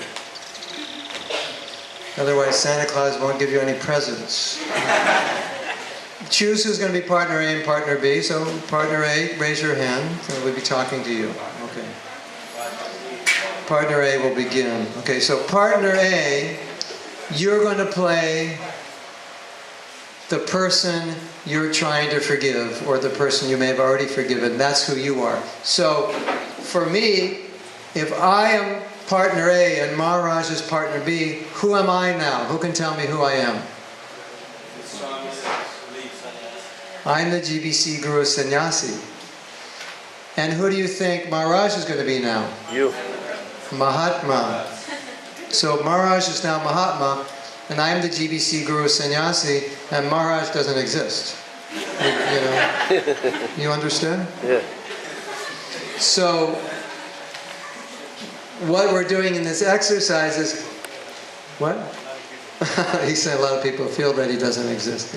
Otherwise, Santa Claus won't give you any presents. Choose who's going to be partner A and partner B. So partner A, raise your hand. So we'll be talking to you. Okay. Partner A will begin. Okay, so partner A, you're going to play the person you're trying to forgive, or the person you may have already forgiven. That's who you are. So for me, if I am partner A and Maharaj is partner B, who am I now? Who can tell me who I am? I'm the GBC Guru Sannyasi. And who do you think Maharaj is going to be now? You. Mahatma. So Maharaj is now Mahatma, and I'm the GBC Guru Sannyasi, and Maharaj doesn't exist. You know? You understand? Yeah. So what we're doing in this exercise is, what? He said a lot of people feel that he doesn't exist.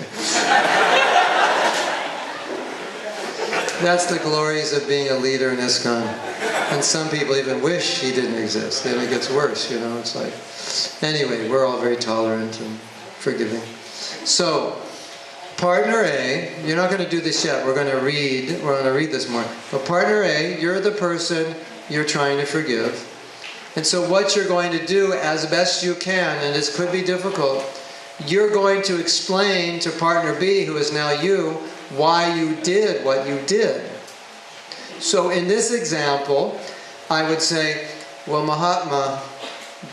That's the glories of being a leader in ISKCON. And some people even wish he didn't exist. Then it gets worse, you know. It's like, anyway, we're all very tolerant and forgiving. So, partner A, you're not going to do this yet. We're going to read this more. But partner A, you're the person you're trying to forgive. And so what you're going to do as best you can, and this could be difficult, you're going to explain to partner B, who is now you, why you did what you did. So in this example, I would say, well, Mahatma,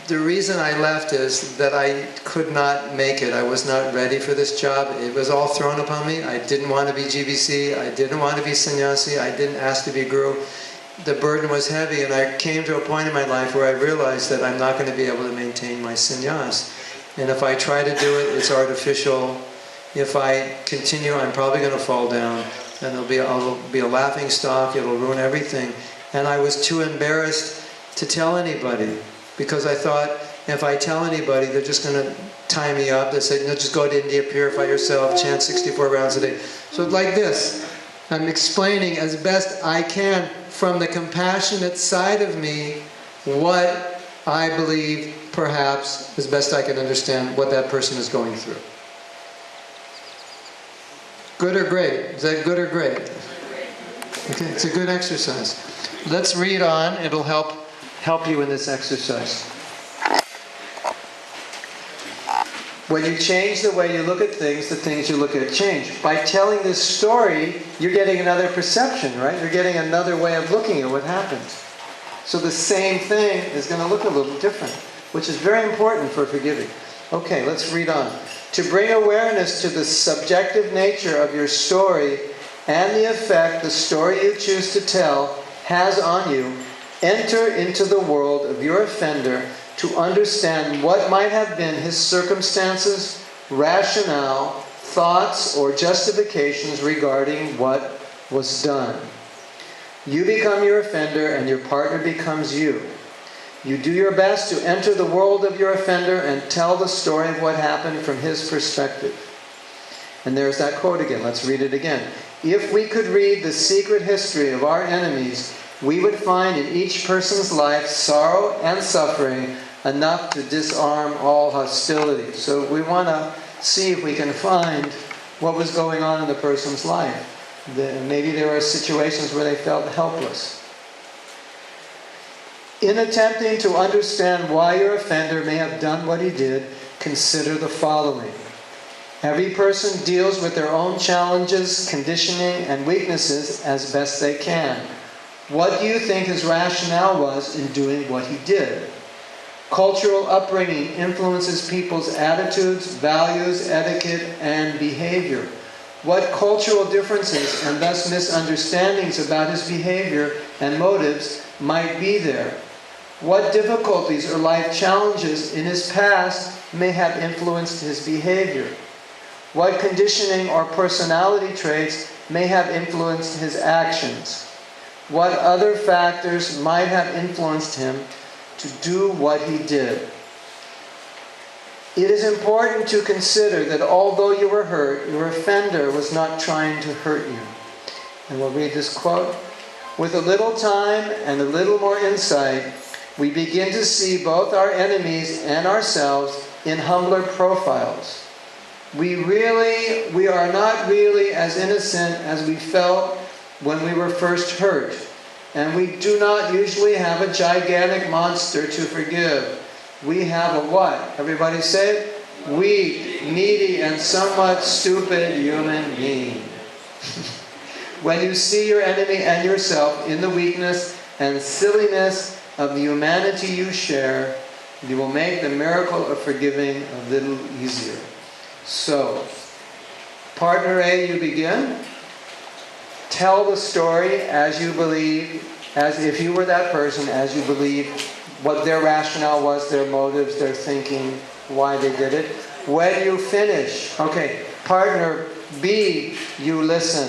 the reason I left is that I could not make it. I was not ready for this job. It was all thrown upon me. I didn't want to be GBC. I didn't want to be sannyasi. I didn't ask to be guru. The burden was heavy, and I came to a point in my life where I realized that I'm not going to be able to maintain my sannyas. And if I try to do it, it's artificial. If I continue, I'm probably going to fall down, and I'll be a laughing stock. It'll ruin everything. And I was too embarrassed to tell anybody, because I thought if I tell anybody, they're just going to tie me up. They say, no, just go to India, purify yourself, chant 64 rounds a day. So like this, I'm explaining as best I can from the compassionate side of me what I believe, perhaps, as best I can understand, what that person is going through. Good or great? Is that good or great? Okay, it's a good exercise. Let's read on. It'll help you in this exercise. When you change the way you look at things, the things you look at change. By telling this story, you're getting another perception, right? You're getting another way of looking at what happened. So the same thing is going to look a little different, which is very important for forgiving. Okay, let's read on. To bring awareness to the subjective nature of your story and the effect the story you choose to tell has on you, enter into the world of your offender to understand what might have been his circumstances, rationale, thoughts, or justifications regarding what was done. You become your offender and your partner becomes you. You do your best to enter the world of your offender and tell the story of what happened from his perspective. And there's that quote again. Let's read it again. If we could read the secret history of our enemies, we would find in each person's life sorrow and suffering enough to disarm all hostility. So we want to see if we can find what was going on in the person's life. Maybe there were situations where they felt helpless. In attempting to understand why your offender may have done what he did, consider the following. Every person deals with their own challenges, conditioning, and weaknesses as best they can. What do you think his rationale was in doing what he did? Cultural upbringing influences people's attitudes, values, etiquette, and behavior. what cultural differences and thus misunderstandings about his behavior and motives might be there. What difficulties or life challenges in his past may have influenced his behavior. What conditioning or personality traits may have influenced his actions. What other factors might have influenced him to do what he did. It is important to consider that although you were hurt, your offender was not trying to hurt you. And we'll read this quote. With a little time and a little more insight, we begin to see both our enemies and ourselves in humbler profiles. We are not really as innocent as we felt when we were first hurt. And we do not usually have a gigantic monster to forgive. We have a what? Everybody say it? Weak, needy, and somewhat stupid human being. When you see your enemy and yourself in the weakness and silliness of the humanity you share, you will make the miracle of forgiving a little easier. So, partner A, you begin. Tell the story as you believe, as if you were that person, as you believe what their rationale was, their motives, their thinking, why they did it. When you finish, okay, partner B, you listen.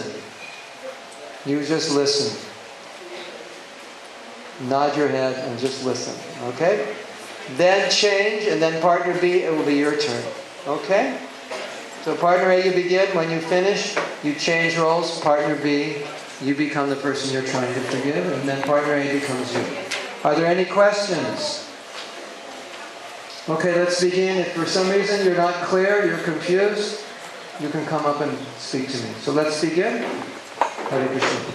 You just listen. Nod your head and just listen, okay? Then change, and then partner B, it will be your turn, okay? So partner A, you begin. When you finish, you change roles. Partner B, you become the person you're trying to forgive, and then partner A becomes you. Are there any questions? Okay, let's begin. If for some reason you're not clear, you're confused, you can come up and speak to me. So let's begin. Hare Krishna.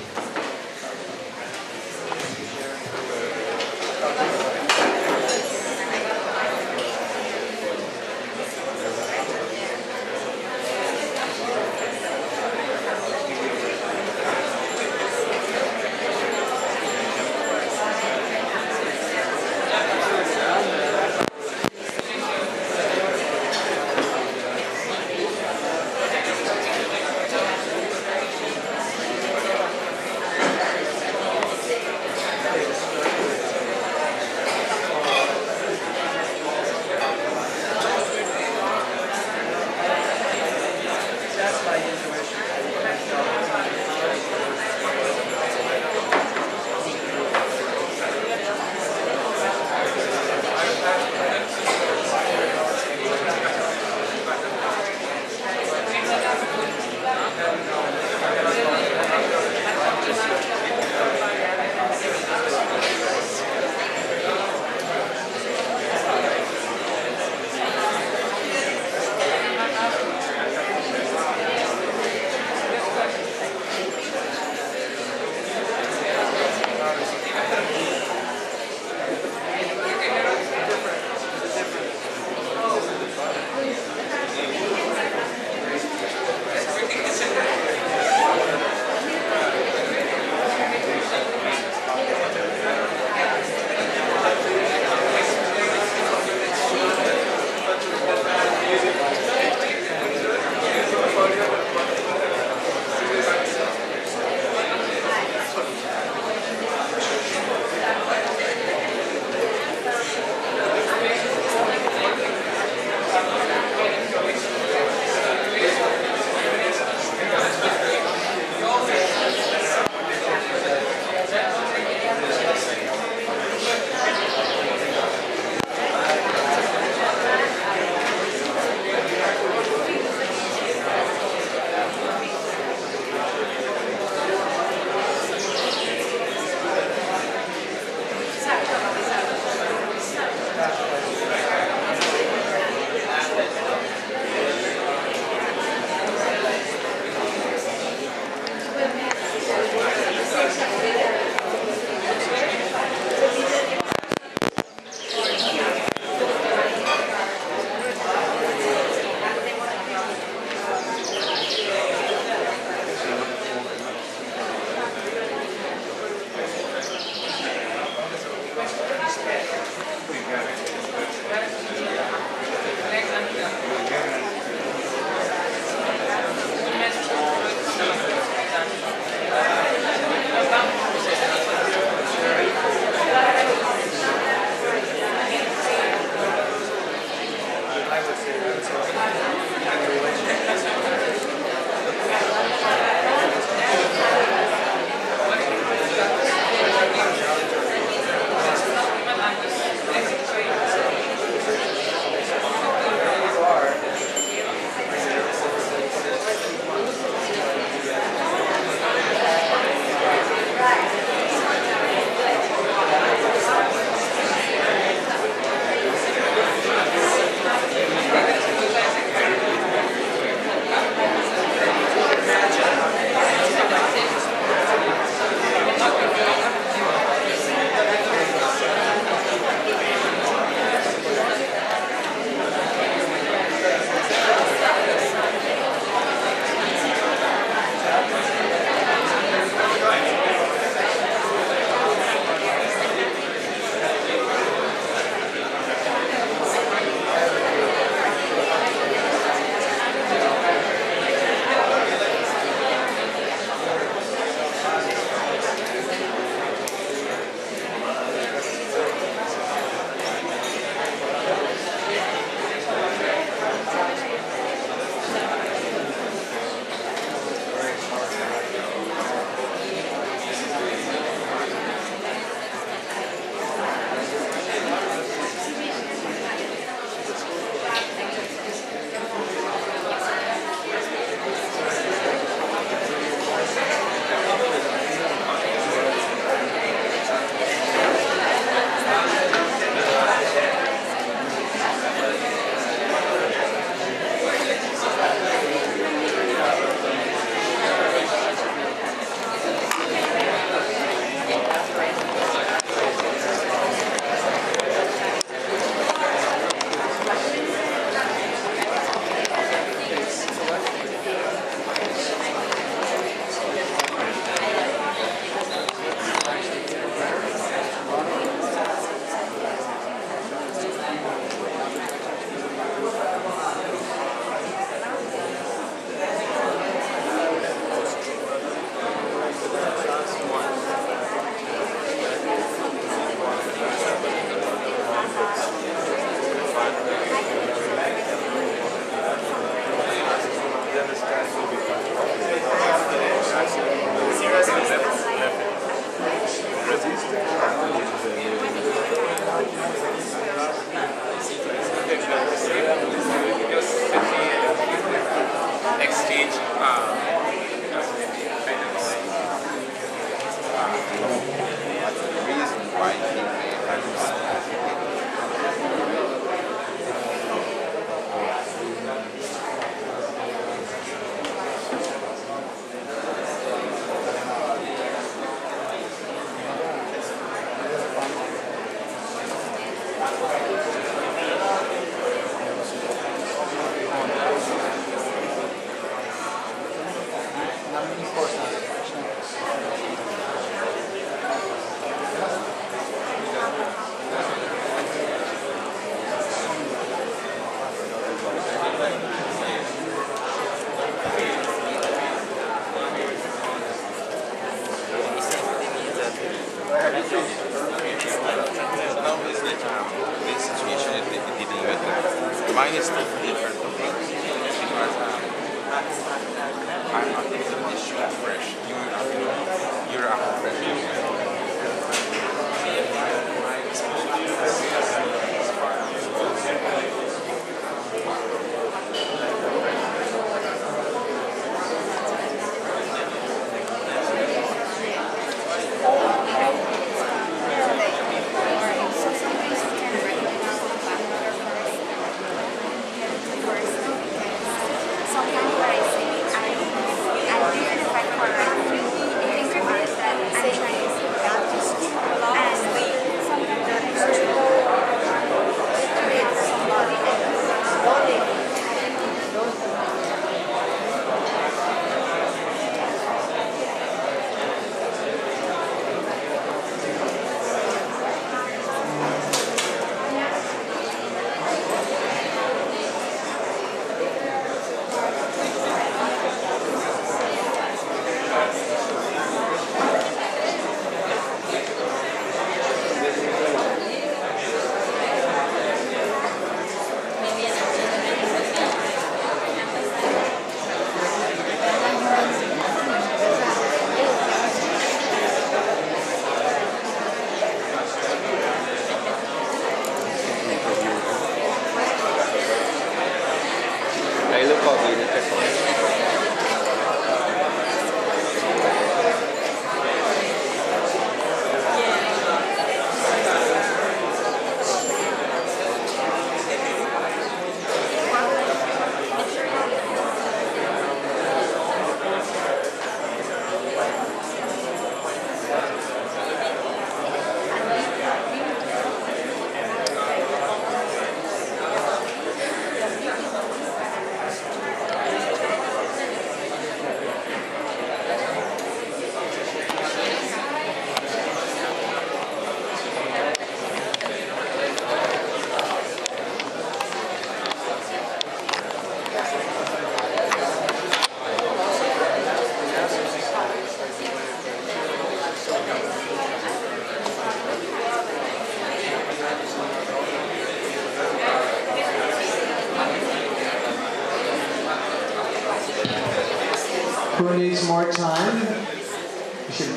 Who needs more time?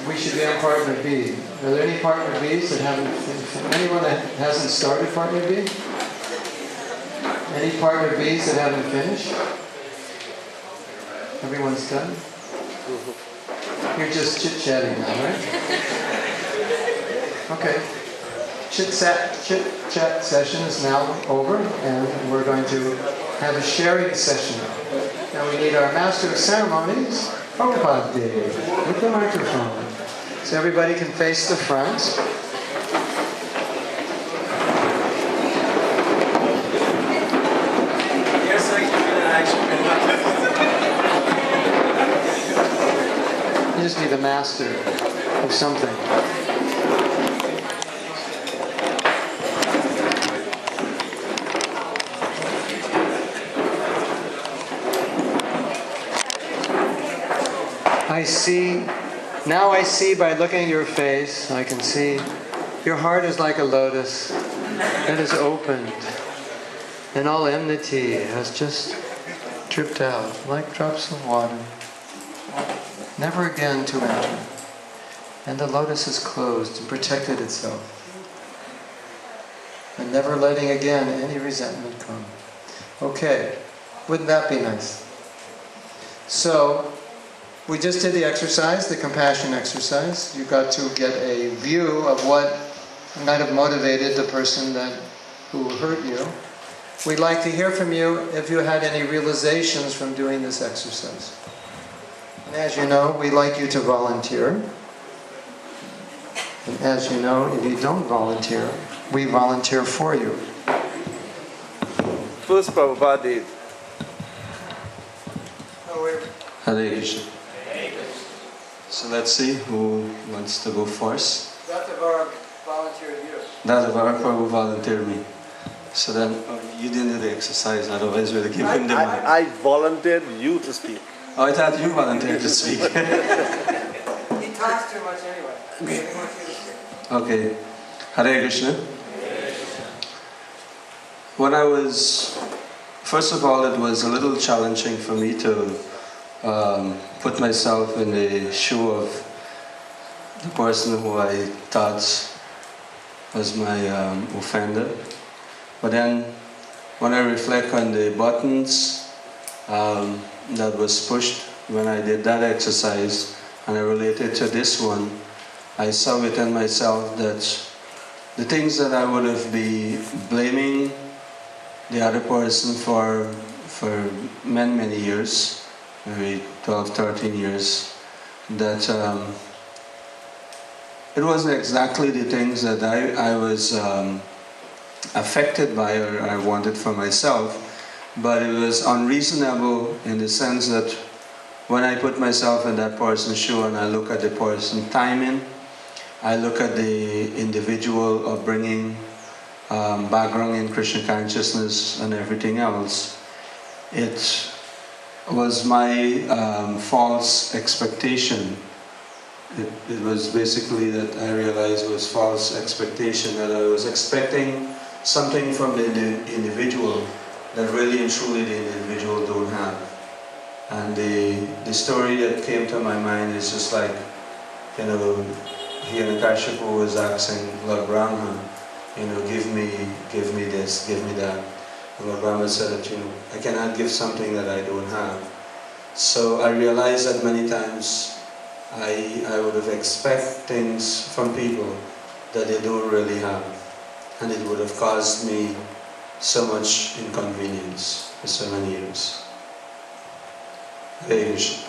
We should be on partner B. Are there any partner Bs that haven't, anyone that hasn't started partner B? Any partner Bs that haven't finished? Everyone's done? You're just chit-chatting now, right? Okay. Chit-chat session is now over, and we're going to have a sharing session. Now we need our Master of Ceremonies, Prabhupada Dev, with the microphone. So everybody can face the front. You just be the master of something. Now I see by looking at your face, I can see your heart is like a lotus that is opened, and all enmity has just dripped out like drops of water, never again to enter. And the lotus is closed and protected itself, and never letting again any resentment come. Okay, wouldn't that be nice? So, we just did the exercise, the compassion exercise. You got to get a view of what might have motivated the person who hurt you. We'd like to hear from you if you had any realizations from doing this exercise. And as you know, we'd like you to volunteer. And as you know, if you don't volunteer, we volunteer for you. First Prabhupada Dev. Hare Krishna. So let's see who wants to go first. Dattavara volunteered you. Dattavara Prabhu volunteered me. So then you didn't do the exercise, otherwise we'd have given him the mic. I volunteered you to speak. Oh, I thought you volunteered to speak. He talks too much anyway. He wants you to speak. Okay. Hare Krishna. First of all, it was a little challenging for me to put myself in the shoe of the person who I thought was my offender. But then, when I reflect on the buttons that was pushed when I did that exercise, and I related to this one, I saw within myself that the things that I would have been blaming the other person for many, many years, maybe 12, 13 years, that it wasn't exactly the things that I was affected by or I wanted for myself, but it was unreasonable in the sense that when I put myself in that person's shoe and I look at the person's timing, I look at the individual upbringing, background in Krishna consciousness and everything else, it was my false expectation. It was basically that I realized was false expectation, that I was expecting something from the individual that really and truly the individual don't have. And the story that came to my mind is just like, Hiranyakashipu was asking Lord Brahma, give me this, give me that. And Lord Brahma said that, I cannot give something that I don't have. So I realized that many times I would have expected things from people that they don't really have. And it would have caused me so much inconvenience for so many years. Hare Krishna.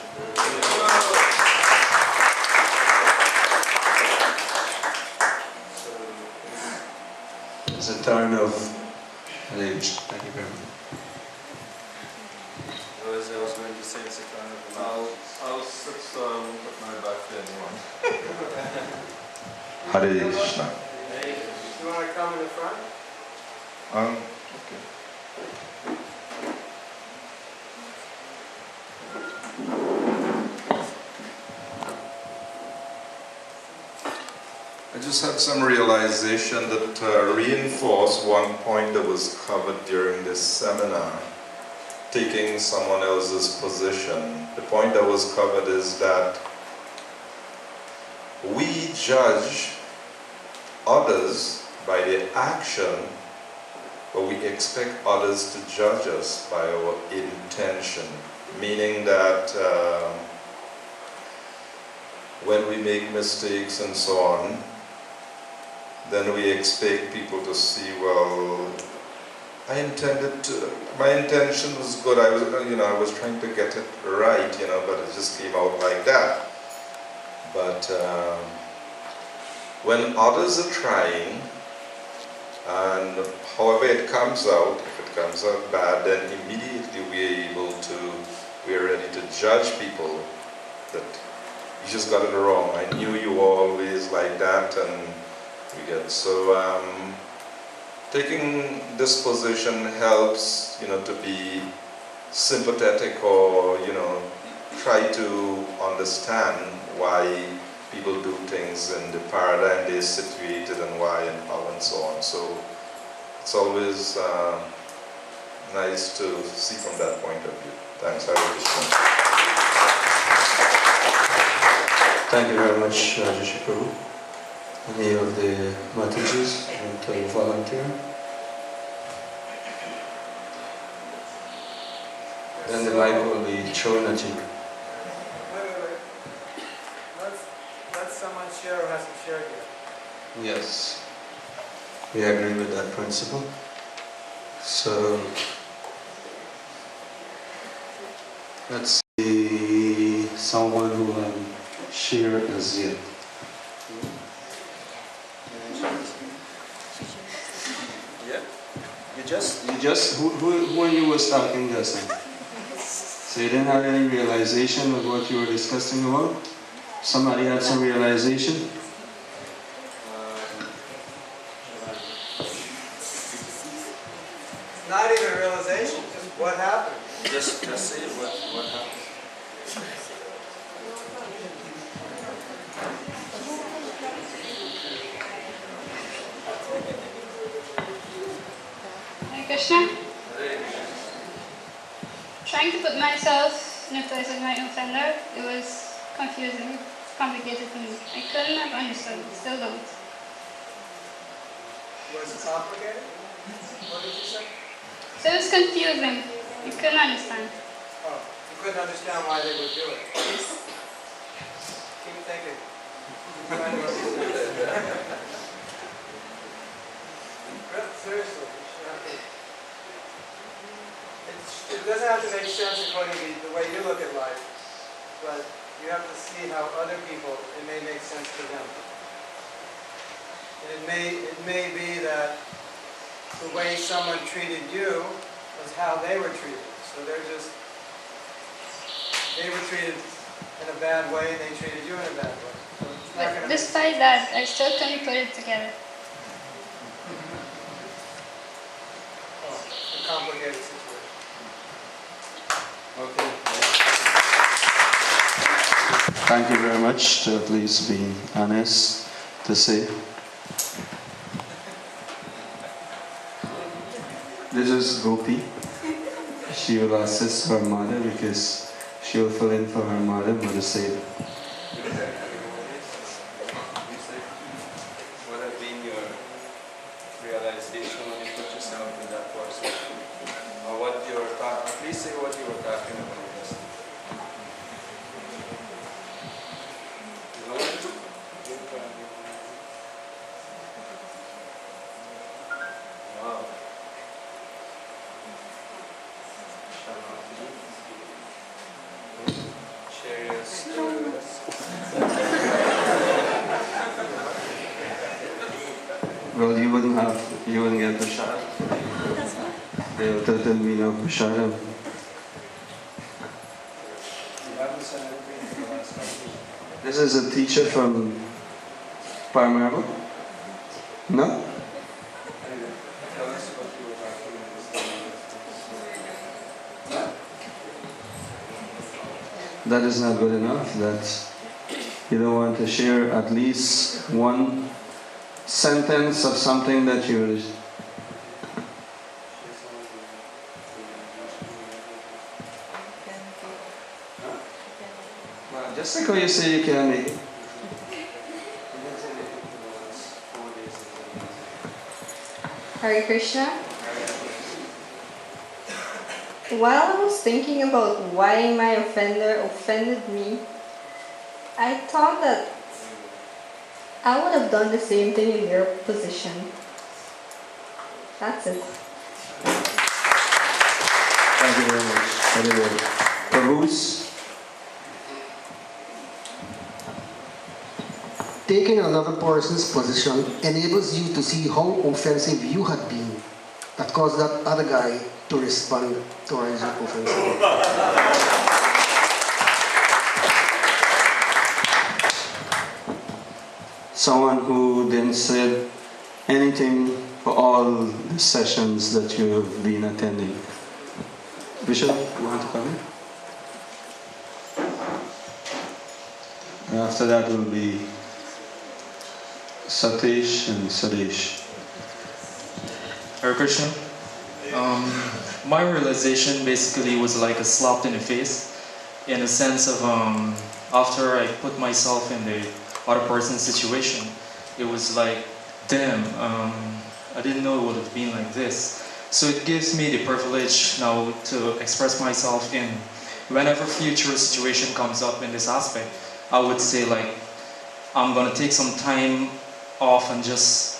It's a turn of Hare Krishna. Thank you very much. I was going to say it's a turn of I'll sit so I won't put my back to anyone. Hare Krishna. You want to come in the front? Okay. I just had some realization that reinforced one point that was covered during this seminar. taking someone else's position. The point that was covered is that we judge others by their action, but we expect others to judge us by our intention. Meaning that when we make mistakes and so on, then we expect people to see, well, my intention was good. I was trying to get it right, but it just came out like that. But when others are trying, and however it comes out, if it comes out bad, then immediately we're ready to judge people that you just got it wrong. I knew you were always like that, and we get so. Taking this position helps, to be sympathetic or, try to understand why people do things in the paradigm they're situated and why and how and so on. So it's always nice to see from that point of view. Thanks, Hare Krishna. Thank you very much, Rajesh Prabhu. Any of the Matajis want to volunteer? Then the mic will be thrown at you. Wait. Let someone share who hasn't shared yet. Yes. We agree with that principle. So, let's see someone who shared as yet. Yeah. You just, who you was talking just now? So you didn't have any realization of what you were discussing about? Somebody had some realization? Not even realization, just what happened. Just say what happened. Hare Krishna. Trying to put myself in the place of my offender, it was confusing, complicated for me. I couldn't have understood, still don't. Was it complicated? What did you say? So it was confusing. I couldn't understand. Oh, you couldn't understand why they would do it. Keep thinking. Try to understand. Seriously, you should have to. It doesn't have to make sense according to the way you look at life, but you have to see how other people, it may make sense to them. And it may be that the way someone treated you was how they were treated. So they were treated in a bad way, and they treated you in a bad way. So it's not But despite that, I still couldn't put it together. A complicated situation. Okay. Thank you very much to at least be honest to say. This is Gopi. She will assist her mother because she will fill in for her mother, Mother Seva. What have been your realization when you put yourself in that person? Or what you were talking, please say what you were talking about. Wow. Share your story with us. Well, you wouldn't get Prasad. They will tell me no Prasad. This is a teacher from Paramaribo? No? Tell us what you were talking about. That is not good enough. That you don't want to share at least one sentence of something that you Just like how you say you can make it. Hare Krishna. While I was thinking about why my offender offended me, I thought that I would have done the same thing in their position. That's it. Thank you very much. Anyway, Prabhu's. Taking another person's position enables you to see how offensive you had been that caused that other guy to respond towards you offensively. Someone who didn't say anything for all the sessions that you've been attending. Bishop, you want to come in? And after that will be Satish and Sadesh. Hare Krishna. My realization basically was like a slap in the face, in the sense of after I put myself in the other person's situation, it was like, damn, I didn't know it would have been like this. So it gives me the privilege now to express myself in whenever future situation comes up in this aspect. I would say like, I'm gonna take some time off and just,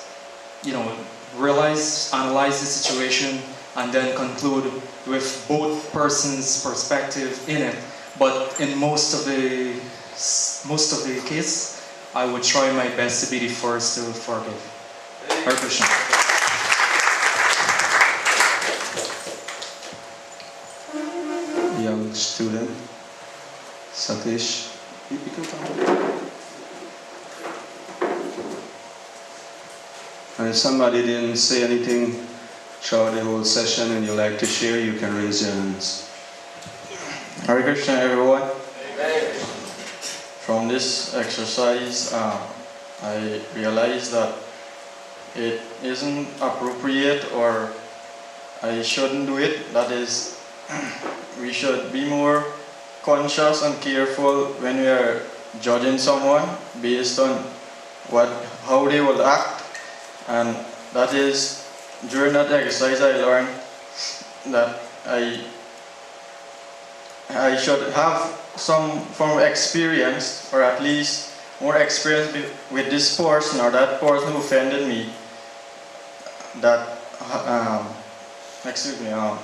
analyze the situation and then conclude with both persons' perspective in it. But in most of the case, I would try my best to be the first to forgive. Hare Krishna. Young student, Satish. You can come. And if somebody didn't say anything throughout the whole session and you like to share, you can raise your hands. Hare Krishna, everyone. From this exercise, I realized that it isn't appropriate or I shouldn't do it. That is, we should be more conscious and careful when we are judging someone based on how they will act. And that is, during that exercise I learned that I should have some form of experience, or at least more experience with this person or that person who offended me.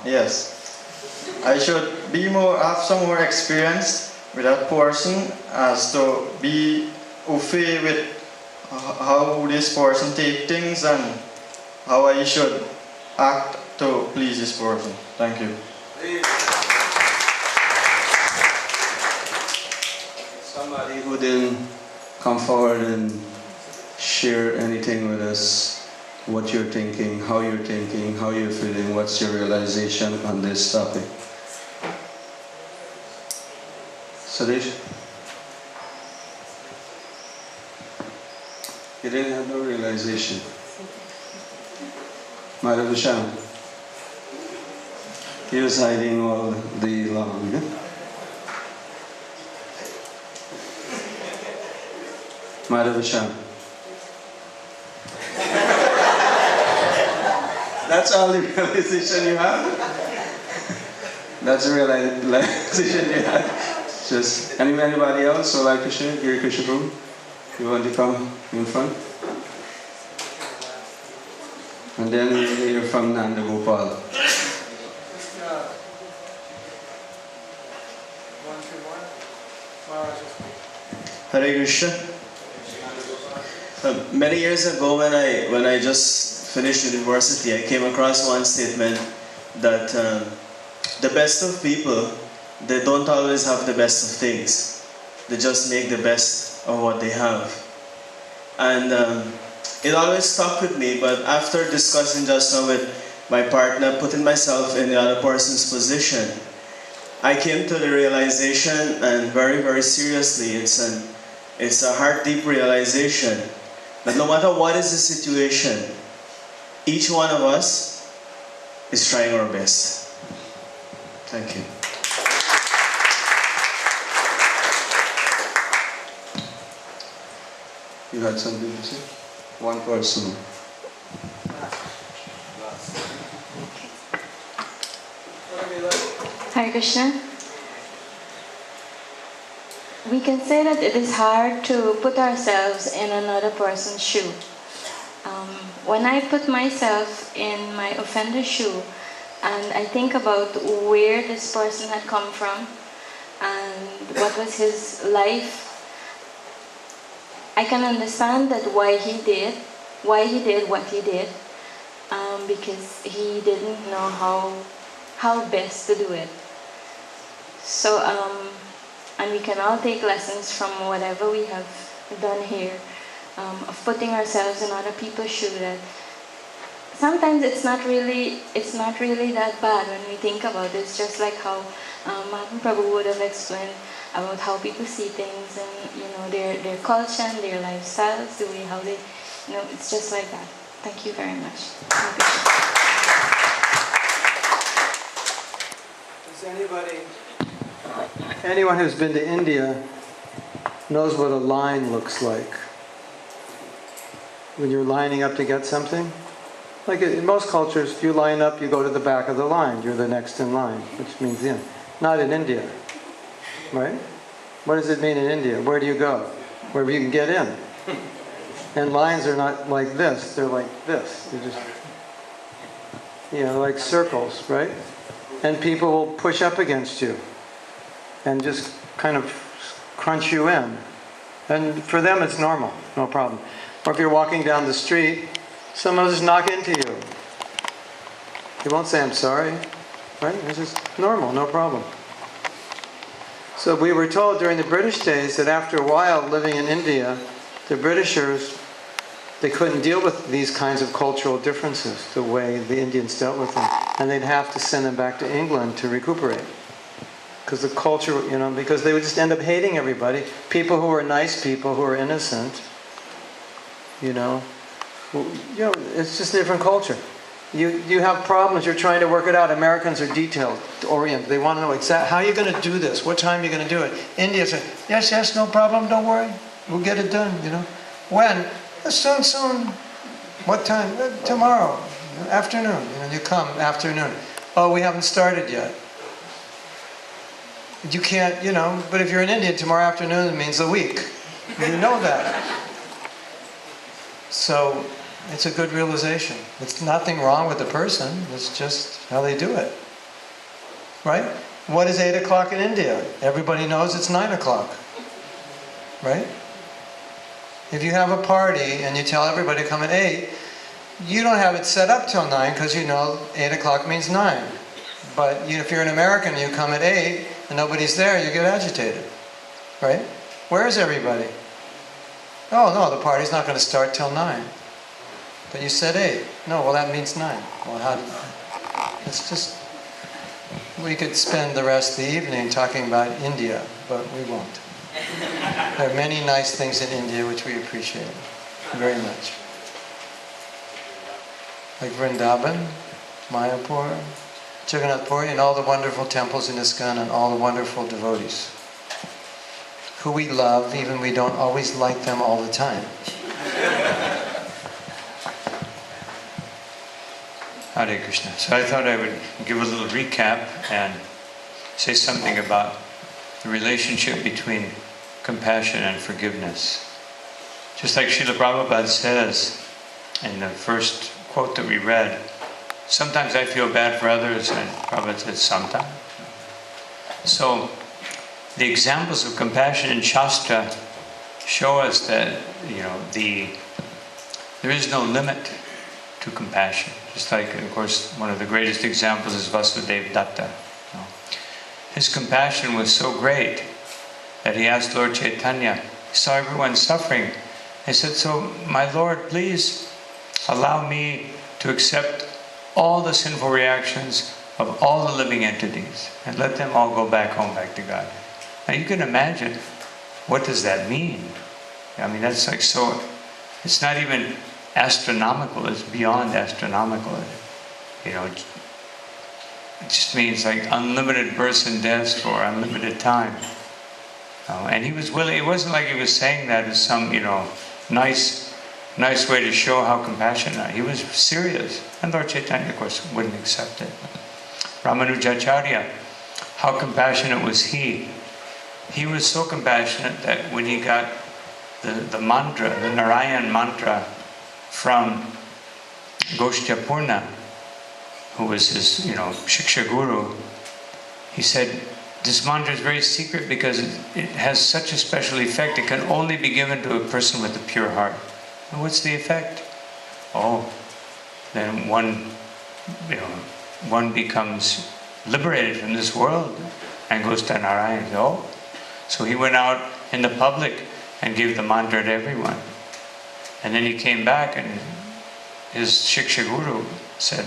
Yes. I should have some more experience with that person as to be au fait with how this person take things and how I should act to please this person. Thank you. Somebody who didn't come forward and share anything with us, what you're thinking, how you're feeling, what's your realization on this topic. Sadesh? You didn't have no realization. Madhavisham? He was hiding all day long. Yeah? Madhavisham? That's all the realization you have? That's the realization you have? Just anybody else would like to share? Giri Krishna Prabhu, you want to come in front? And then we'll hear from Nanda Gopal. Hare Krishna. Many years ago when I just finished university, I came across one statement that the best of people, they don't always have the best of things. They just make the best of what they have. And it always stuck with me, but after discussing just now with my partner, putting myself in the other person's position, I came to the realization, and very, very seriously, it's a heart-deep realization that no matter what is the situation, each one of us is trying our best. Thank you. You had something to say? One person. Hare Krishna. We can say that it is hard to put ourselves in another person's shoe. When I put myself in my offender's shoe and I think about where this person had come from and what was his life, I can understand that why he did what he did, because he didn't know how best to do it. So, and we can all take lessons from whatever we have done here, of putting ourselves in other people's shoes. That sometimes it's not really that bad when we think about it. It's just like how Mahatma Prabhu would have explained about how people see things and their culture and their lifestyles, the way how they, it's just like that. Thank you very much. Does anyone who's been to India knows what a line looks like? When you're lining up to get something? Like in most cultures, if you line up, you go to the back of the line. You're the next in line, which means in. Not in India, right? What does it mean in India? Where do you go? Wherever you can get in. And lines are not like this, they're like this. They're just, like circles, right? And people will push up against you and just kind of crunch you in. And for them it's normal, no problem. Or if you're walking down the street, someone will just knock into you. You won't say, I'm sorry, right? It's just normal, no problem. So we were told during the British days that after a while living in India, the Britishers, they couldn't deal with these kinds of cultural differences, the way the Indians dealt with them. And they'd have to send them back to England to recuperate. Because the culture, because they would just end up hating everybody. People who were nice people, who were innocent, it's just a different culture. You have problems, you're trying to work it out. Americans are detailed, oriented. They want to know exactly how you're going to do this, what time you're going to do it. India says, yes, no problem, don't worry. We'll get it done, When? Soon. What time? Tomorrow. Afternoon. You come, afternoon. Oh, we haven't started yet. You can't, but if you're in India, tomorrow afternoon it means a week. You know that. So, it's a good realization. It's nothing wrong with the person, it's just how they do it. Right? What is 8 o'clock in India? Everybody knows it's 9 o'clock. Right? If you have a party and you tell everybody to come at 8, you don't have it set up till 9 because 8 o'clock means 9. But if you're an American and you come at 8 and nobody's there, you get agitated. Right? Where is everybody? Oh no, the party's not going to start till 9. But you said 8. No, well that means 9. Well, it's just, we could spend the rest of the evening talking about India, but we won't. There are many nice things in India which we appreciate very much. Like Vrindavan, Mayapur, Jagannath Puri, and all the wonderful temples in ISKCON and all the wonderful devotees who we love, even we don't always like them all the time. Hare Krishna. So I thought I would give a little recap and say something about the relationship between compassion and forgiveness. Just like Srila Prabhupada says in the first quote that we read, sometimes I feel bad for others, and Prabhupada says sometimes. So the examples of compassion in Shastra show us that there is no limit to compassion. Just like, of course, one of the greatest examples is Vasudeva Datta. His compassion was so great that he asked Lord Chaitanya, he saw everyone suffering. He said, so my Lord, please allow me to accept all the sinful reactions of all the living entities and let them all go back home, back to God. Now you can imagine, what does that mean? I mean, that's like so, it's not even astronomical, it's beyond astronomical. It just means like unlimited births and deaths for unlimited time. And he was willing, it wasn't like he was saying that as some, nice way to show how compassionate. He was serious. And Lord Chaitanya, of course, wouldn't accept it. Ramanujacharya, how compassionate was he? He was so compassionate that when he got the mantra, the Narayan mantra from Goshtapurna, who was his, Shiksha Guru, he said, this mantra is very secret because it has such a special effect. It can only be given to a person with a pure heart. And what's the effect? Oh, then one becomes liberated from this world and goes to Narayan. Oh, so he went out in the public and gave the mantra to everyone. And then he came back and his Shiksha Guru said,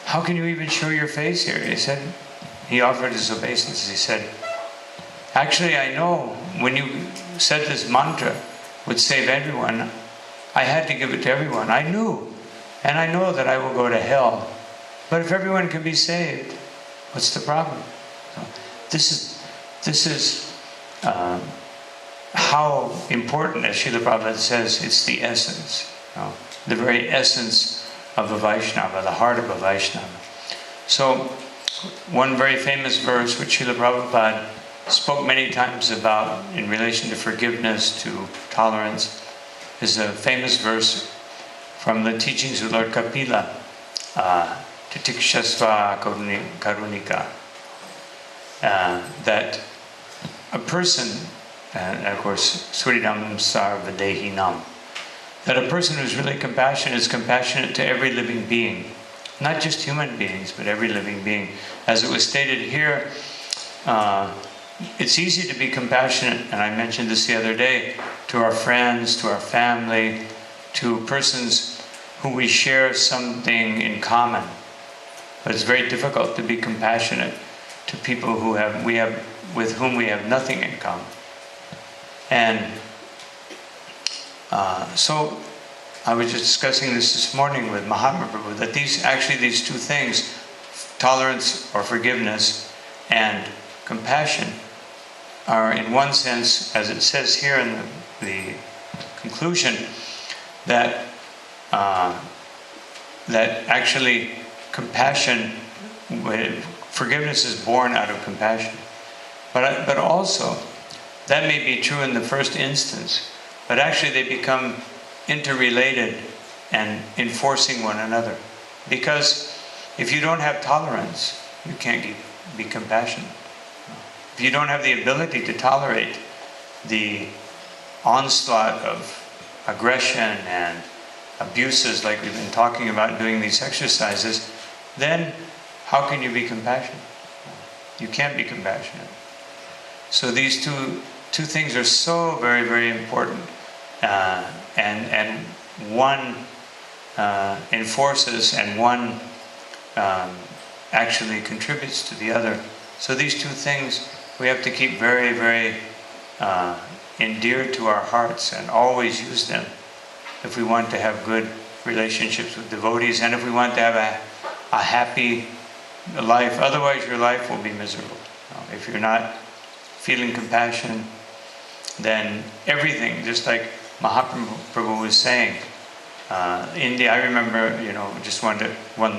how can you even show your face here? He offered his obeisance. He said, actually I know when you said this mantra would save everyone, I had to give it to everyone. I knew. And I know that I will go to hell. But if everyone can be saved, what's the problem? So this is how important, as Srila Prabhupada says, it's the essence. The very essence of a Vaishnava, the heart of a Vaishnava. So, one very famous verse which Srila Prabhupada spoke many times about in relation to forgiveness, to tolerance, is a famous verse from the teachings of Lord Kapila, Titikshasva Karunika, that a person, and of course, Suridam Sarvadehinam, that a person who's really compassionate is compassionate to every living being. Not just human beings, but every living being. As it was stated here, it's easy to be compassionate, and I mentioned this the other day, to our friends, to our family, to persons who we share something in common. But it's very difficult to be compassionate to people with whom we have nothing in common. And so I was just discussing this morning with Mahatma Prabhu, that these two things, tolerance or forgiveness and compassion, are in one sense, as it says here in the conclusion, that actually compassion, forgiveness is born out of compassion. But also, that may be true in the first instance, but actually they become interrelated and enforcing one another. Because if you don't have tolerance, you can't be compassionate. If you don't have the ability to tolerate the onslaught of aggression and abuses like we've been talking about doing these exercises, then how can you be compassionate? You can't be compassionate. So these two things are so very, very important. And one enforces and one actually contributes to the other. So these two things we have to keep very, very endeared to our hearts and always use them if we want to have good relationships with devotees and if we want to have a happy life. Otherwise your life will be miserable. If you're not feeling compassion, then everything, just like Mahatma Prabhu was saying, India, I remember, just one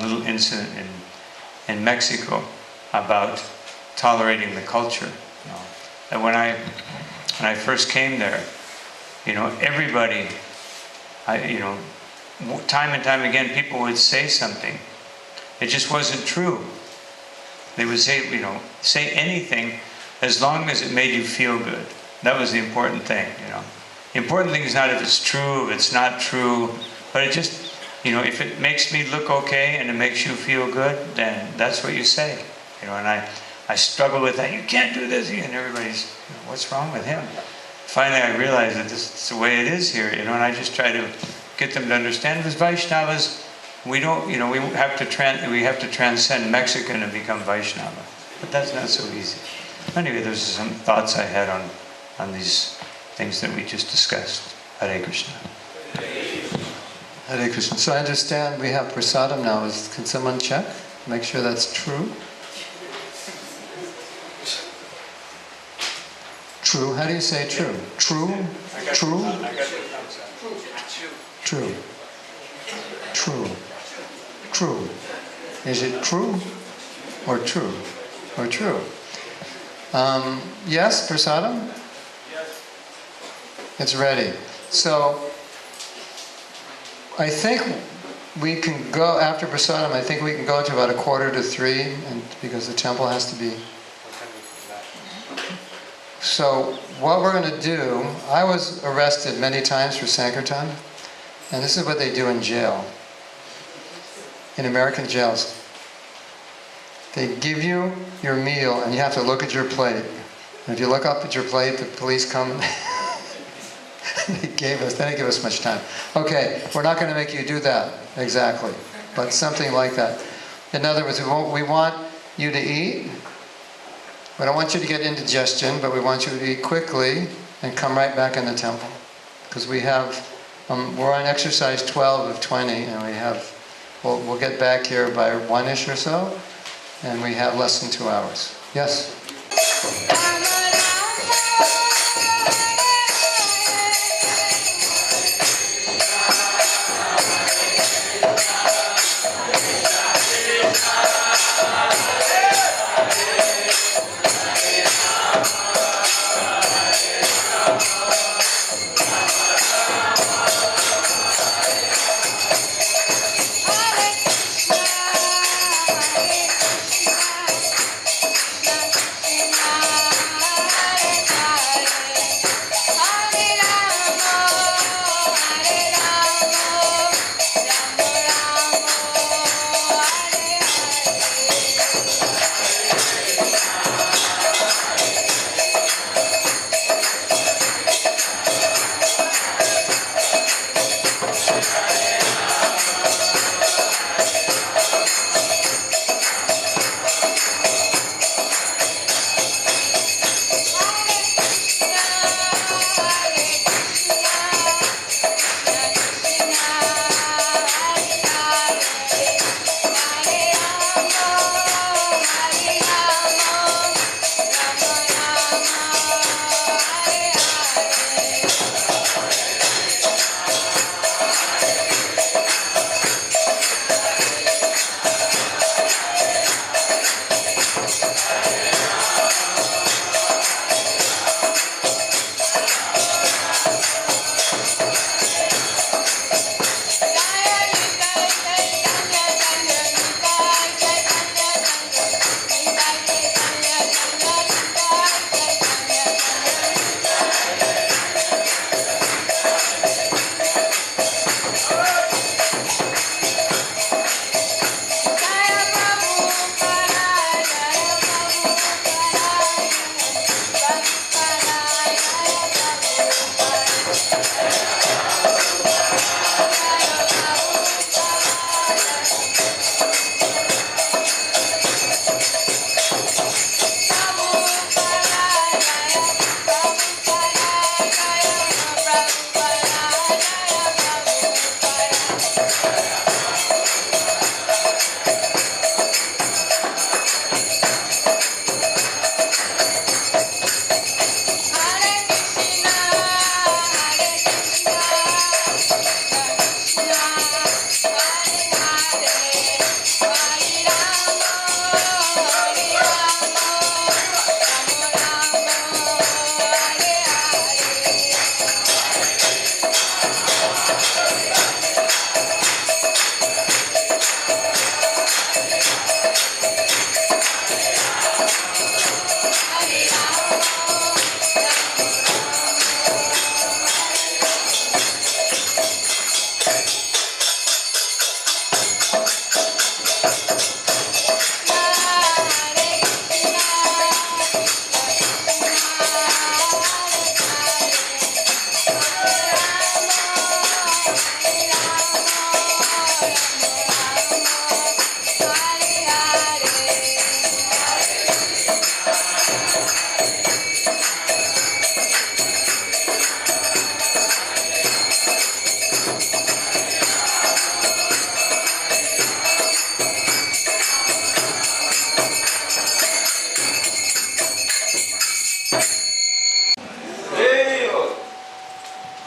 little incident in Mexico about tolerating the culture. And when I first came there, everybody, time and time again, people would say something. It just wasn't true. They would say anything as long as it made you feel good. That was the important thing, The important thing is not if it's true, if it's not true, but it just, if it makes me look okay and it makes you feel good, then that's what you say. And I struggle with that. You can't do this, and everybody's, what's wrong with him? Finally, I realized that this is the way it is here, and I just try to get them to understand. As Vaishnavas, we don't, we have to transcend Mexican and become Vaishnava, but that's not so easy. Anyway, those are some thoughts I had on these things that we just discussed. Hare Krishna. Hare Krishna. So I understand we have prasadam now. Can someone check? Make sure that's true. True. How do you say true? True? True? True. True. True. Is it true or true? Or true? Yes, Prasadam? Yes. It's ready. So, I think we can go, after Prasadam, I think we can go to about 2:45, and because the temple has to be. So, what we're going to do, I was arrested many times for Sankirtan, and this is what they do in jail, in American jails. They give you your meal, and you have to look at your plate. And if you look up at your plate, the police come. They didn't give us much time. Okay, we're not going to make you do that exactly, but something like that. In other words, we want you to eat. We don't want you to get indigestion, but we want you to eat quickly and come right back in the temple, because we have we're on exercise 12 of 20, and we have we'll get back here by 1-ish or so, and we have less than 2 hours. Yes.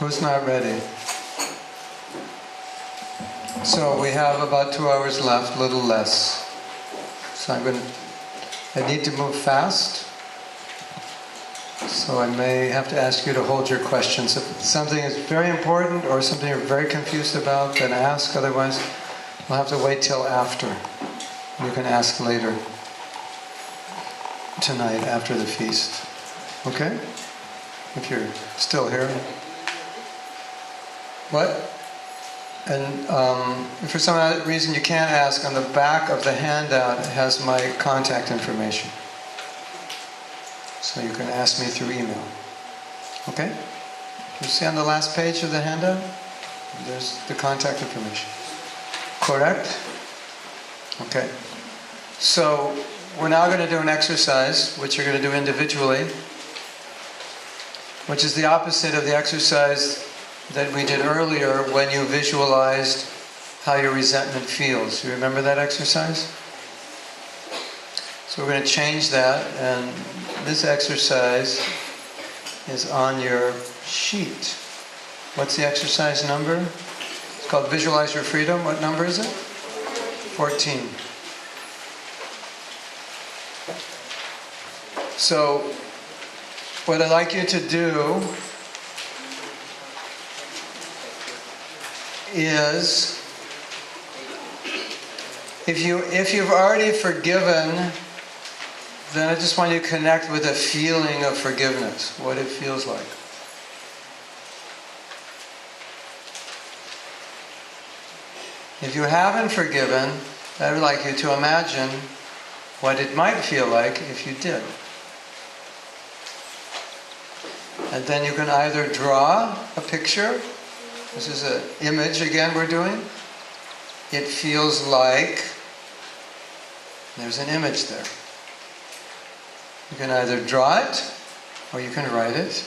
Who's not ready? So we have about 2 hours left, a little less. So I need to move fast. So I may have to ask you to hold your questions. If something is very important or something you're very confused about, then ask. Otherwise, we'll have to wait till after. You can ask later. Tonight, after the feast. Okay? If you're still here. What? And if for some reason you can't ask, on the back of the handout it has my contact information. So you can ask me through email. Okay? You see on the last page of the handout? There's the contact information. Correct? Okay. So we're now going to do an exercise, which you're going to do individually, which is the opposite of the exercise that we did earlier when you visualized how your resentment feels. You remember that exercise? So we're going to change that, and this exercise is on your sheet. What's the exercise number? It's called Visualize Your Freedom. What number is it? 14. So, what I'd like you to do is, if you've already forgiven, then I just want you to connect with a feeling of forgiveness, what it feels like. If you haven't forgiven, I would like you to imagine what it might feel like if you did. And then you can either draw a picture. This is an image again we're doing. It feels like there's an image there. You can either draw it or you can write it.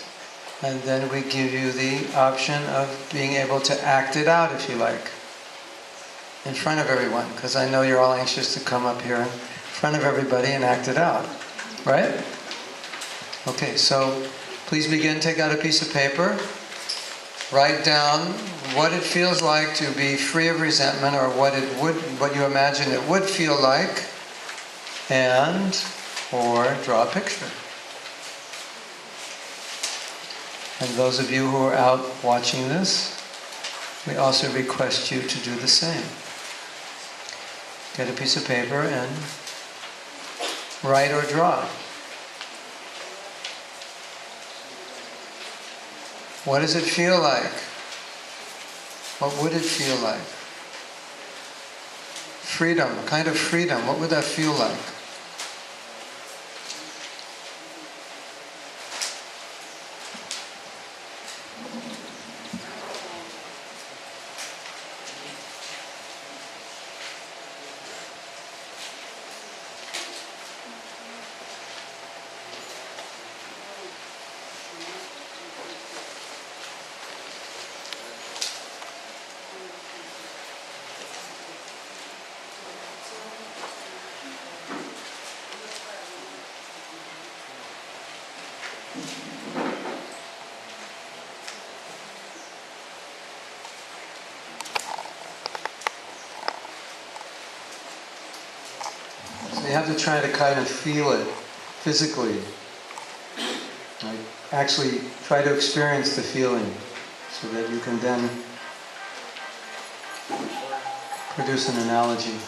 And then we give you the option of being able to act it out if you like. In front of everyone, because I know you're all anxious to come up here in front of everybody and act it out. Right? Okay, so please begin. Take out a piece of paper. Write down what it feels like to be free of resentment, or what you imagine it would feel like, or draw a picture. And those of you who are out watching this, we also request you to do the same. Get a piece of paper and write or draw. What does it feel like? What would it feel like? Freedom, a kind of freedom. What would that feel like? So you have to try to kind of feel it physically. Like actually try to experience the feeling so that you can then produce an analogy.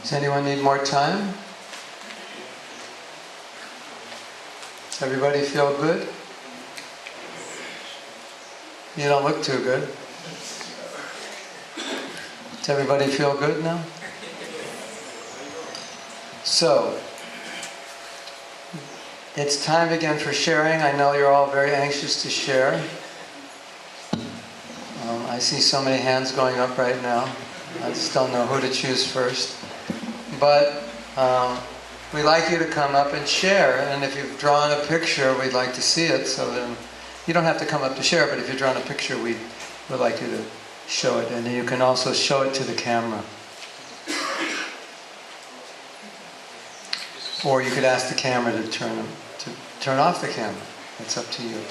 Does anyone need more time? Does everybody feel good? You don't look too good. Does everybody feel good now? So, it's time again for sharing. I know you're all very anxious to share. I see so many hands going up right now. I just don't know who to choose first. But we'd like you to come up and share. And if you've drawn a picture, we'd like to see it. So then you don't have to come up to share, but if you've drawn a picture, we would like you to show it. And you can also show it to the camera. Or you could ask the camera to turn off the camera. It's up to you.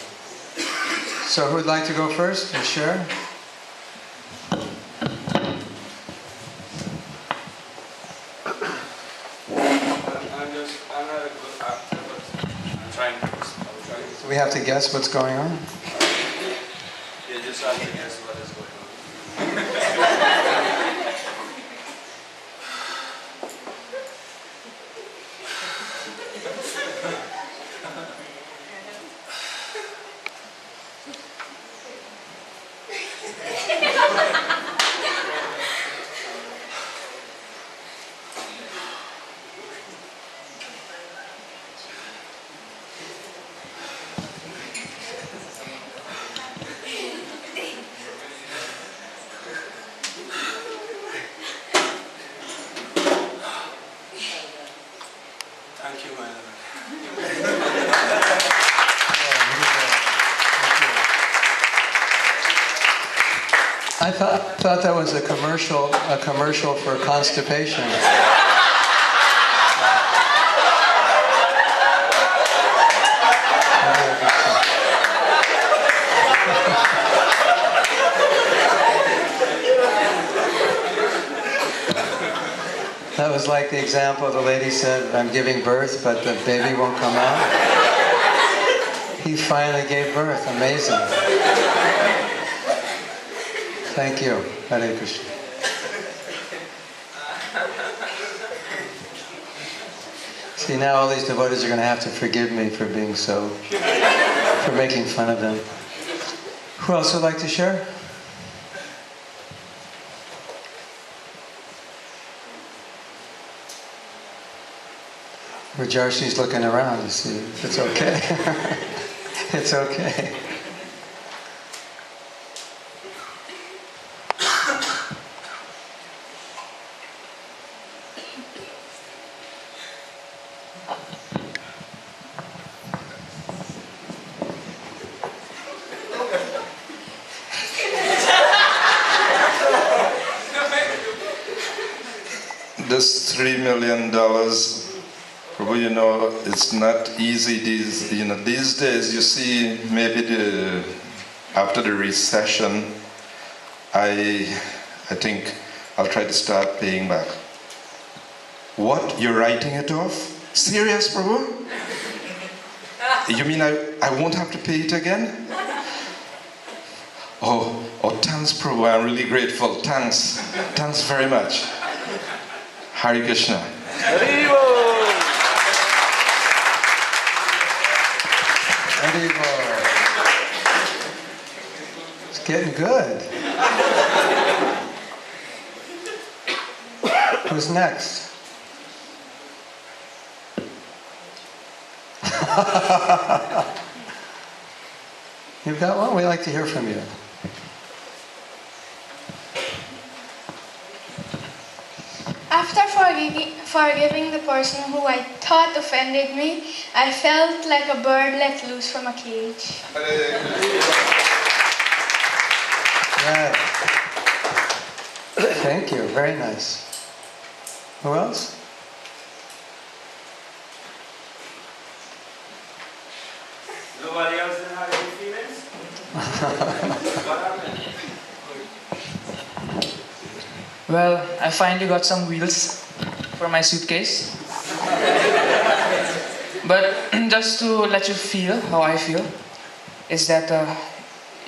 So who would like to go first and share? I'm not a good actor, but I'm trying to. So we have to guess what's going on? You just have to guess what is going on. Thank you, my Lord. I thought that was a commercial for constipation. That was like the example the lady said, I'm giving birth, but the baby won't come out. He finally gave birth. Amazing. Thank you. Hare Krishna. See, now all these devotees are going to have to forgive me for being for making fun of them. Who else would like to share? Rajarshi's looking around to see if it's okay. It's okay. This $3 million, Prabhu, you know, it's not easy. These days, you see, maybe after the recession, I think I'll try to start paying back. What? You're writing it off? Serious, Prabhu? You mean I won't have to pay it again? Oh, thanks, Prabhu. I'm really grateful. Thanks. Thanks very much. Hare Krishna. It's getting good. Who's next? You've got one? We'd like to hear from you. After forgiving the person who I thought offended me, I felt like a bird let loose from a cage. Right. Thank you. Very nice. Who else? Nobody else didn't have any feelings? What happened? Well, I finally got some wheels for my suitcase. But just to let you feel how I feel, is that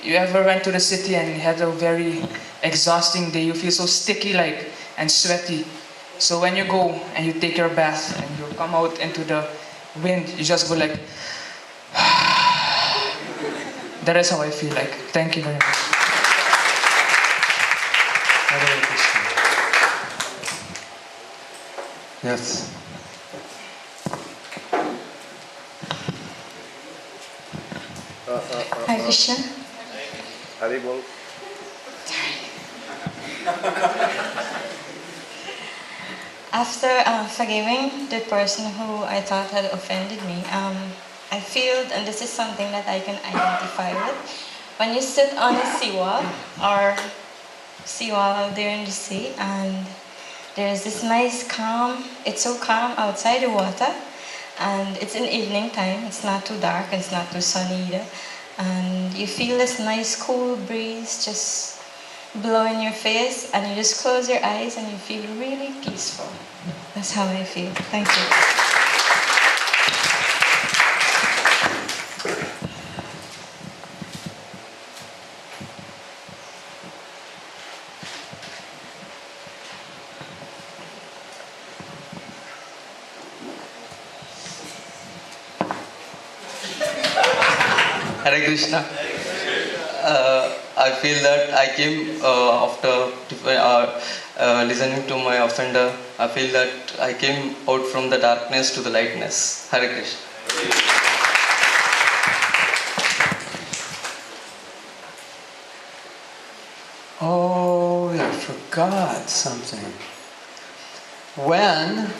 you ever went to the city and had a very exhausting day, you feel so sticky and sweaty, So when you go and you take your bath and you come out into the wind, you just go like, that is how I feel like. Thank you very much. Hare Krishna. Yes. Hare Krishna. Haribol. After forgiving the person who I thought had offended me, I feel, and this is something that I can identify with, when you sit on a seawall or seawall out there in the sea, and there's this nice calm, it's so calm outside the water, and it's in evening time, it's not too dark, it's not too sunny either, and you feel this nice cool breeze just blow in your face, and you just close your eyes and you feel really peaceful. That's how I feel. Thank you. Hare Krishna. I feel that I came after listening to my offender. I feel that I came out from the darkness to the lightness. Hare Krishna. Oh, I forgot something. When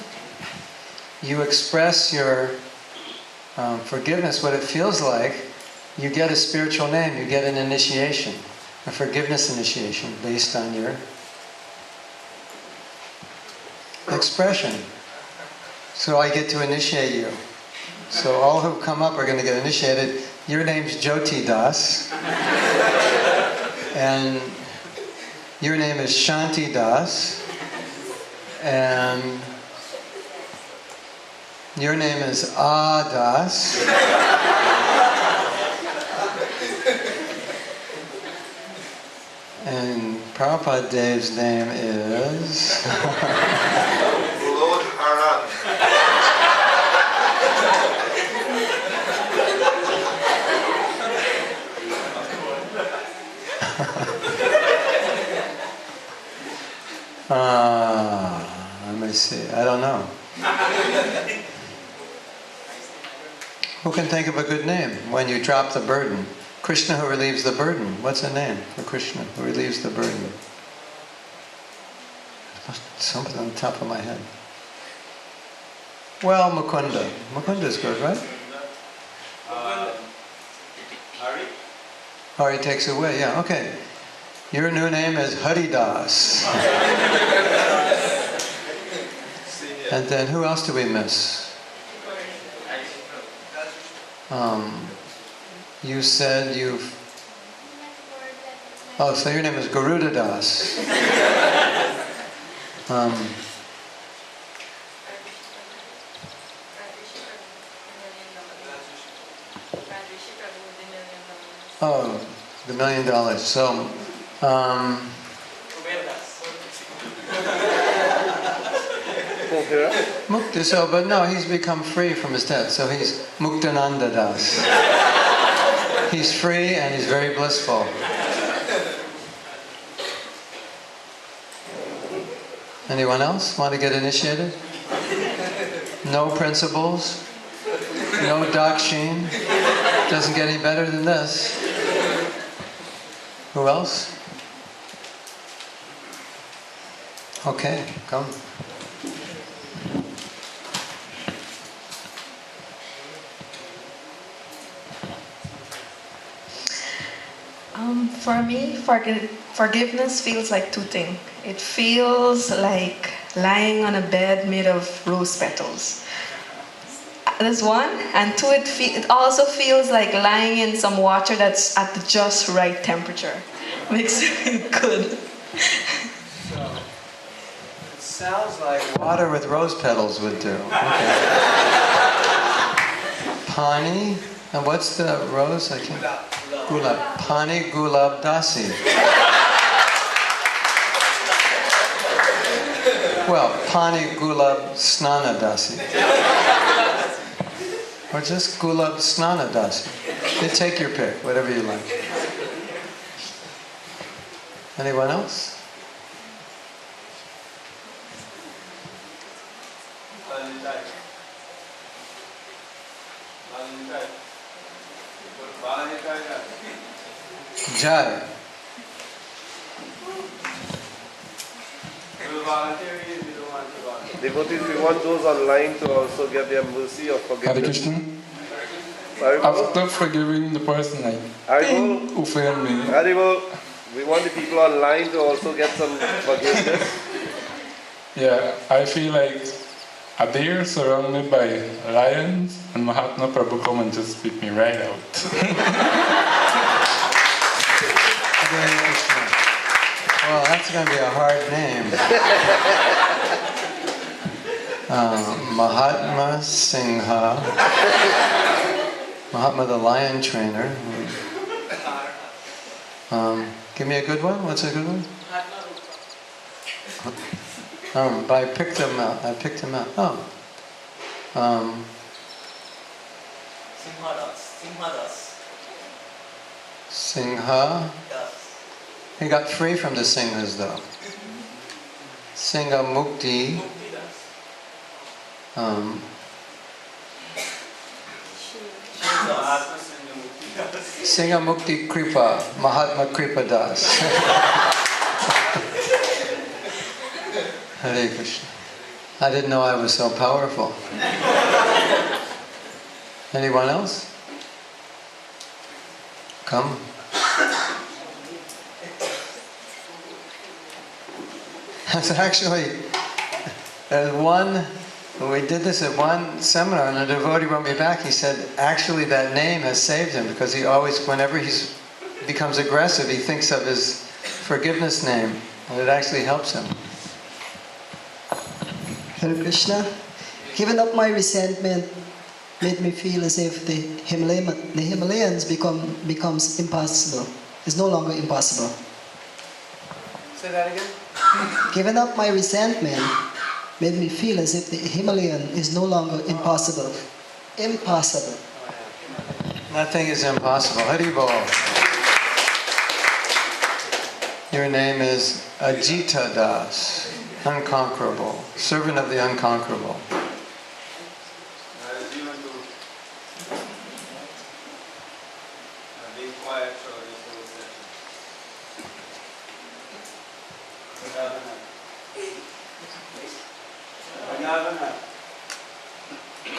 you express your forgiveness, what it feels like, you get a spiritual name, you get an initiation, a forgiveness initiation based on your expression. So I get to initiate you. So all who come up are going to get initiated. Your name's Jyoti Das. And your name is Shanti Das. And your name is Das. And Prabhupada Dev's name is Lord Haran. let me see. I don't know. Who can think of a good name when you drop the burden? Krishna who relieves the burden. What's a name for Krishna who relieves the burden? Something on the top of my head. Well, Mukunda. Mukunda's good, right? Hari? Hari takes away, yeah, okay. Your new name is Haridas. And then who else do we miss? You said you've... Oh, so your name is Garuda Das. Oh, the $1 million. So, Mukta, so, but no, he's become free from his debt. So he's Muktananda Das. He's free and he's very blissful. Anyone else want to get initiated? No principles? No dakshin? Doesn't get any better than this. Who else? Okay, come. For me, forgiveness feels like two things. It feels like lying on a bed made of rose petals. That's one. And two, it also feels like lying in some water that's at the just right temperature. Makes it feel good. So, it sounds like water with rose petals would do. Okay. Pani, and what's the rose? I can't. Gulab. Pani Gulab Dasi. Well, Pani Gulab Snana Dasi. Or just Gulab Snana Dasi. You take your pick, whatever you like. Anyone else? Jai. Devotees, we want those online to also get their mercy or Hare forgiveness. Krishna. After forgiving the person who failed me, we want the people online to also get some forgiveness. yeah, I feel like a deer surrounded by lions and Mahatma Prabhu come and just spit me right out. Well, that's going to be a hard name. Mahatma Singha. Mahatma the lion trainer. Give me a good one. What's a good one? But I picked him out. Singha. He got free from the Singhas though. Singha Mukti. Singha Mukti Kripa. Mahatma Kripa Das. Hare Krishna. I didn't know I was so powerful. Anyone else? Come. That's actually, we did this at one seminar and a devotee wrote me back. He said, actually that name has saved him because he always, whenever he becomes aggressive, he thinks of his forgiveness name and it actually helps him. Hare Krishna. Giving up my resentment made me feel as if the Himalayas becomes impossible. It's no longer impossible. Say that again? Giving up my resentment made me feel as if the Himalayan is no longer impossible. Impossible. Nothing is impossible. Hari Bol. Your name is Ajita Das, unconquerable, servant of the unconquerable.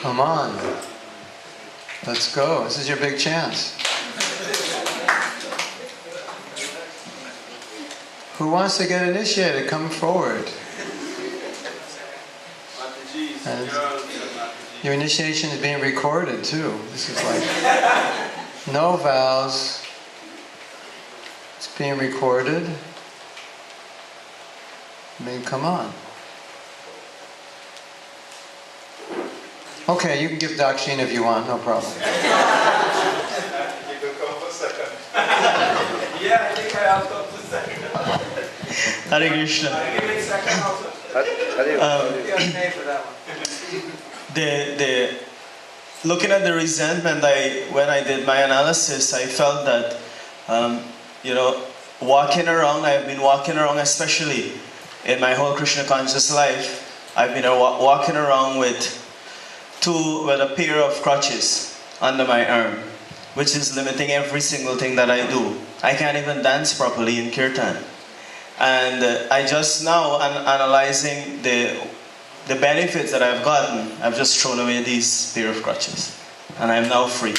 Come on. Let's go. This is your big chance. Who wants to get initiated? Come forward. And your initiation is being recorded too. This is like no vows. It's being recorded. I mean, come on. Okay, you can give Dakshin if you want, no problem. You can come for second. Yeah, I think I'll come for second. Hare Krishna. I'll give it second also. Looking at the resentment, when I did my analysis, I felt that, walking around, I've been walking around, especially in my whole Krishna conscious life, I've been walking around with a pair of crutches under my arm, which is limiting every single thing that I do. I can't even dance properly in kirtan. And I just now, analyzing the benefits that I've gotten, I've just thrown away these pair of crutches. And I'm now free.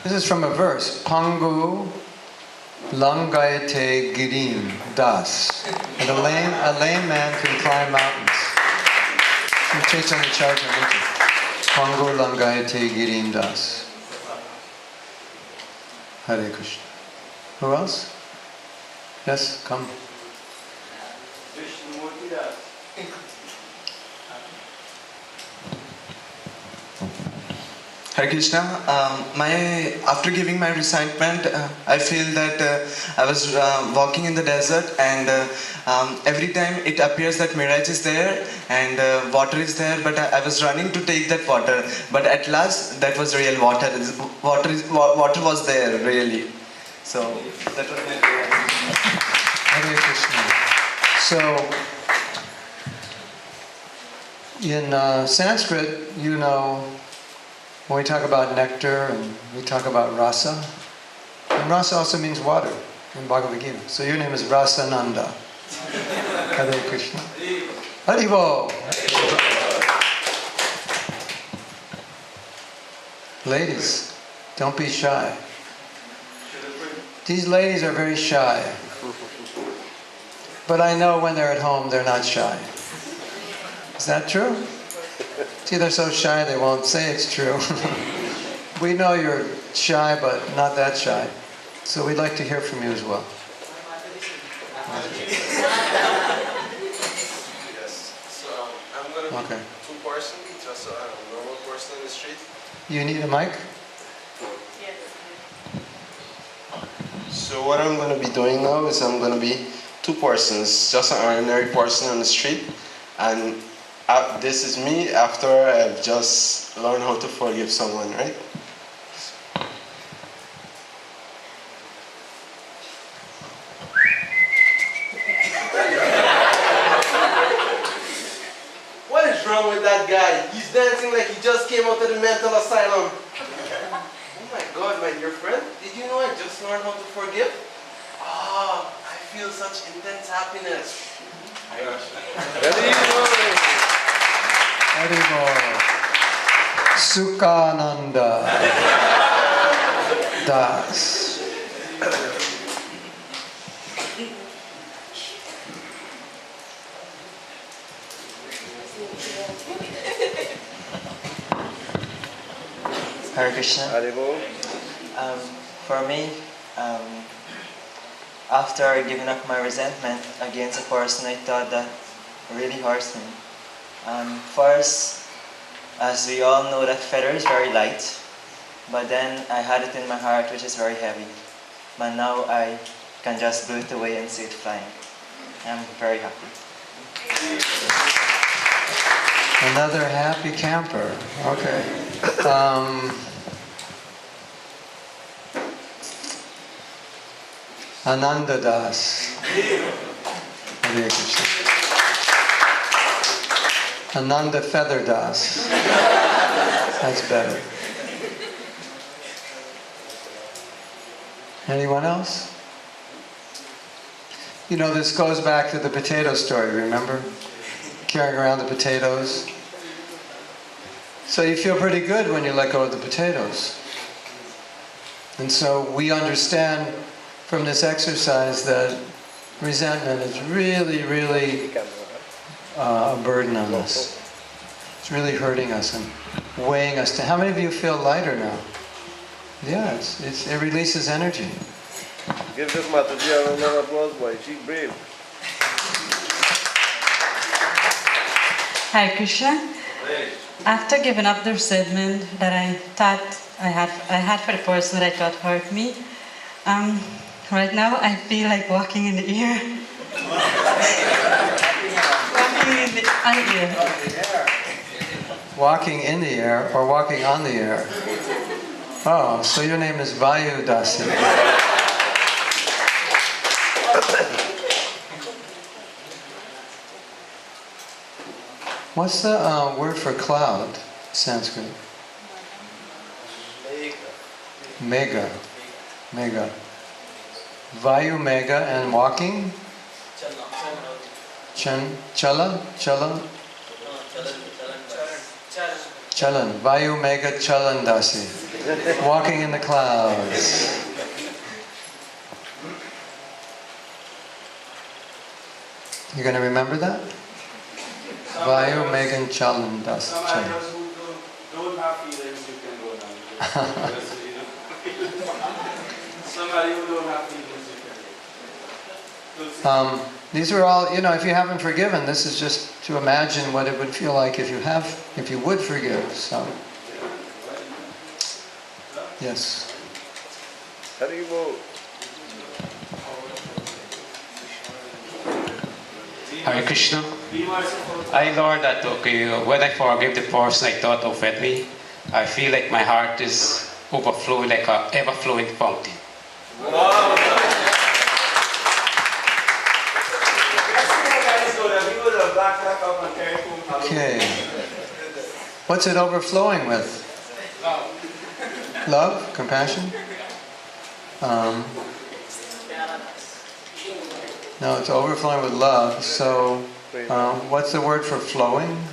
This is from a verse. Pangu Langayate Girim Das. And a lame man can climb mountains. From Chaitanya Charitamrita. Pangu Langayate Girim Das. Hare Krishna. Who else? Yes, come. Hare Krishna. After giving my recitement, I feel that I was walking in the desert, and every time it appears that mirage is there and water is there, but I was running to take that water. But at last, that was real water. Water was there really. So that was my Hare Krishna. So in Sanskrit, you know, when we talk about nectar and we talk about rasa, and rasa also means water in Bhagavad Gita. So your name is Rasananda. Hare Krishna. Haribo. Ladies, don't be shy. These ladies are very shy. But I know when they're at home, they're not shy. Is that true? See, they're so shy they won't say it's true. We know you're shy, but not that shy. So we'd like to hear from you as well. Yes. So I'm going to be two person, just a normal person in the street. You need a mic? So what I'm going to be doing now is I'm going to be two persons, just an ordinary person on the street, and this is me after I've just learned how to forgive someone, right? What is wrong with that guy? He's dancing like he just came out of the mental asylum. Oh my God, my dear friend, did you know I just learned how to forgive? Ah, I feel such intense happiness. Haribo. Sukhananda. Das. Hare Krishna. For me, after giving up my resentment against a person I thought that really hurts me. First, as we all know, that feather is very light, but then I had it in my heart which is very heavy. But now I can just blow it away and see it flying. I'm very happy. Another happy camper. Okay. Ananda Das. Hare Krishna. Ananda Feather Das. That's better. Anyone else? You know, this goes back to the potato story, remember? Carrying around the potatoes. So you feel pretty good when you let go of the potatoes. And so we understand from this exercise that resentment is really, really a burden on us. It's really hurting us and weighing us down. How many of you feel lighter now? Yeah, it releases energy. Give this Mataji a round of applause, boy. She's brave. Hare Krishna. After giving up the resentment that I thought I had for the person that I thought hurt me, right now I feel like walking in the air. Walking in the air or walking on the air? Oh, so your name is Vayu Dasi. What's the word for cloud, Sanskrit? Mega. Mega. Vayu mega and walking? Chala? Chalan. Vayu mega chalan dasi. Walking in the clouds. You're going to remember that? Vayu Megan Chalan Das. Somebody else who don't have feelings, you can go down. Somebody who don't have feelings, you can go. These are all, you know, if you haven't forgiven, this is just to imagine what it would feel like if you would forgive. So, Yes. Hare Krishna. I learned that when I forgive the person I thought offended me, I feel like my heart is overflowing like a ever-flowing fountain. Okay. What's it overflowing with? Love? Compassion? No, it's overflowing with love. So, what's the word for flowing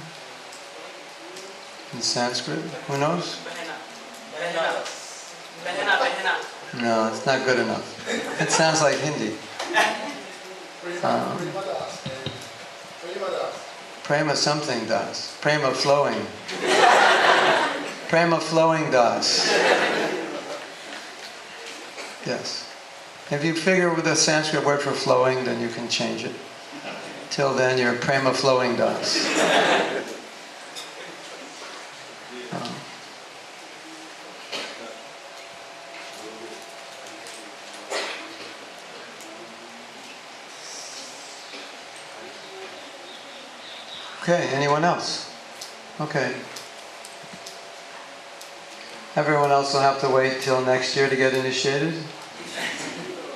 in Sanskrit? Who knows? No, it's not good enough. It sounds like Hindi. Prema something das. Prema flowing. Prema flowing das. Yes. If you figure with the Sanskrit word for flowing, then you can change it. Till then, you're prema flowing das. Okay, anyone else? Okay. Everyone else will have to wait till next year to get initiated?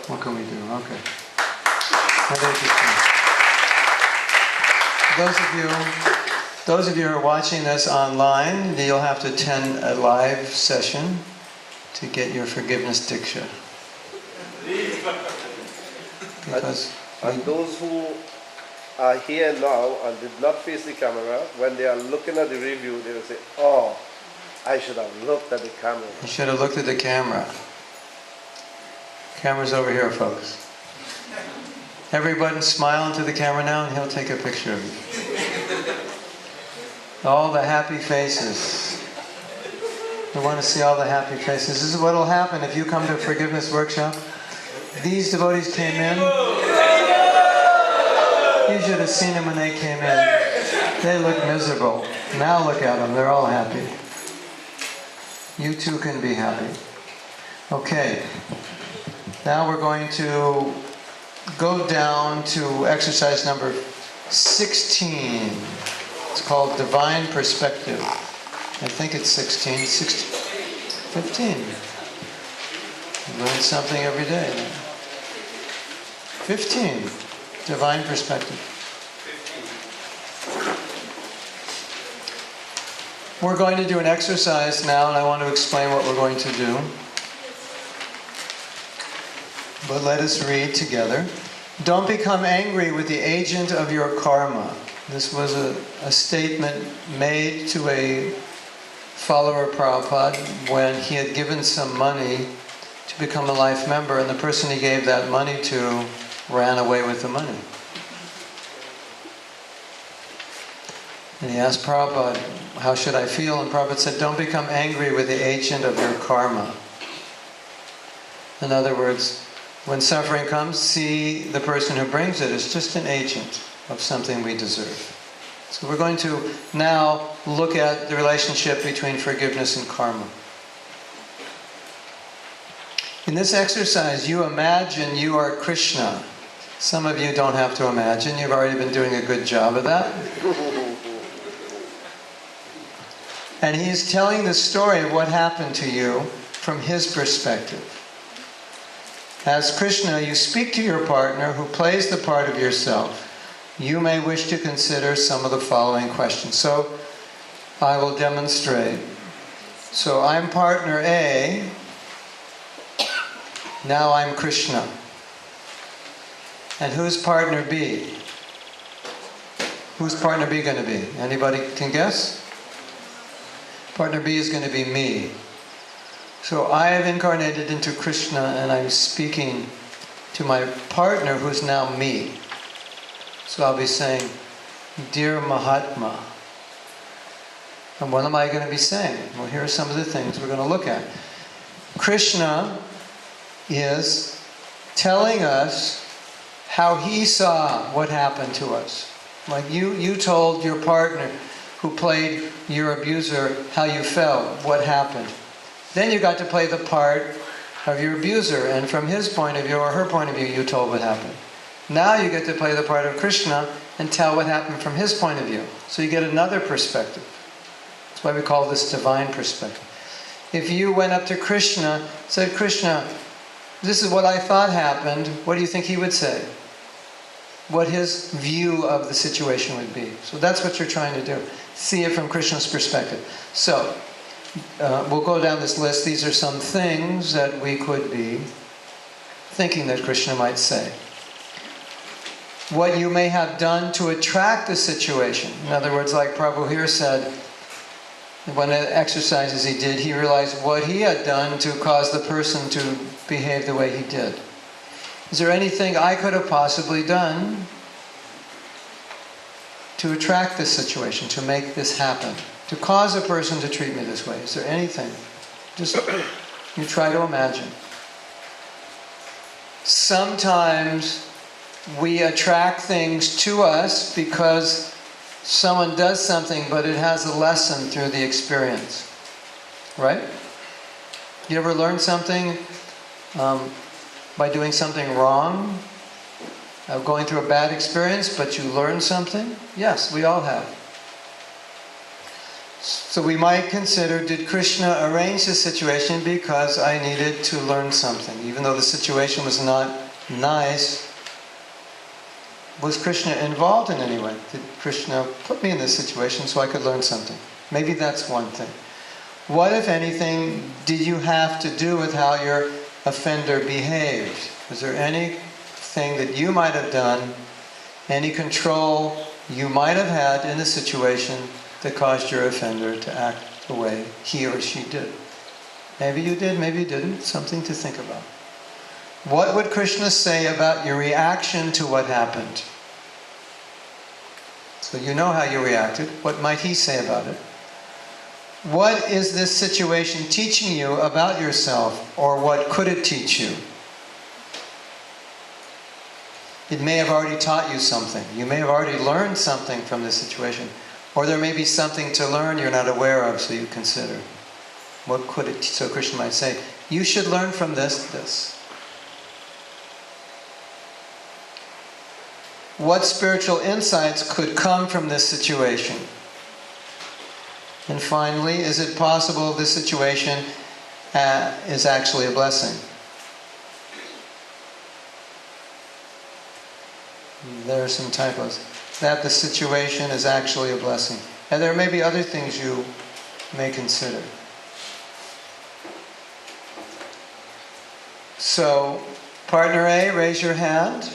What can we do? Okay. Those of you who are watching this online, you'll have to attend a live session to get your forgiveness diksha. Because and those who are here now and did not face the camera, when they are looking at the review, they will say, "Oh, I should have looked at the camera." you should have looked at the camera. Camera's over here, folks. Everybody smile into the camera now and he'll take a picture of you. All the happy faces. We want to see all the happy faces. This is what will happen if you come to a forgiveness workshop. These devotees came in. You should have seen them when they came in. They look miserable. Now look at them. They're all happy. You too can be happy. Okay. Now we're going to go down to exercise number 16. It's called Divine Perspective. I think it's 16, 15. You learn something every day. 15. Divine Perspective. We're going to do an exercise now, and I want to explain what we're going to do. But let us read together. Don't become angry with the agent of your karma. This was a statement made to a follower of Prabhupada when he had given some money to become a life member, and the person he gave that money to ran away with the money. And he asked Prabhupada, how should I feel? And Prabhupada said, don't become angry with the agent of your karma. In other words, when suffering comes, see the person who brings it as just an agent of something we deserve. So we're going to now look at the relationship between forgiveness and karma. In this exercise, you imagine you are Krishna. Some of you don't have to imagine. You've already been doing a good job of that. And he's telling the story of what happened to you from his perspective. As Krishna, you speak to your partner who plays the part of yourself. You may wish to consider some of the following questions. So, I will demonstrate. So, I'm partner A. Now I'm Krishna. And who's partner B? Who's partner B going to be? Anybody can guess? Partner B is going to be me. So I have incarnated into Krishna and I'm speaking to my partner who's now me. So I'll be saying, Dear Mahatma. And what am I going to be saying? Well, here are some of the things we're going to look at. Krishna is telling us how he saw what happened to us. Like you told your partner who played your abuser how you felt, what happened. Then you got to play the part of your abuser, and from his point of view or her point of view, you told what happened. Now you get to play the part of Krishna and tell what happened from his point of view. So you get another perspective. That's why we call this divine perspective. If you went up to Krishna, said, Krishna, this is what I thought happened, what do you think he would say? What his view of the situation would be. So that's what you're trying to do. See it from Krishna's perspective. So, we'll go down this list. These are some things that we could be thinking that Krishna might say. What you may have done to attract the situation. In other words, like Prabhu here said, one of the exercises he did, he realized what he had done to cause the person to behave the way he did. Is there anything I could have possibly done to attract this situation, to make this happen, to cause a person to treat me this way? Is there anything? Just you try to imagine. Sometimes we attract things to us because someone does something, but it has a lesson through the experience. Right? You ever learn something by doing something wrong? Going through a bad experience, but you learn something? Yes, we all have. So we might consider, did Krishna arrange the situation because I needed to learn something? Even though the situation was not nice, was Krishna involved in any way? Did Krishna put me in this situation so I could learn something? Maybe that's one thing. What, if anything, did you have to do with how your offender behaved? Was there anything that you might have done, any control you might have had in the situation that caused your offender to act the way he or she did? Maybe you did, maybe you didn't. Something to think about. What would Krishna say about your reaction to what happened? So you know how you reacted. What might he say about it? What is this situation teaching you about yourself, or what could it teach you? It may have already taught you something. You may have already learned something from this situation. Or there may be something to learn you're not aware of, so you consider. What could it teach? So Krishna might say, you should learn from this. What spiritual insights could come from this situation? And finally, is it possible this situation is actually a blessing? There are some typos. That the situation is actually a blessing. And there may be other things you may consider. So, partner A, raise your hand.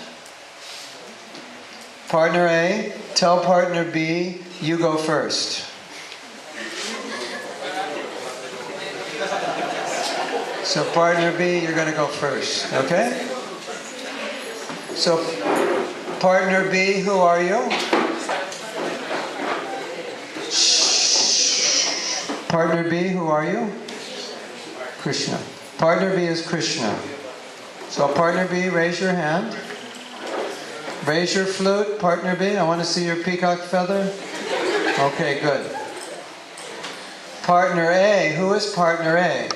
Partner A, tell partner B, you go first. So partner B, you're going to go first, okay? So partner B, who are you? Partner B, who are you? Krishna. Partner B is Krishna. So partner B, raise your hand. Raise your flute, partner B. I want to see your peacock feather. Okay, good. Partner A, who is partner A?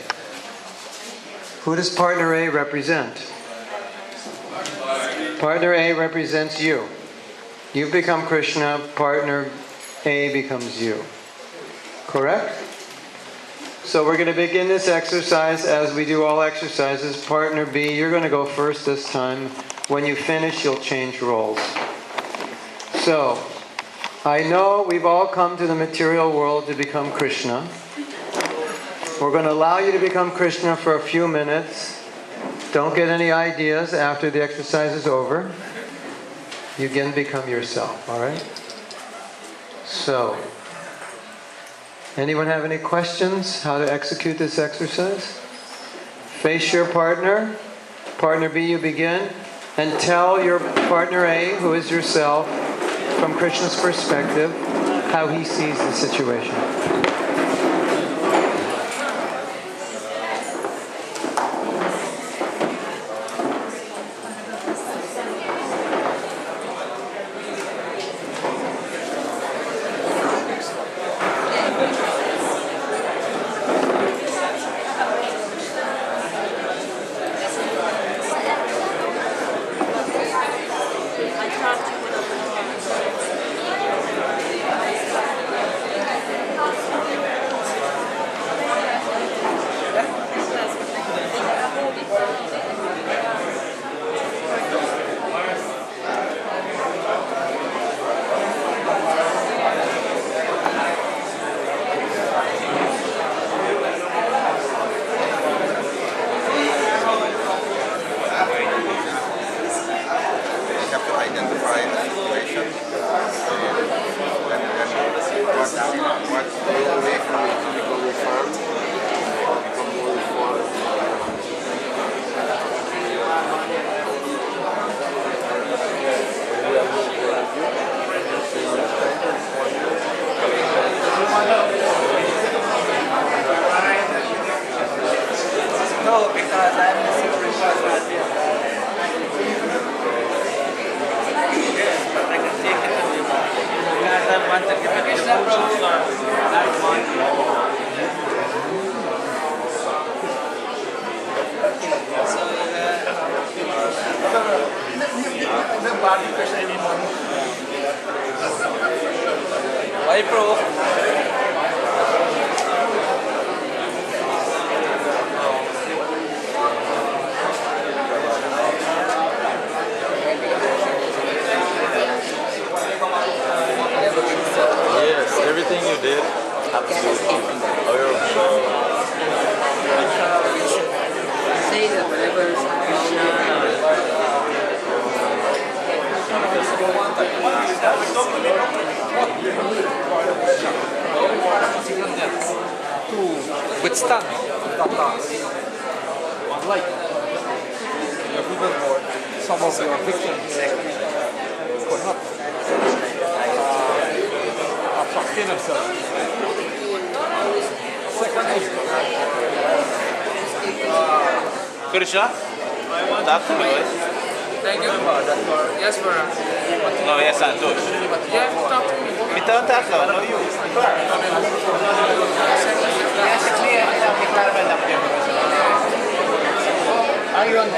Who does partner A represent? Partner A represents you. You've become Krishna, partner A becomes you. Correct? So we're going to begin this exercise as we do all exercises. Partner B, you're going to go first this time. When you finish, you'll change roles. So, I know we've all come to the material world to become Krishna. We're going to allow you to become Krishna for a few minutes. Don't get any ideas after the exercise is over. You can become yourself, all right? So, anyone have any questions how to execute this exercise? Face your partner. Partner B, you begin. And tell your partner A, who is yourself, from Krishna's perspective, how he sees the situation. rectify the situation. And what will make me to become reformed, become more reformed. No, because I'm the secret Prasad. Yes, but I can take it to you. Because I want to give it to Why, bro? Yes, everything you did, absolutely. Oh, you're Say that whenever to withstand that task. Like, furthermore, some of your victims could not sustain themselves. Secondly, Krishna? Talk to me, boy. thank you. Yes, Vara. No, yes, Santosh. Yeah, talk to me. Me don't talk now, no you. Are you on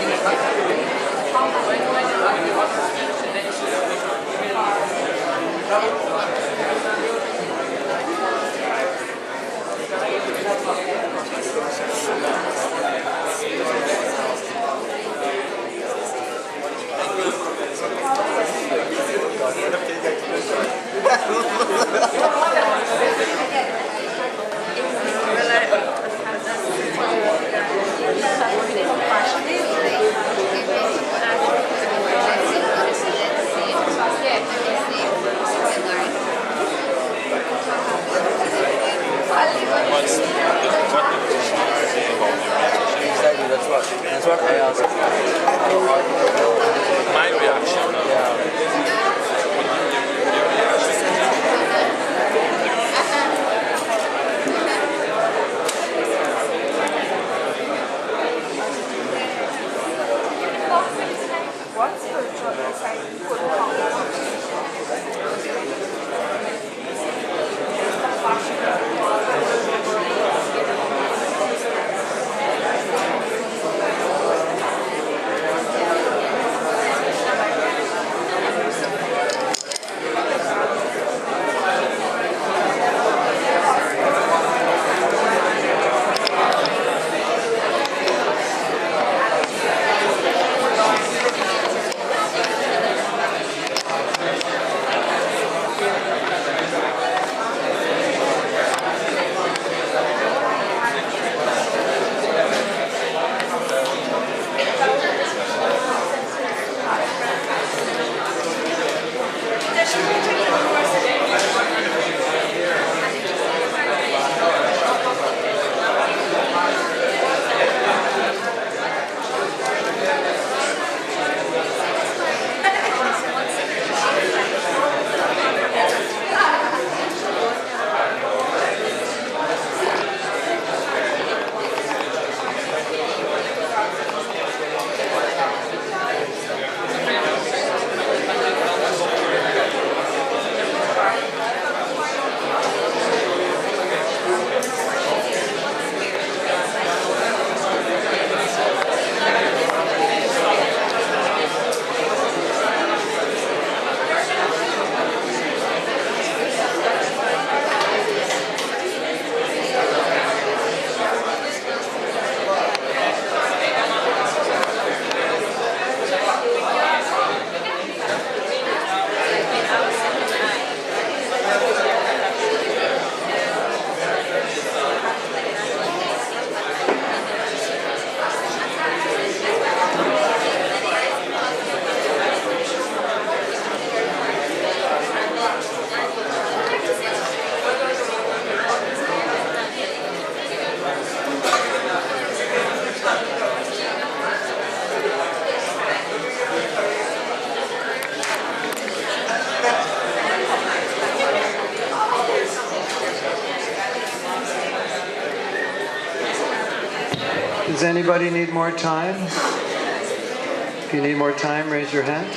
Does anybody need more time? If you need more time, raise your hand.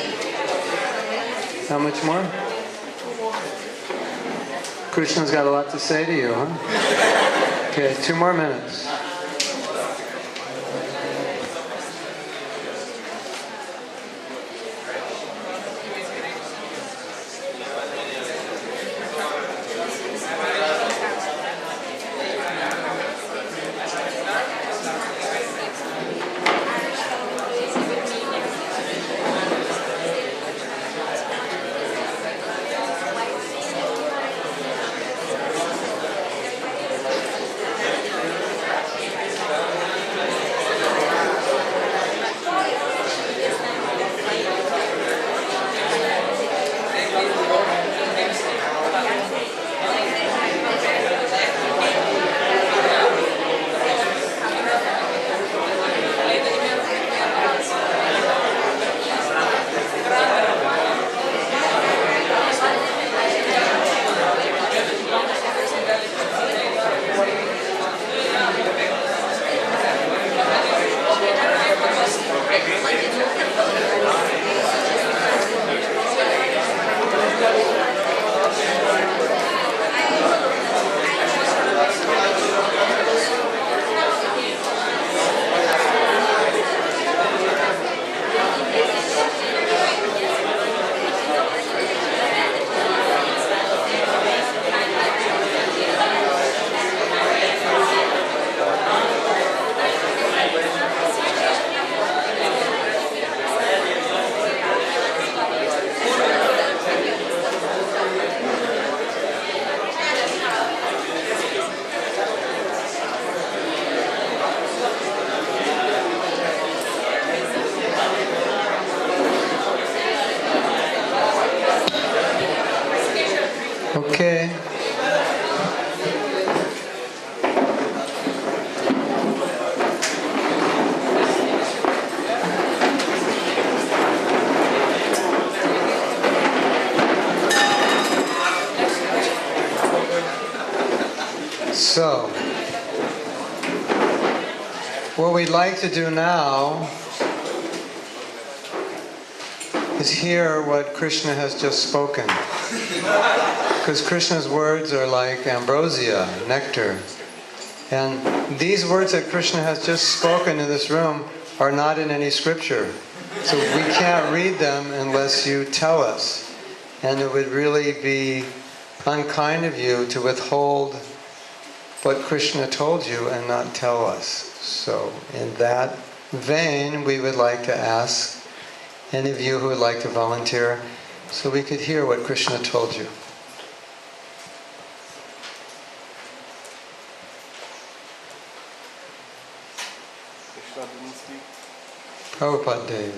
How much more? Krishna's got a lot to say to you, huh? Okay, 2 more minutes. Okay. So, what we'd like to do now is hear what Krishna has just spoken. Because Krishna's words are like ambrosia, nectar. And these words that Krishna has just spoken in this room are not in any scripture. So we can't read them unless you tell us. And it would really be unkind of you to withhold what Krishna told you and not tell us. So in that vein, we would like to ask any of you who would like to volunteer so we could hear what Krishna told you. Prabhupada Dev.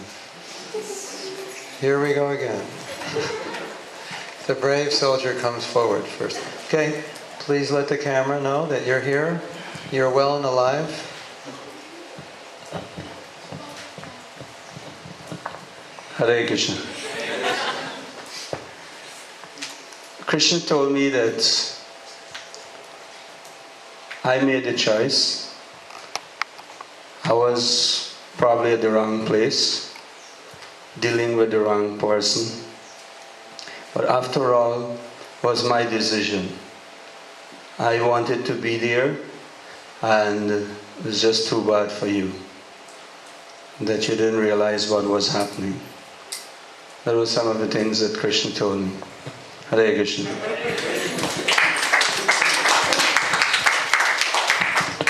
Here we go again. The brave soldier comes forward first. Okay, please let the camera know that you're here. You're well and alive. Hare Krishna. Krishna told me that I made a choice. I was probably at the wrong place, dealing with the wrong person. But after all, it was my decision. I wanted to be there, and it was just too bad for you that you didn't realize what was happening. That was some of the things that Krishna told me. Hare Krishna.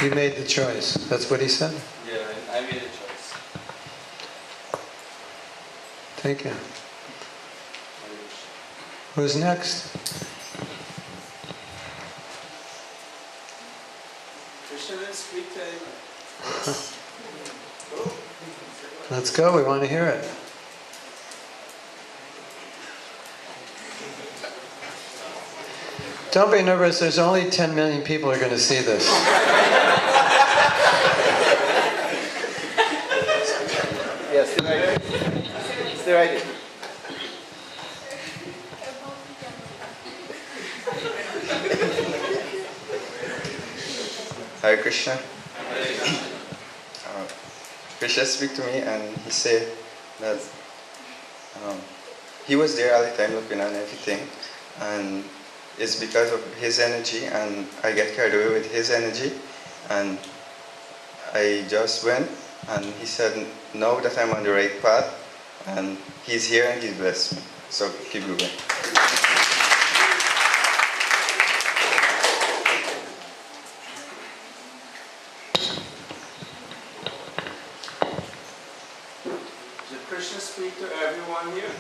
You made the choice. That's what he said. Yeah, I made a choice. Thank you. Who's next? Krishna didn't speak to anyone. Let's go. We want to hear it. Don't be nervous. There's only 10 million people who are going to see this. Yes, stay right there. Stay right there. Hare Krishna. Krishna speak to me and he said that he was there all the time looking on everything, and it's because of his energy, and I get carried away with his energy, and I just went, and he said, now that I'm on the right path, and he's here and he's blessed me. So keep going. Did Krishna speak to everyone here?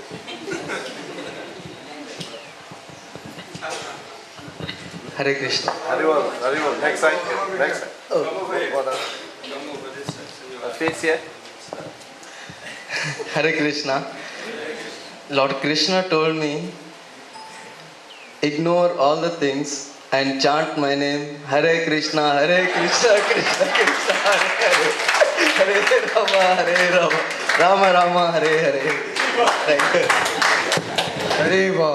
Hare Krishna. Hariwal. Next side. Next side. Come over here. What Come over this side. face here. Hare Krishna. Lord Krishna told me, ignore all the things and chant my name, Hare Krishna, Hare Krishna, Krishna Krishna, Hare Hare, Hare Rama, Rama Rama, Hare Hare. Thank you. Haribo.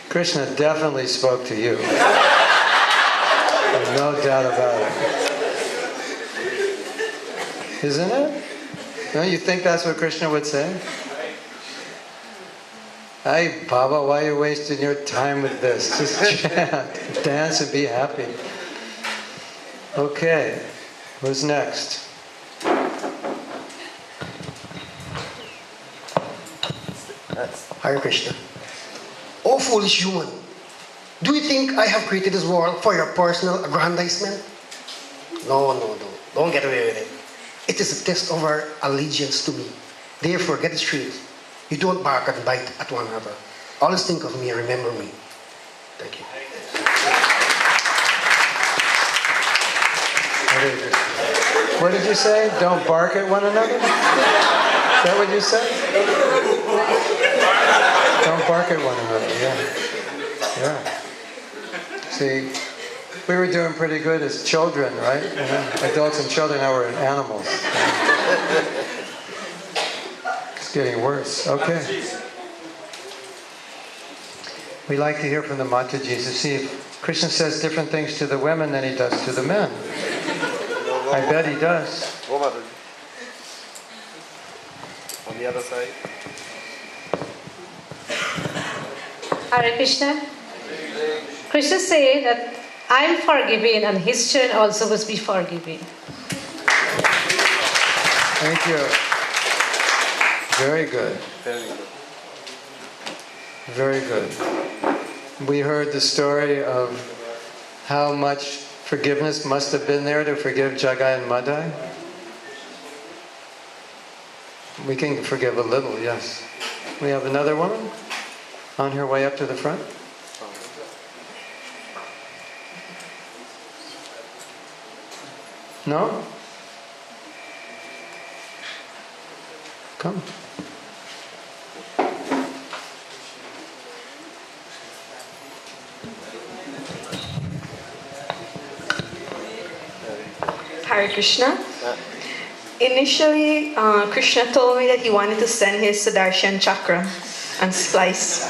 Krishna definitely spoke to you. There's no doubt about it. Isn't it? Don't you think that's what Krishna would say? Hey, Baba, why are you wasting your time with this? Just chant, dance, and be happy. Okay, who's next? Hare Krishna. Oh foolish human, do you think I have created this world for your personal aggrandizement? No. Don't get away with it. It is a test of our allegiance to me. Therefore, get it straight. You don't bark and bite at one another. Always think of me and remember me. Thank you. What did you say? Don't bark at one another? Is that what you said? Don't bark at one another, yeah. See, we were doing pretty good as children, right? You know, adults and children, now we're animals. It's getting worse. Okay. We like to hear from the Matajis to see if Krishna says different things to the women than he does to the men. I bet he does. On the other side. Hare Krishna. Krishna said that I'm forgiving and his children also must be forgiving. Thank you. Very good. Very good. We heard the story of how much forgiveness must have been there to forgive Jagai and Madai. We can forgive a little, yes. We have another woman on her way up to the front. No? Come. Hare Krishna. Initially, Krishna told me that he wanted to send his Sudarshan chakra and slice.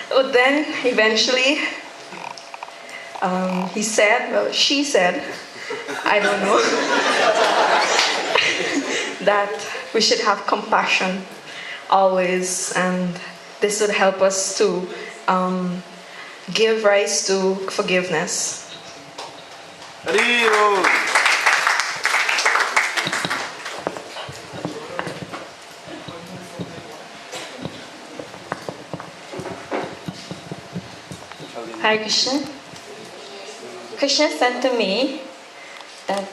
But then, eventually, he said, well, she said, I don't know, that we should have compassion always, and this would help us to give rise to forgiveness. Hare Krishna. Krishna said to me that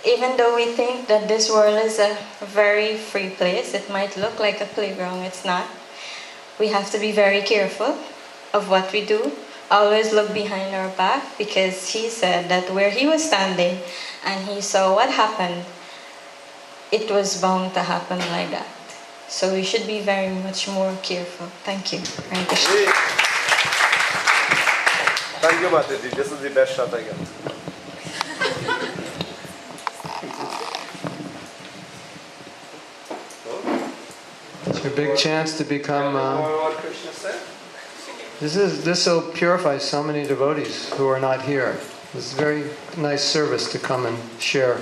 even though we think that this world is a very free place, it might look like a playground, it's not. We have to be very careful of what we do. Always look behind our back, because he said that where he was standing and he saw what happened, it was bound to happen like that. So we should be very much more careful. Thank you. Hare Krishna. Thank you, Mataji. This is the best shot I got. It's your big chance to become... What Krishna said? This will purify so many devotees who are not here. It's a very nice service to come and share.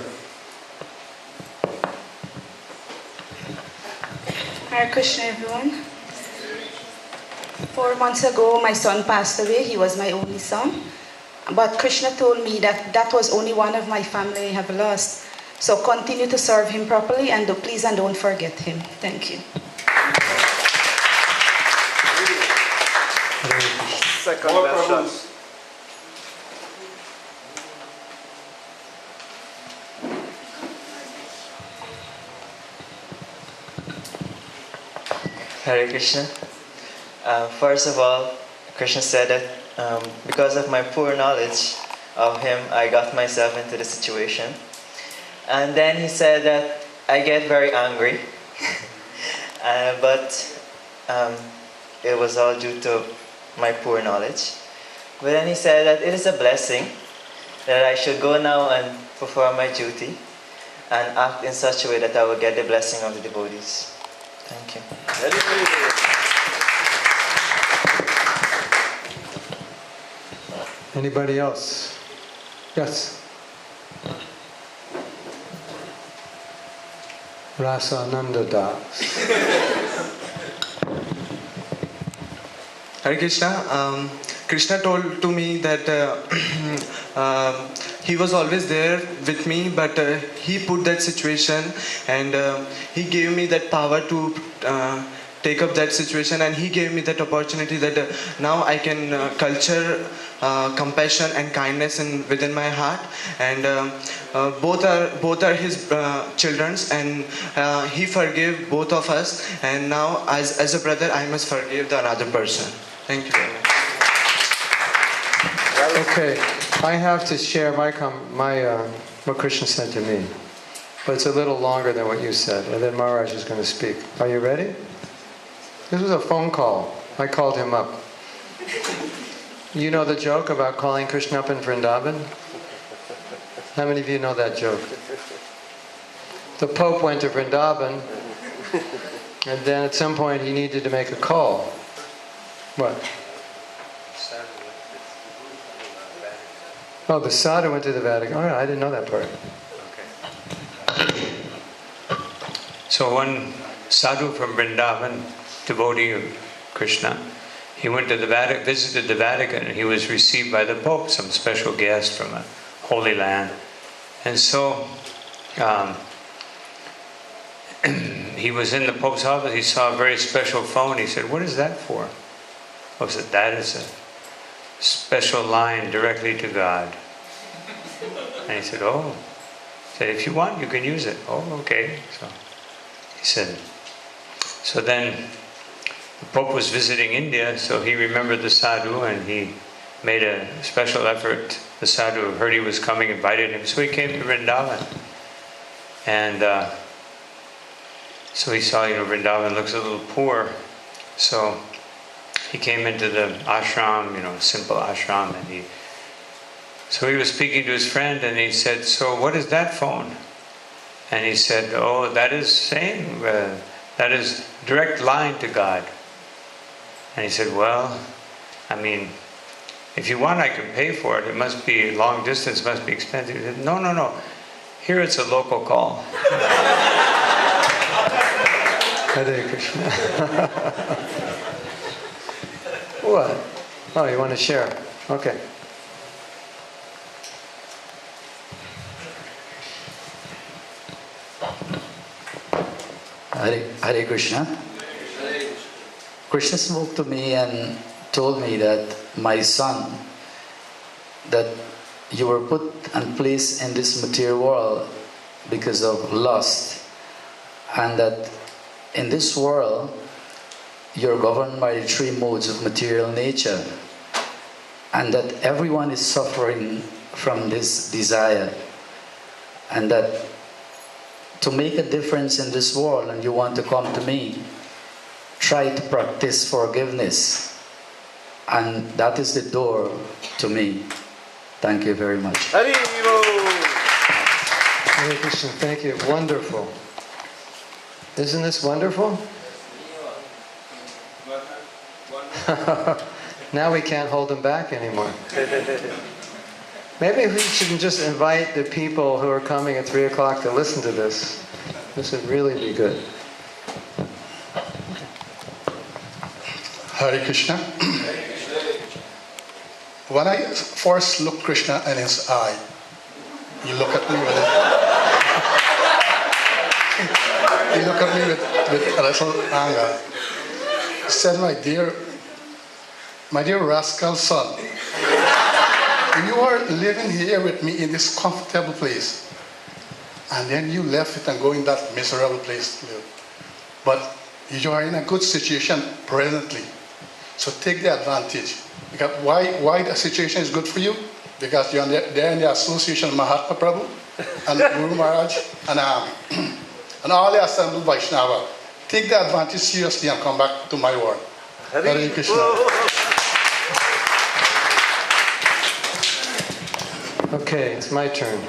Hare Krishna, everyone. 4 months ago, my son passed away. He was my only son. But Krishna told me that that was only one of my family I have lost. So continue to serve him properly and please and don't forget him. Thank you. Second best shot. Hare Krishna. First of all, Krishna said that because of my poor knowledge of him, I got myself into the situation. And then he said that I get very angry, but it was all due to my poor knowledge. But then he said that it is a blessing that I should go now and perform my duty and act in such a way that I will get the blessing of the devotees. Thank you. Anybody else? Yes. Rasananda Das. Hare Krishna. Krishna told to me that he was always there with me, but he put that situation and he gave me that power to take up that situation, and he gave me that opportunity that now I can culture compassion and kindness within my heart, and both are his children's, and he forgave both of us, and now as a brother I must forgive the another person. Thank you very much. Okay, I have to share what Krishna said to me, but it's a little longer than what you said, and then Maharaj is going to speak. Are you ready? This was a phone call. I called him up. You know the joke about calling Krishna up in Vrindavan? How many of you know that joke? The Pope went to Vrindavan, and then at some point he needed to make a call. What? Oh, the sadhu went to the Vatican. Oh, I didn't know that part. Okay. So one sadhu from Vrindavan, devotee of Krishna, he went to the Vatican, visited the Vatican, and he was received by the Pope, some special guest from a holy land. And so he was in the Pope's office. He saw a very special phone. He said, "What is that for?" I said, "That is a special line directly to God." And he said, "Oh." He said, "If you want, you can use it." "Oh, okay." So he said, so then the Pope was visiting India, so he remembered the sadhu and he made a special effort. The sadhu heard he was coming, invited him, so he came to Vrindavan. And so he saw, Vrindavan looks a little poor. So he came into the ashram, a simple ashram, and so he was speaking to his friend, and he said, "So what is that phone?" And he said, "Oh, that is saying, that is direct line to God." And he said, "Well, if you want, I can pay for it. It must be long distance, must be expensive." He said, No. Here it's a local call." Hare Krishna. What? Oh, you want to share? Okay. Hare Krishna. Krishna spoke to me and told me that, my son, that you were put and placed in this material world because of lust, and that in this world you're governed by the three modes of material nature, and that everyone is suffering from this desire, and that to make a difference in this world and you want to come to me, try to practice forgiveness, and that is the door to me. Thank you very much. Hare Krishna, thank you. Wonderful. Isn't this wonderful? Now we can't hold them back anymore. Maybe we should just invite the people who are coming at 3 o'clock to listen to this. This would really be good. Hare Krishna. When I first look Krishna in his eye, he look at me with a little anger. He said, my dear rascal son, you are living here with me in this comfortable place, and then you left it and go in that miserable place to live. But you are in a good situation presently, so take the advantage. Because why the situation is good for you? Because you're there in the association of Mahatma Prabhu and Guru Maharaj and all the assembled Vaishnava. Take the advantage seriously and come back to my world. Hare Krishna. Okay, it's my turn.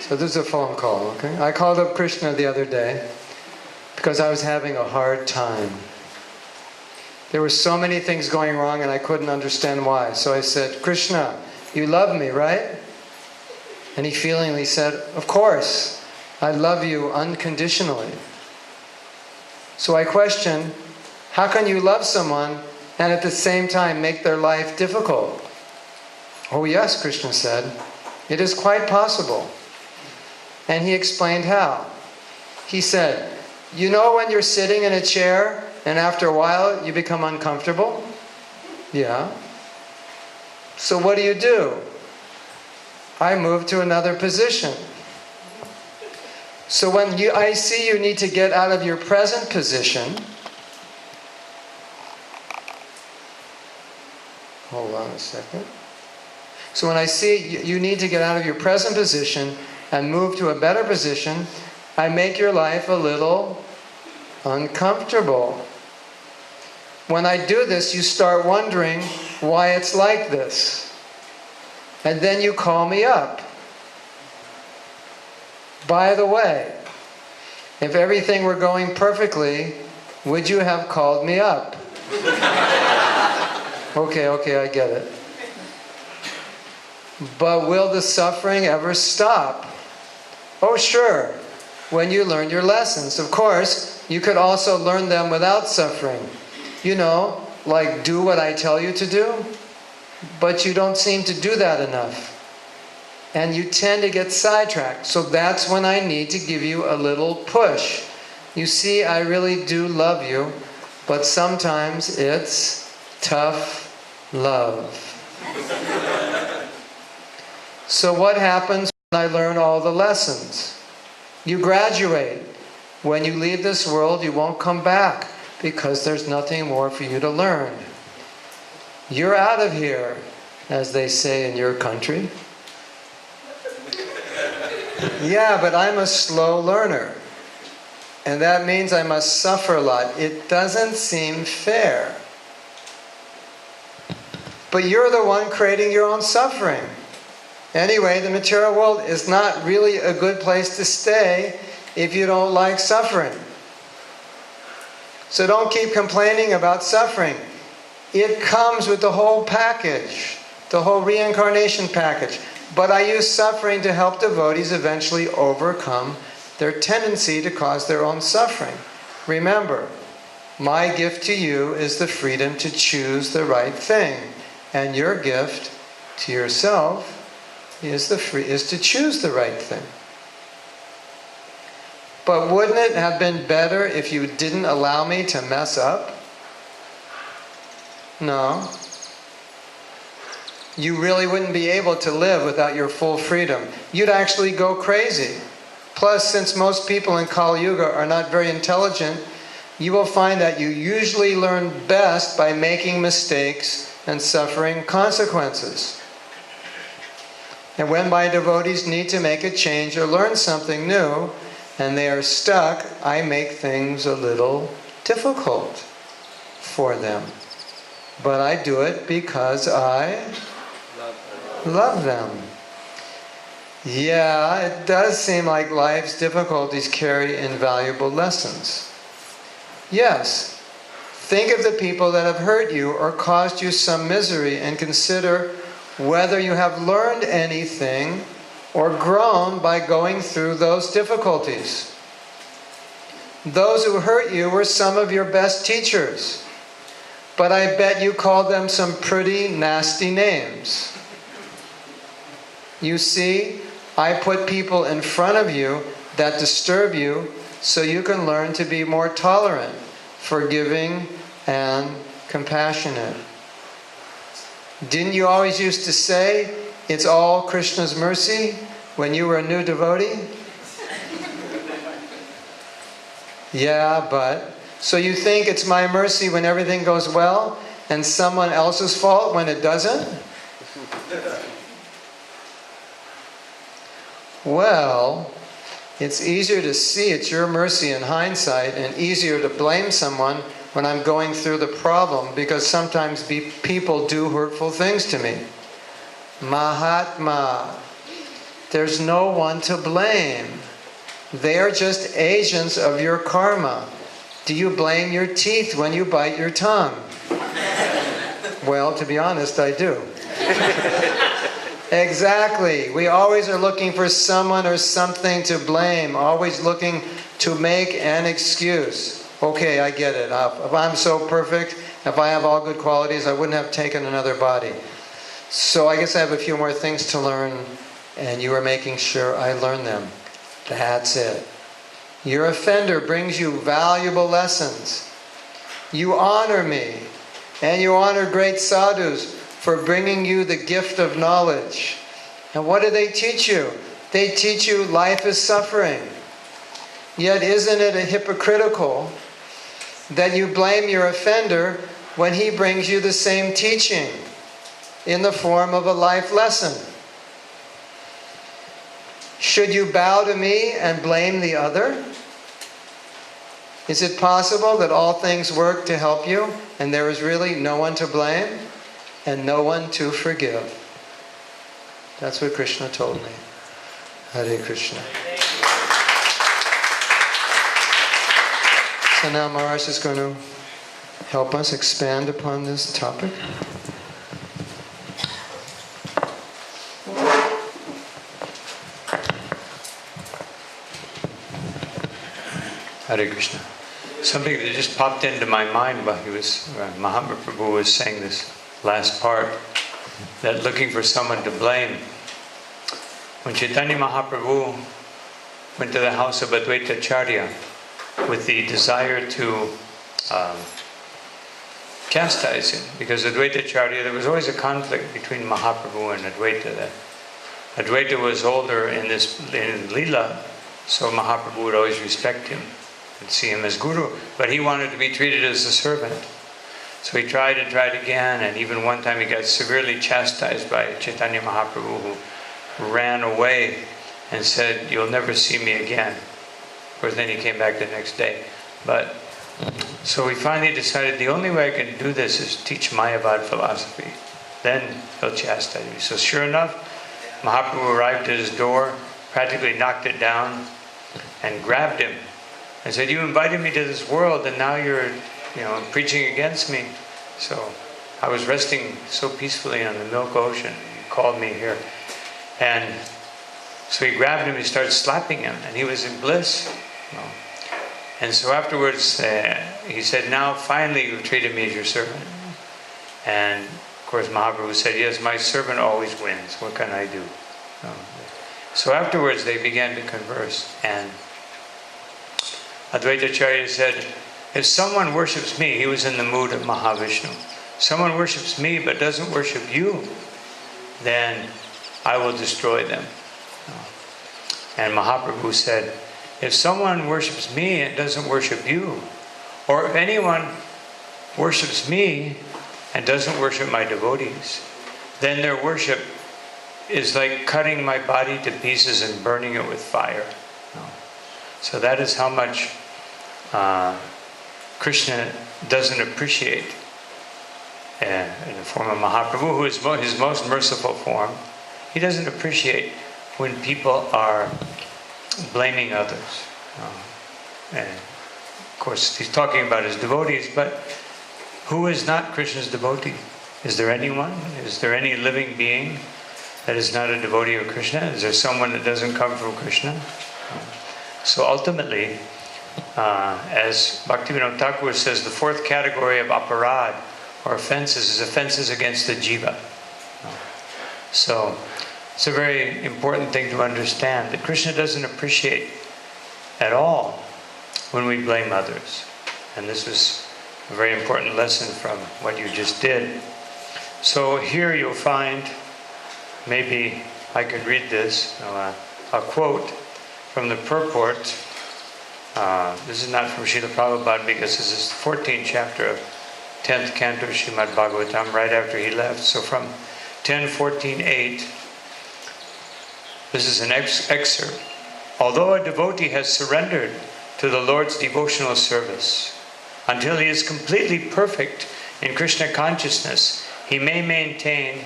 So this is a phone call, okay? I called up Krishna the other day because I was having a hard time. There were so many things going wrong and I couldn't understand why. So I said, Krishna, you love me, right? And he feelingly said, of course, I love you unconditionally. So I questioned, how can you love someone and at the same time make their life difficult? Oh yes, Krishna said, it is quite possible. And he explained how. He said, you know when you're sitting in a chair and after a while you become uncomfortable? Yeah. So what do? I move to another position. So when I see you need to get out of your present position, hold on a second. So when I see you need to get out of your present position and move to a better position, I make your life a little uncomfortable. When I do this, you start wondering why it's like this. And then you call me up. By the way, if everything were going perfectly, would you have called me up? Okay, I get it. But will the suffering ever stop? Oh, sure, when you learn your lessons. Of course, you could also learn them without suffering. You know, like do what I tell you to do. But you don't seem to do that enough. And you tend to get sidetracked. So that's when I need to give you a little push. You see, I really do love you, but sometimes it's tough love. So what happens when I learn all the lessons? You graduate. When you leave this world, you won't come back because there's nothing more for you to learn. You're out of here, as they say in your country. Yeah, but I'm a slow learner. And that means I must suffer a lot. It doesn't seem fair. But you're the one creating your own suffering. Anyway, the material world is not really a good place to stay if you don't like suffering. So don't keep complaining about suffering. It comes with the whole package, the whole reincarnation package. But I use suffering to help devotees eventually overcome their tendency to cause their own suffering. Remember, my gift to you is the freedom to choose the right thing. And your gift to yourself is to choose the right thing. But wouldn't it have been better if you didn't allow me to mess up? No. You really wouldn't be able to live without your full freedom. You'd actually go crazy. Plus, since most people in Kali Yuga are not very intelligent, you will find that you usually learn best by making mistakes and suffering consequences. And when my devotees need to make a change or learn something new, and they are stuck, I make things a little difficult for them. But I do it because I love them. Yeah, it does seem like life's difficulties carry invaluable lessons. Yes, Think of the people that have hurt you or caused you some misery and consider whether you have learned anything or grown by going through those difficulties. Those who hurt you were some of your best teachers, but I bet you called them some pretty nasty names. You see, I put people in front of you that disturb you so you can learn to be more tolerant, forgiving, and compassionate. Didn't you always used to say, it's all Krishna's mercy when you were a new devotee? Yeah, but... So you think it's my mercy when everything goes well and someone else's fault when it doesn't? Well, it's easier to see it's your mercy in hindsight and easier to blame someone when I'm going through the problem, because sometimes people do hurtful things to me. Mahatma, there's no one to blame. They are just agents of your karma. Do you blame your teeth when you bite your tongue? Well, to be honest, I do. Exactly. We always are looking for someone or something to blame, always looking to make an excuse. Okay, I get it. If I'm so perfect, if I have all good qualities, I wouldn't have taken another body. So I guess I have a few more things to learn, and you are making sure I learn them. That's it. Your offender brings you valuable lessons. You honor me, and you honor great sadhus for bringing you the gift of knowledge. And what do they teach you? They teach you life is suffering. Yet isn't it hypocritical that you blame your offender when he brings you the same teaching in the form of a life lesson? Should you bow to me and blame the other? Is it possible that all things work to help you and there is really no one to blame and no one to forgive? That's what Krishna told me. Hare Krishna. So now Maharaj is going to help us expand upon this topic. Hare Krishna. Something that just popped into my mind while Mahatma Prabhu was saying this last part, that looking for someone to blame. When Chaitanya Mahaprabhu went to the house of Advaita Acharya with the desire to chastise him, because Advaita Acharya, there was always a conflict between Mahaprabhu and Advaita. Advaita was older in Leela, so Mahaprabhu would always respect him and see him as guru, but he wanted to be treated as a servant. So he tried and tried again, and even one time he got severely chastised by Chaitanya Mahaprabhu, who ran away and said, "You'll never see me again." Of course, then he came back the next day. But so we finally decided the only way I can do this is teach Mayavad philosophy. Then he'll chastise me. So sure enough, Mahaprabhu arrived at his door, practically knocked it down, and grabbed him and said, "You invited me to this world, and now you're, preaching against me." So I was resting so peacefully on the milk ocean. He called me here, and so he grabbed him. He started slapping him, and he was in bliss. And so afterwards, he said, "Now finally you've treated me as your servant." And of course, Mahaprabhu said, "Yes, my servant always wins. What can I do?" So afterwards, they began to converse, and Advaita Acharya said, "If someone worships me," he was in the mood of Mahavishnu, "someone worships me but doesn't worship you, then I will destroy them." And Mahaprabhu said, "If someone worships me and doesn't worship you, or if anyone worships me and doesn't worship my devotees, then their worship is like cutting my body to pieces and burning it with fire." So that is how much Krishna doesn't appreciate in the form of Mahaprabhu, who is his most merciful form. He doesn't appreciate when people are blaming others. And of course, he's talking about his devotees, but Who is not Krishna's devotee? Is there anyone? Is there any living being that is not a devotee of Krishna? Is there someone that doesn't come from Krishna? So ultimately, as Bhaktivinoda Thakur says, the fourth category of aparad, or offenses, is offenses against the jiva. So it's a very important thing to understand that Krishna doesn't appreciate at all when we blame others. And this was a very important lesson from what you just did. So here you'll find, maybe I could read this, a quote from the purport. This is not from Srila Prabhupada because this is the 14th chapter of 10th canto Srimad Bhagavatam, right after he left. So from 10.14.8, this is an excerpt. Although a devotee has surrendered to the Lord's devotional service, until he is completely perfect in Krishna consciousness, he may maintain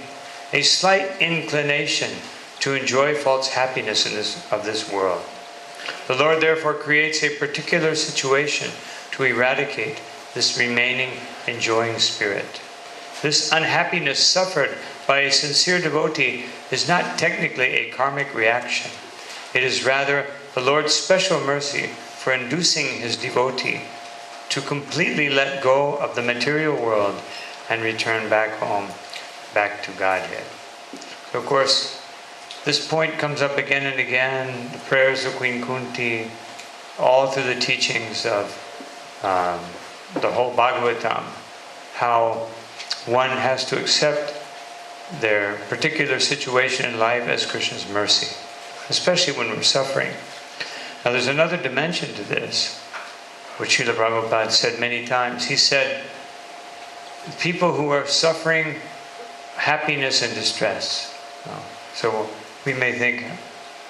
a slight inclination to enjoy false happiness of this world. The Lord therefore creates a particular situation to eradicate this remaining enjoying spirit. This unhappiness suffered by a sincere devotee is not technically a karmic reaction. It is rather the Lord's special mercy for inducing his devotee to completely let go of the material world and return back home, back to Godhead. So of course, this point comes up again and again, the prayers of Queen Kunti, all through the teachings of the whole Bhagavatam, how one has to accept their particular situation in life as Krishna's mercy, especially when we're suffering. Now there's another dimension to this, which Srila Prabhupada said many times. He said, people who are suffering happiness and distress. So we may think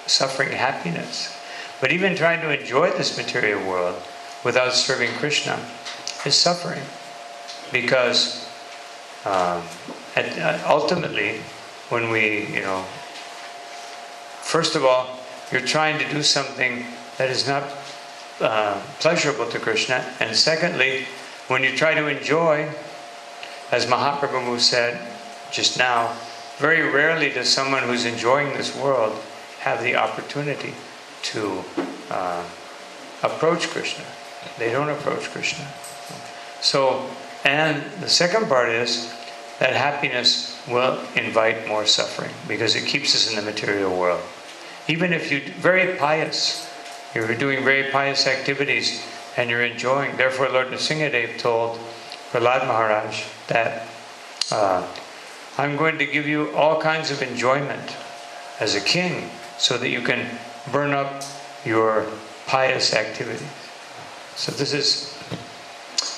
suffering happiness. But even trying to enjoy this material world without serving Krishna is suffering. Because ultimately, when we, first of all, you're trying to do something that is not pleasurable to Krishna. And secondly, when you try to enjoy, as Mahaprabhu said just now, very rarely does someone who's enjoying this world have the opportunity to approach Krishna. They don't approach Krishna. So, and the second part is that happiness will invite more suffering because it keeps us in the material world. Even if you're very pious, you're doing very pious activities and you're enjoying. Therefore, Lord Nrsimhadev told Prahlad Maharaj that I'm going to give you all kinds of enjoyment as a king so that you can burn up your pious activities. So this is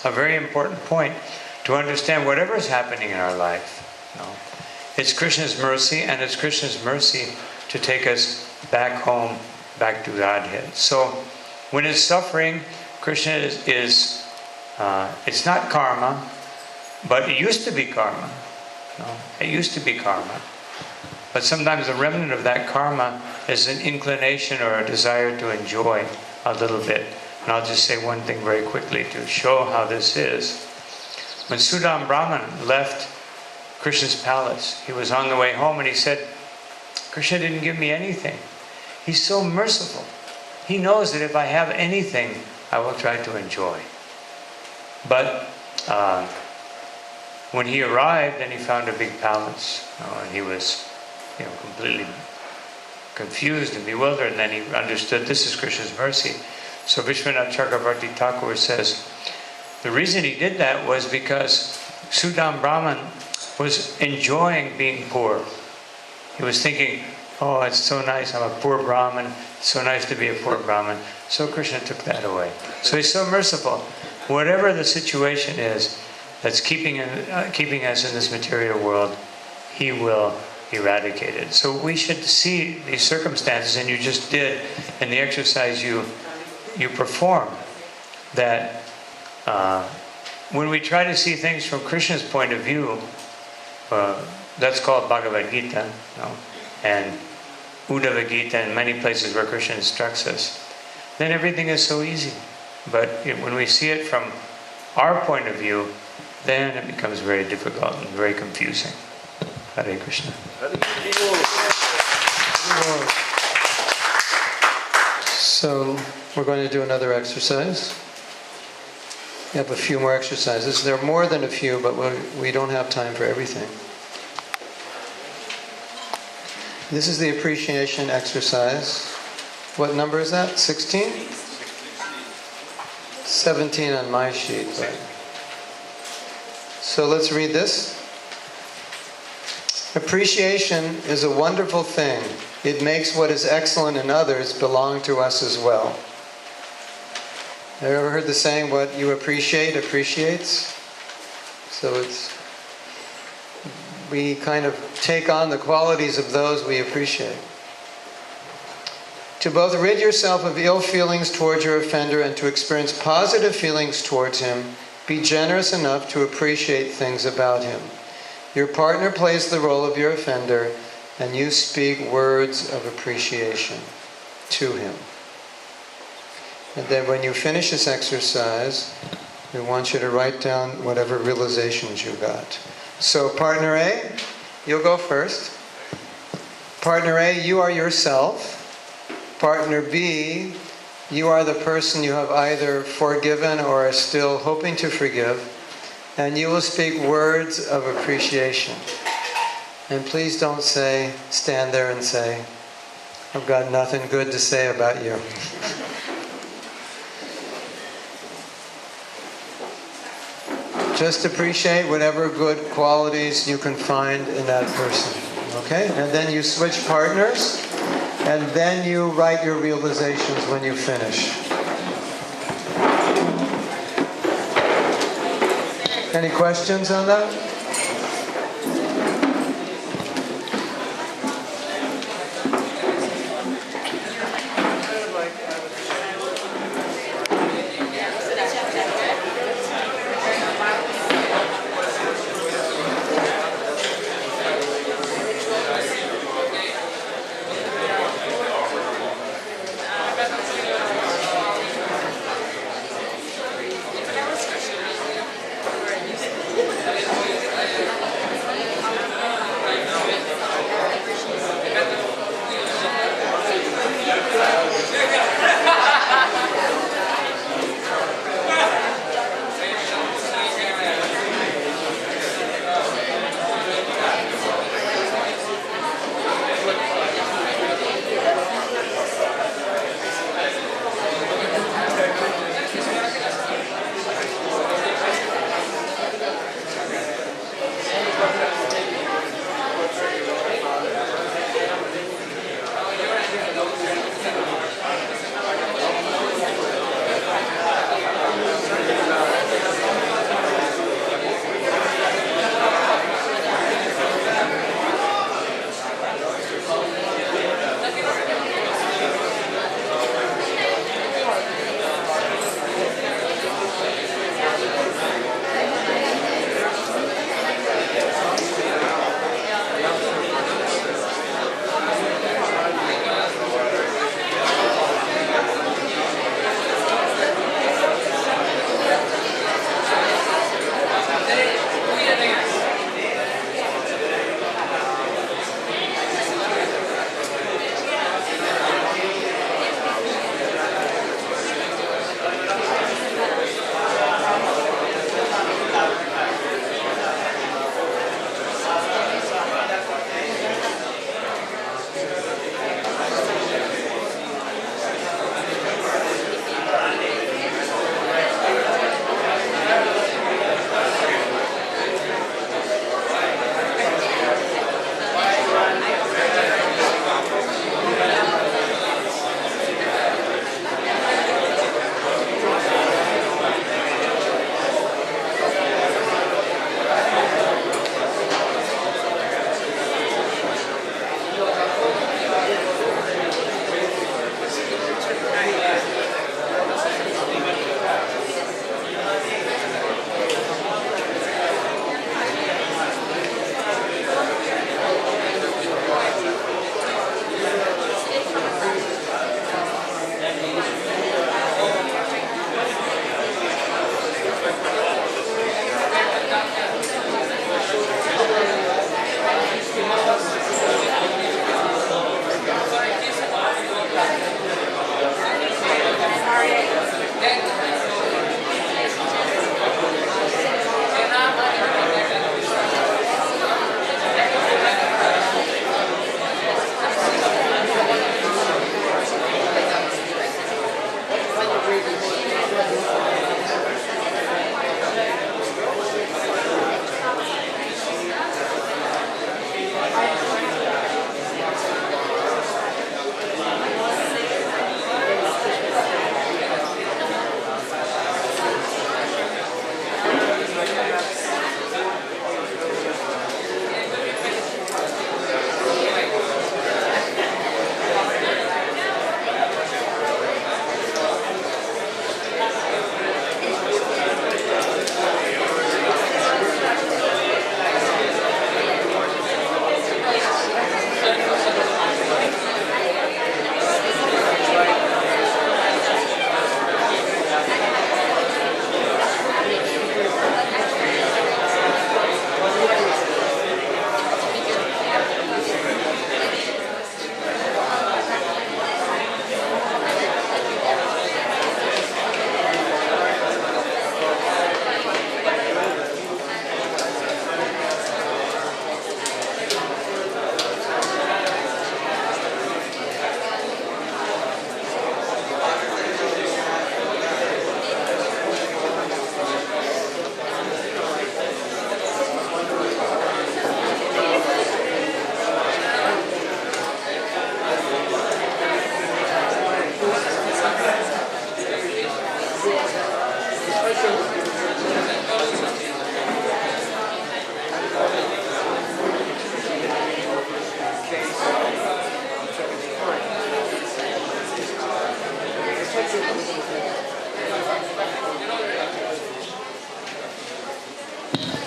a very important point to understand whatever is happening in our life. It's Krishna's mercy, and it's Krishna's mercy to take us back home, back to Godhead. So when it's suffering, Krishna is it's not karma, but it used to be karma. It used to be karma. But sometimes the remnant of that karma is an inclination or a desire to enjoy a little bit. And I'll just say one thing very quickly to show how this is. When Sudam Brahman left Krishna's palace, he was on the way home and he said, Krishna didn't give me anything. He's so merciful. He knows that if I have anything, I will try to enjoy. But when he arrived and he found a big palace, and he was completely confused and bewildered, and then he understood this is Krishna's mercy. So Vishwanath Chakravarti Thakur says, the reason he did that was because Sudam Brahman was enjoying being poor. He was thinking, oh, it's so nice, I'm a poor Brahmin, it's so nice to be a poor Brahmin. So Krishna took that away. So he's so merciful. Whatever the situation is that's keeping us in this material world, he will eradicate it. So we should see these circumstances, and you just did in the exercise you perform, that when we try to see things from Krishna's point of view, that's called Bhagavad Gita, and Uddhava Gita, and many places where Krishna instructs us, then everything is so easy. But when we see it from our point of view, then it becomes very difficult and very confusing. Hare Krishna. So we're going to do another exercise. We have a few more exercises. There are more than a few, but we don't have time for everything. This is the appreciation exercise. What number is that? 16? 17 on my sheet. But... So let's read this. Appreciation is a wonderful thing. It makes what is excellent in others belong to us as well. Have you ever heard the saying, what you appreciate appreciates? So we kind of take on the qualities of those we appreciate. To both rid yourself of ill feelings towards your offender and to experience positive feelings towards him, be generous enough to appreciate things about him. Your partner plays the role of your offender, and you speak words of appreciation to him. And then when you finish this exercise, we want you to write down whatever realizations you got. So partner A, you'll go first. Partner A, you are yourself. Partner B, you are the person you have either forgiven or are still hoping to forgive. And you will speak words of appreciation. And please don't stand there and say, I've got nothing good to say about you. Just appreciate whatever good qualities you can find in that person. Okay? And then you switch partners, and then you write your realizations when you finish. Any questions on that?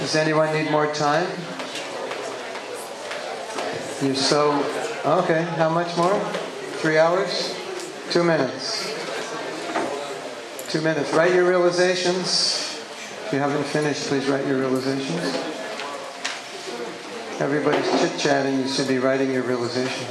Does anyone need more time? You're so... Okay, how much more? 3 hours? 2 minutes. 2 minutes. Write your realizations. If you haven't finished, please write your realizations. Everybody's chit-chatting. You should be writing your realization.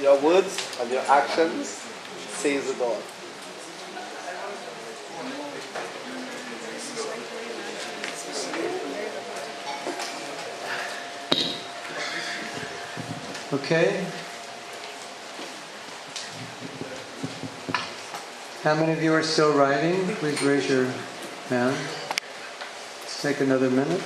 Your words and your actions says it all. Okay? How many of you are still writing? Please raise your hand. Let's take another minute.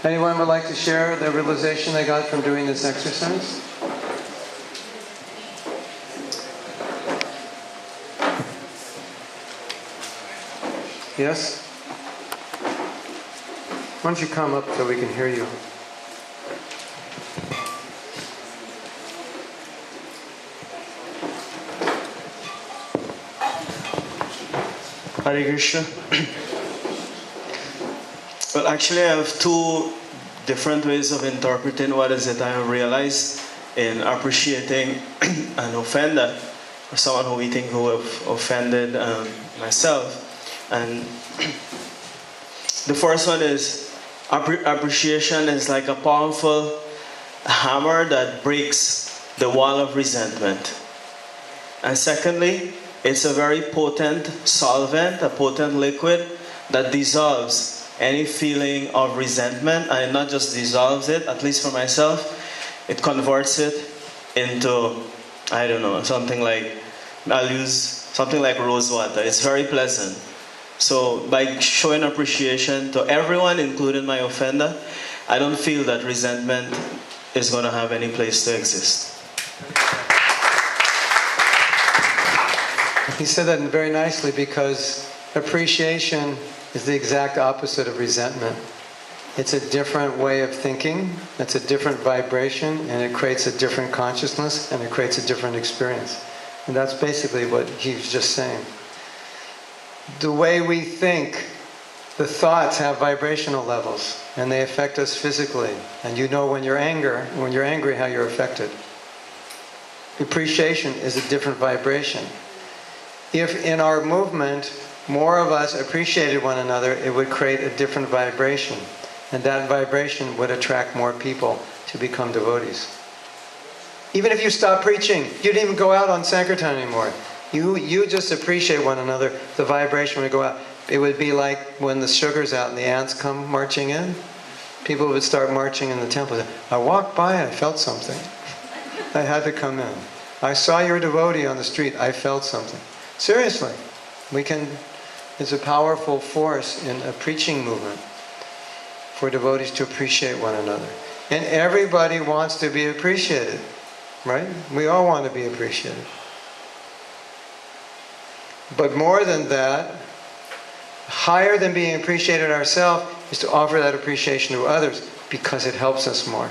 Anyone would like to share the realization they got from doing this exercise? Yes? Why don't you come up so we can hear you? Hare Krishna. Well, actually, I have two different ways of interpreting what is it I have realized in appreciating an offender, or someone who we think who have offended myself. And the first one is appreciation is like a powerful hammer that breaks the wall of resentment. And secondly, it's a very potent solvent, a potent liquid that dissolves any feeling of resentment, and it not just dissolves it, at least for myself, it converts it into, I don't know, something like, I'll use something like rose water. It's very pleasant. So by showing appreciation to everyone, including my offender, I don't feel that resentment is going to have any place to exist. He said that very nicely, because appreciation is the exact opposite of resentment. It's a different way of thinking, it's a different vibration, and it creates a different consciousness, and it creates a different experience. And that's basically what he was just saying. The way we think, the thoughts have vibrational levels, and they affect us physically. And you know when you're angry, how you're affected. Appreciation is a different vibration. If in our movement, more of us appreciated one another, it would create a different vibration. And that vibration would attract more people to become devotees. Even if you stop preaching, you didn't even go out on Sankirtan anymore. You just appreciate one another, the vibration would go out. It would be like when the sugar's out and the ants come marching in. People would start marching in the temple. I walked by, I felt something. I had to come in. I saw your devotee on the street, I felt something. Seriously, it's a powerful force in a preaching movement for devotees to appreciate one another. And everybody wants to be appreciated, right? We all want to be appreciated. But more than that, higher than being appreciated ourselves is to offer that appreciation to others because it helps us more.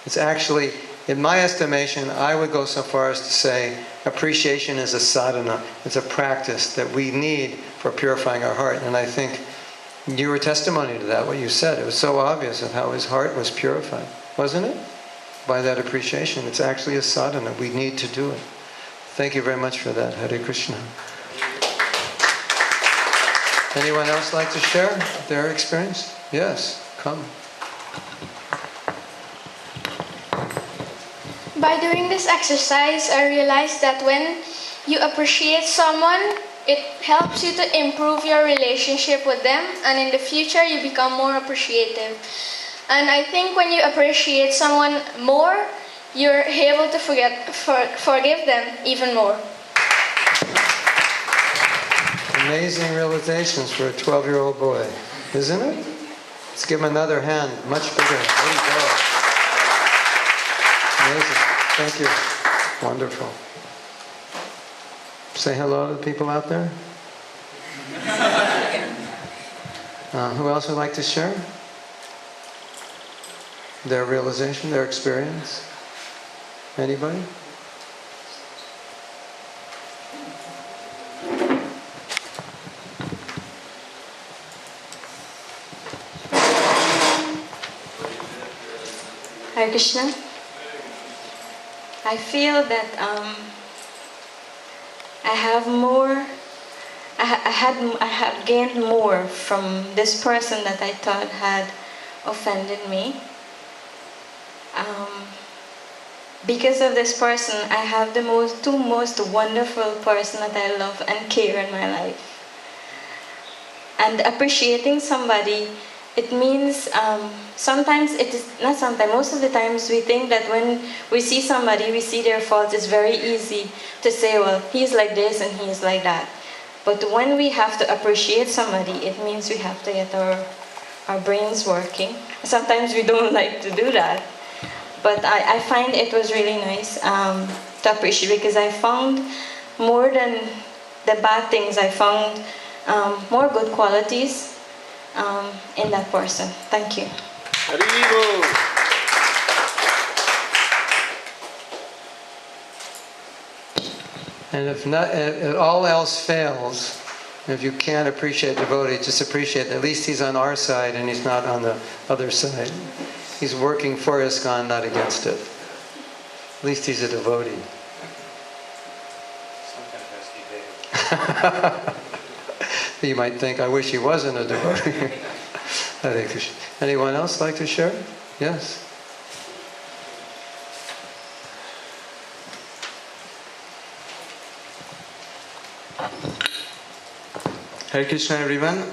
It's actually, in my estimation, I would go so far as to say appreciation is a sadhana. It's a practice that we need for purifying our heart. And I think you were testimony to that, what you said. It was so obvious of how his heart was purified, wasn't it? By that appreciation. It's actually a sadhana. We need to do it. Thank you very much for that. Hare Krishna. Anyone else like to share their experience? Yes, come. By doing this exercise, I realized that when you appreciate someone, it helps you to improve your relationship with them, and in the future you become more appreciative. And I think when you appreciate someone more, you're able to forgive them even more. Amazing realizations for a 12-year-old boy, isn't it? Let's give him another hand, much bigger. There you go. Amazing. Thank you. Wonderful. Say hello to the people out there. Who else would like to share their realization, their experience? Anybody? Hare Krishna. I feel that I have gained more from this person that I thought had offended me. Because of this person, I have the two most wonderful person that I love and care in my life. And appreciating somebody, it means most of the times we think that when we see somebody, we see their faults, it's very easy to say, well, he's like this and he's like that. But when we have to appreciate somebody, it means we have to get our brains working. Sometimes we don't like to do that. But I find it was really nice to appreciate, because I found more than the bad things, I found more good qualities in that person. Thank you. And if all else fails, if you can't appreciate devotee, just appreciate that at least he's on our side and he's not on the other side. He's working for ISKCON, not against it. At least he's a devotee. You might think, I wish he wasn't a devotee. Hare Krishna. Anyone else like to share? Yes. Hare Krishna, everyone.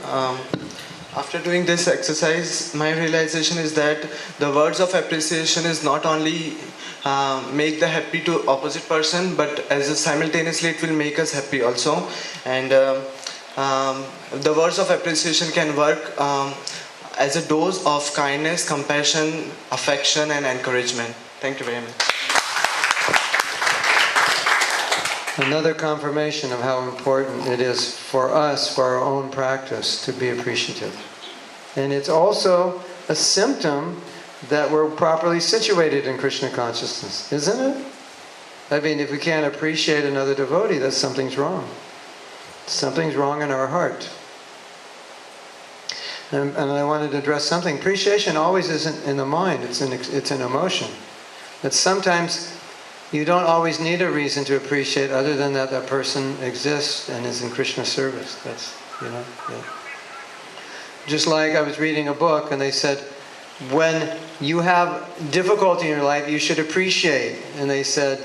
After doing this exercise, my realization is that the words of appreciation is not only make the happy to opposite person, but simultaneously it will make us happy also. And the words of appreciation can work as a dose of kindness, compassion, affection, and encouragement. Thank you very much. Another confirmation of how important it is for us, for our own practice, to be appreciative. And it's also a symptom that we're properly situated in Krishna consciousness, isn't it? I mean, if we can't appreciate another devotee, that something's wrong. Something's wrong in our heart. And I wanted to address something. Appreciation always isn't in the mind, it's an emotion. But sometimes you don't always need a reason to appreciate other than that that person exists and is in Krishna service. That's, yeah. Just like I was reading a book and they said, when you have difficulty in your life, you should appreciate. And they said,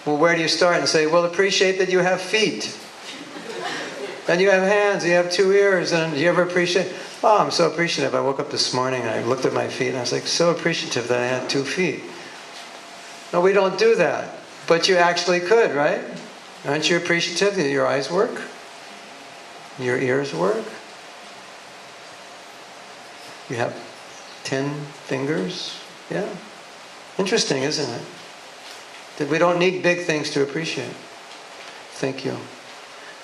well, where do you start? And say, well, appreciate that you have feet. And you have hands, you have 2 ears, and do you ever appreciate? Oh, I'm so appreciative. I woke up this morning and I looked at my feet and I was like so appreciative that I had 2 feet. No, we don't do that. But you actually could, right? Aren't you appreciative that your eyes work? Your ears work? You have 10 fingers? Yeah. Interesting, isn't it? That we don't need big things to appreciate. Thank you.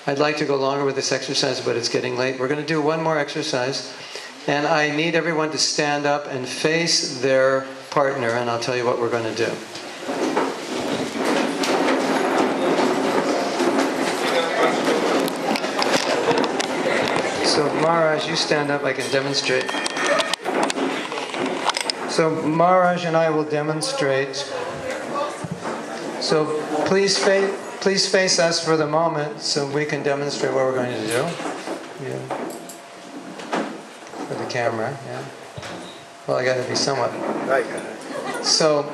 I'd like to go longer with this exercise, but it's getting late. We're going to do one more exercise. And I need everyone to stand up and face their partner, and I'll tell you what we're going to do. So Maharaj, you stand up, I can demonstrate. So Maharaj and I will demonstrate. So please face us for the moment so we can demonstrate what we're going to do. Yeah. For the camera, yeah. Well, I got to be somewhat. Right. So,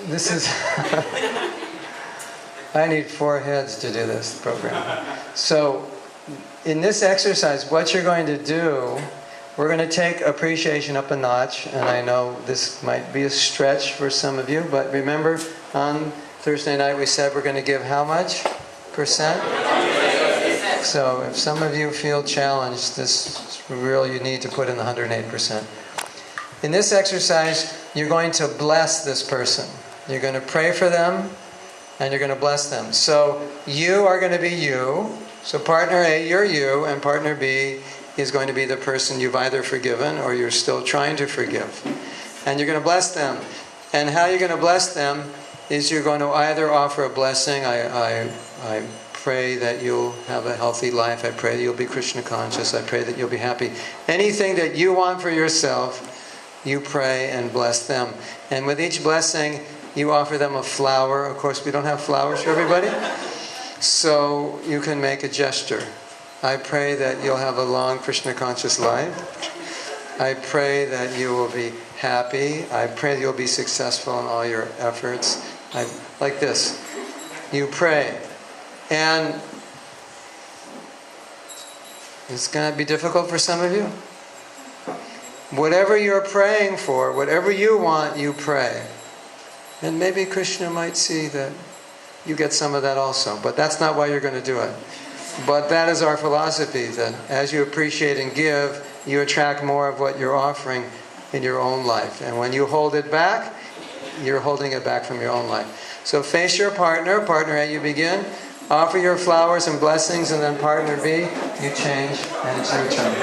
this is. I need 4 heads to do this program. So, in this exercise, what you're going to do, we're going to take appreciation up a notch, and I know this might be a stretch for some of you, but remember, on Thursday night we said we're going to give how much percent? So if some of you feel challenged, this really you need to put in the 108%. In this exercise, you're going to bless this person. You're going to pray for them, and you're going to bless them. So you are going to be you. So partner A, you're you, and partner B is going to be the person you've either forgiven or you're still trying to forgive. And you're going to bless them. And how you're going to bless them is you're going to either offer a blessing. I pray that you'll have a healthy life. I pray that you'll be Krishna conscious. I pray that you'll be happy. Anything that you want for yourself, you pray and bless them. And with each blessing, you offer them a flower. Of course, we don't have flowers for everybody. So you can make a gesture. I pray that you'll have a long Krishna conscious life. I pray that you will be happy. I pray that you'll be successful in all your efforts. Like this. You pray. And it's going to be difficult for some of you. Whatever you're praying for, whatever you want, you pray. And maybe Krishna might see that you get some of that also. But that's not why you're going to do it. But that is our philosophy, that as you appreciate and give, you attract more of what you're offering in your own life. And when you hold it back, you're holding it back from your own life. So face your partner. Partner A, you begin. Offer your flowers and blessings, and then partner B, you change, and it's your turn.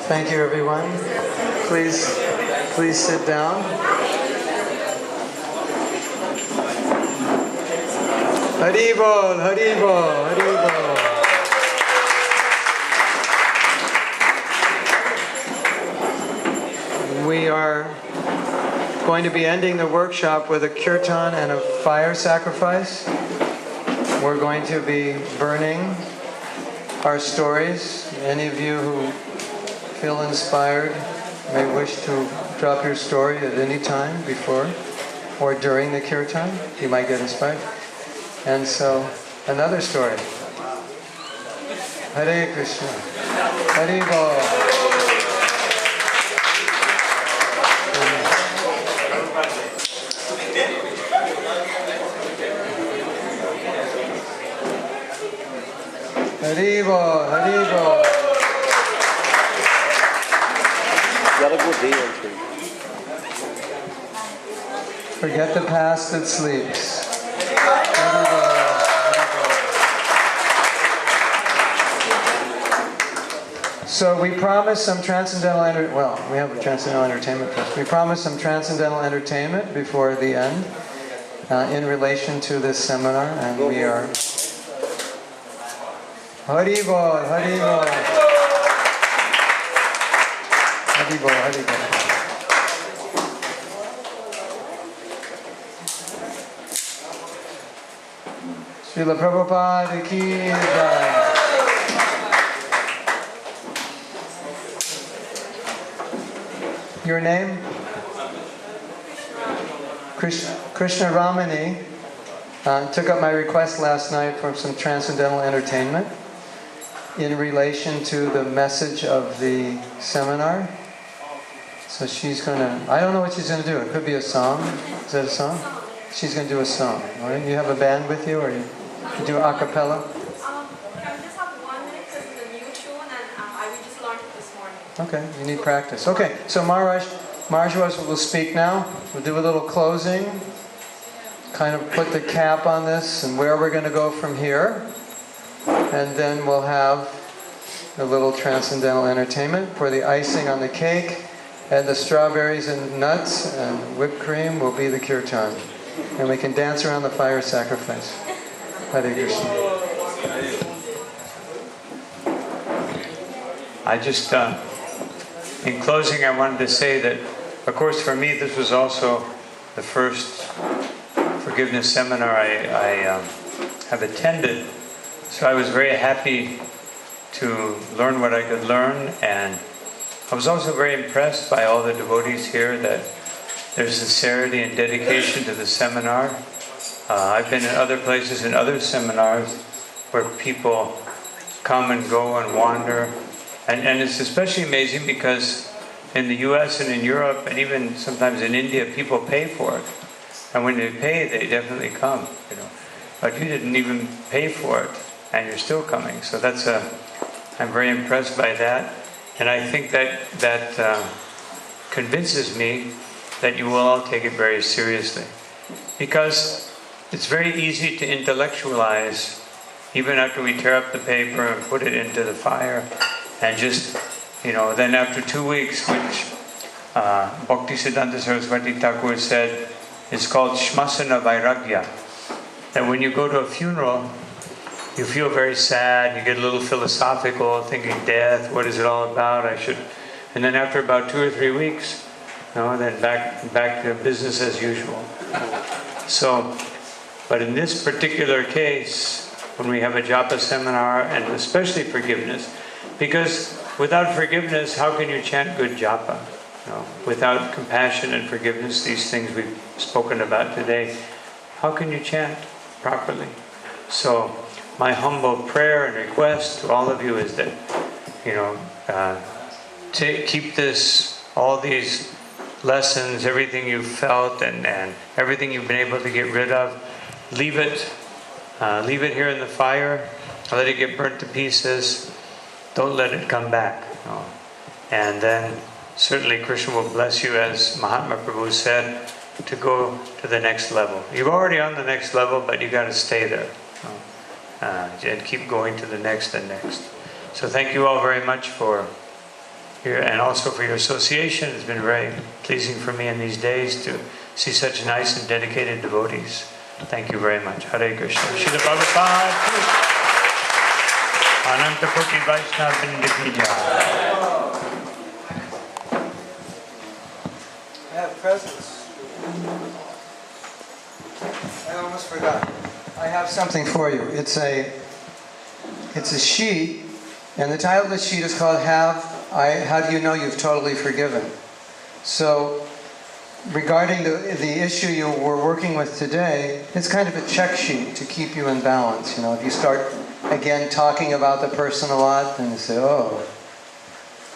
Thank you, everyone. Please sit down. Haribol, Haribol, Haribol. We are going to be ending the workshop with a kirtan and a fire sacrifice. We're going to be burning our stories. Any of you who feel inspired, may wish to drop your story at any time before or during the kirtan, you might get inspired. And so, another story. Hare Krishna. Hare Bol. Haribo, Haribo. You had a good day, actually. Forget the past that sleeps. Haribo, Haribo. So we promised some transcendental we have a transcendental entertainment first. We promised some transcendental entertainment before the end in relation to this seminar, and we are Haribol, Haribol. Haribol, Haribol. Srila Prabhupada ki jai. Your name? Krishna Ramani took up my request last night for some transcendental entertainment in relation to the message of the seminar. So she's going to, I don't know what she's going to do. It could be a song. Is that a song? She's going to do a song. All right? You have a band with you, or you do a cappella? Can we just have 1 minute because it's a new tune and we just learned it this morning. Okay, you need practice. Okay, so Marjwa will speak now. We'll do a little closing, kind of put the cap on this and where we're going to go from here. And then we'll have a little transcendental entertainment for the icing on the cake, and the strawberries and nuts and whipped cream will be the kirtan. And we can dance around the fire sacrifice. Hare Krishna. I just, in closing, I wanted to say that, of course, for me, this was also the first forgiveness seminar I have attended. So I was very happy to learn what I could learn, and I was also very impressed by all the devotees here, that their sincerity and dedication to the seminar. I've been in other places, in other seminars, where people come and go and wander. And it's especially amazing because in the US and in Europe, and even sometimes in India, people pay for it. And when they pay, they definitely come, you know. But you didn't even pay for it, and you're still coming. So that's I'm very impressed by that. And I think that convinces me that you will all take it very seriously. Because it's very easy to intellectualize, even after we tear up the paper and put it into the fire, and just, you know, then after 2 weeks, which Bhaktisiddhanta Saraswati Thakur said is called Shmasana Vairagya, that when you go to a funeral, you feel very sad, you get a little philosophical, thinking death, what is it all about, and then after about 2 or 3 weeks, you know, then back to business as usual. So, but in this particular case, when we have a japa seminar, and especially forgiveness, because without forgiveness, how can you chant good japa? You know, without compassion and forgiveness, these things we've spoken about today, how can you chant properly? So, my humble prayer and request to all of you is that, you know, keep this, all these lessons, everything you've felt and everything you've been able to get rid of, leave it here in the fire, let it get burnt to pieces, don't let it come back. You know. And then certainly Krishna will bless you, as Mahatma Prabhu said, to go to the next level. You're already on the next level, but you got to stay there. You know. And keep going to the next and next. So thank you all very much for and also for your association. It's been very pleasing for me in these days to see such nice and dedicated devotees. Thank you very much. Hare Krishna. Srila Prabhupada. Ananta Koti Vaishnava Vrinda ki jai. I have presents. I almost forgot. I have something for you. It's a sheet, and the title of the sheet is called Have how do you know you've totally forgiven? So, regarding the issue you were working with today, it's kind of a check sheet to keep you in balance. You know, if you start again talking about the person a lot, then you say, oh,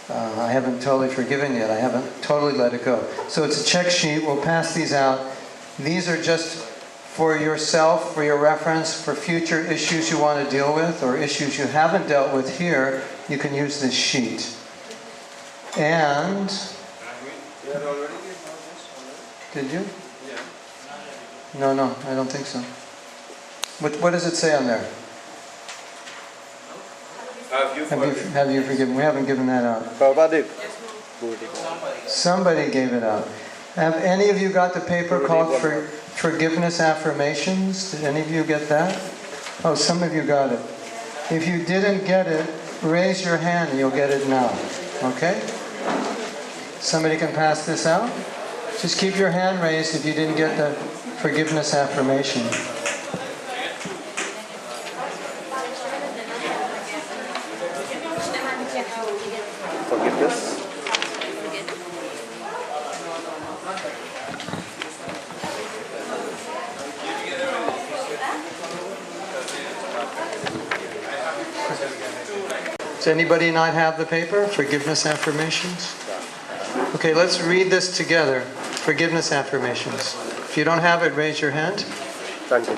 I haven't totally forgiven yet. I haven't totally let it go. So it's a check sheet. We'll pass these out. These are just for yourself, for your reference, for future issues you want to deal with or issues you haven't dealt with here. You can use this sheet. And did you? Yeah. No, I don't think so. What does it say on there? Have you forgiven? We haven't given that out. Somebody gave it out. Have any of you got the paper called Forgiveness Affirmations? Did any of you get that? Oh, some of you got it. If you didn't get it, raise your hand and you'll get it now. Okay? Somebody can pass this out? Just keep your hand raised if you didn't get the Forgiveness Affirmation. Forgiveness. Does anybody not have the paper? Forgiveness Affirmations? Okay, let's read this together. Forgiveness Affirmations. If you don't have it, raise your hand. Thank you.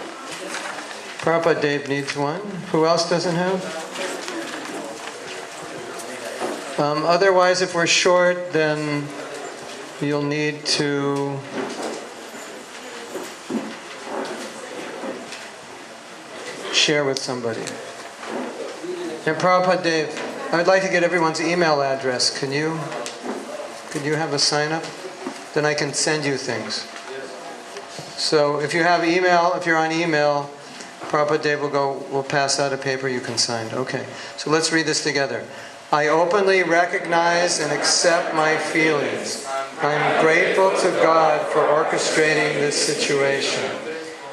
Prabhupada Dave needs one. Who else doesn't have? Otherwise, if we're short, then you'll need to share with somebody. And Prabhupada Dave, I'd like to get everyone's email address. Could you have a sign up? Then I can send you things. So if you have email, if you're on email, Prabhupada Dave will pass out a paper you can sign. Okay, so let's read this together. I openly recognize and accept my feelings. I am grateful to God for orchestrating this situation.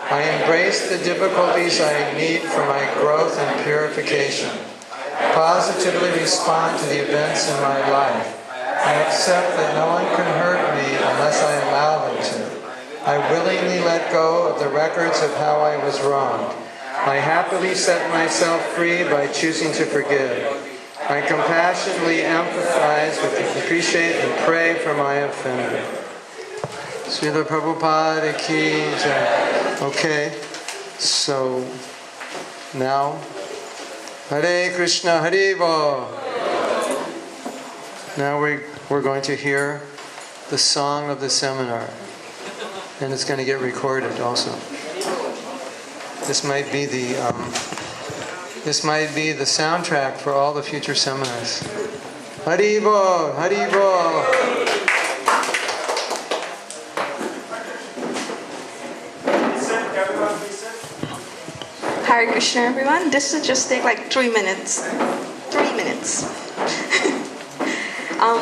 I embrace the difficulties I meet for my growth and purification. Positively respond to the events in my life. I accept that no one can hurt me unless I allow them to. I willingly let go of the records of how I was wronged. I happily set myself free by choosing to forgive. I compassionately empathize with, appreciate, and pray for my offender. Srila Prabhupada ki jai. Okay, so now, Hare Krishna, Hare Bo. Now we're going to hear the song of the seminar, and it's going to get recorded also. This might be the soundtrack for all the future seminars. Haribo, Haribo. Hare Krishna, everyone. This will just take like 3 minutes. 3 minutes.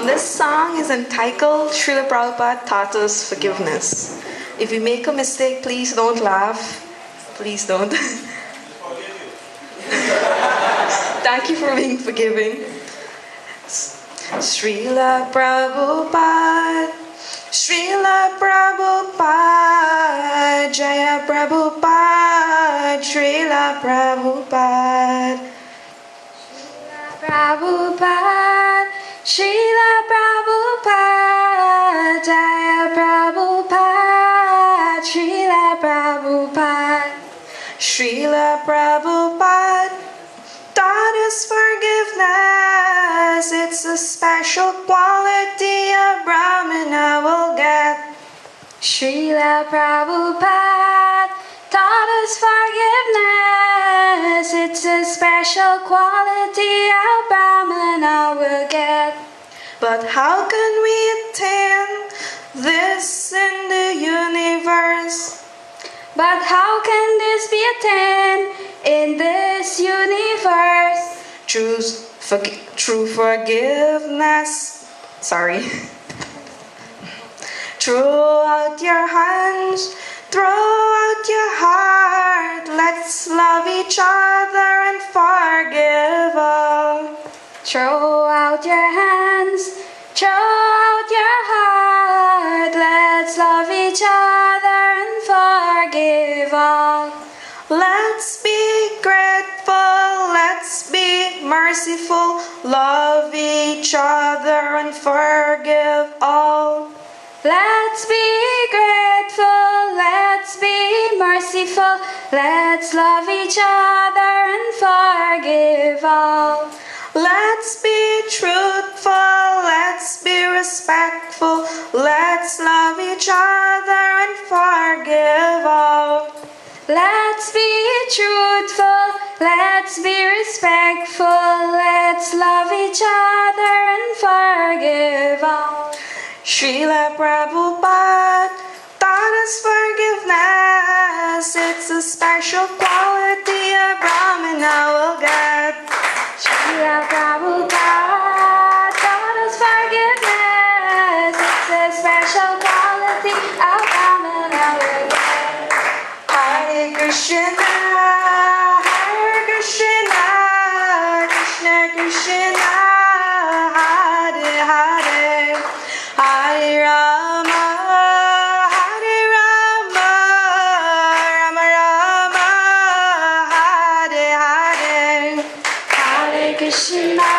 This song is entitled Srila Prabhupada Taught Us Forgiveness. If you make a mistake, please don't laugh. Please don't. Thank you for being forgiving. Srila Prabhupada, Srila Prabhupada, Jaya Prabhupada, Srila Prabhupada. Srila Prabhupada, Srila Prabhupada, Jaya Prabhupada, Srila Prabhupada. Srila Prabhupada taught us forgiveness. It's a special quality a Brahmana will get. Srila Prabhupada taught us forgiveness. It's a special quality a Brahmana will get. But how can we attain this in the universe? But how can this be attained in this universe? True forgiveness. Sorry. Throw out your hands, throw out your heart. Let's love each other and forgive all. Throw out your hands, throw out your heart. Let's love each other and forgive all. Let's be grateful, let's be merciful, love each other and forgive all. Let's be grateful, let's be merciful, let's love each other and forgive all. Let's be truthful, let's be respectful, let's love each other and forgive all. Let's be truthful, let's be respectful, let's love each other and forgive all. Srila Prabhupada taught us forgiveness. It's a special quality a Brahmana will get. Srila Prabhupada taught us forgiveness. It's a special quality a Brahmana will get. Hare Krishna, Hare Krishna, Krishna Krishna, Hare Hare, Hare Rama, Hare Rama, Rama Rama, Hare Hare, Hare Krishna,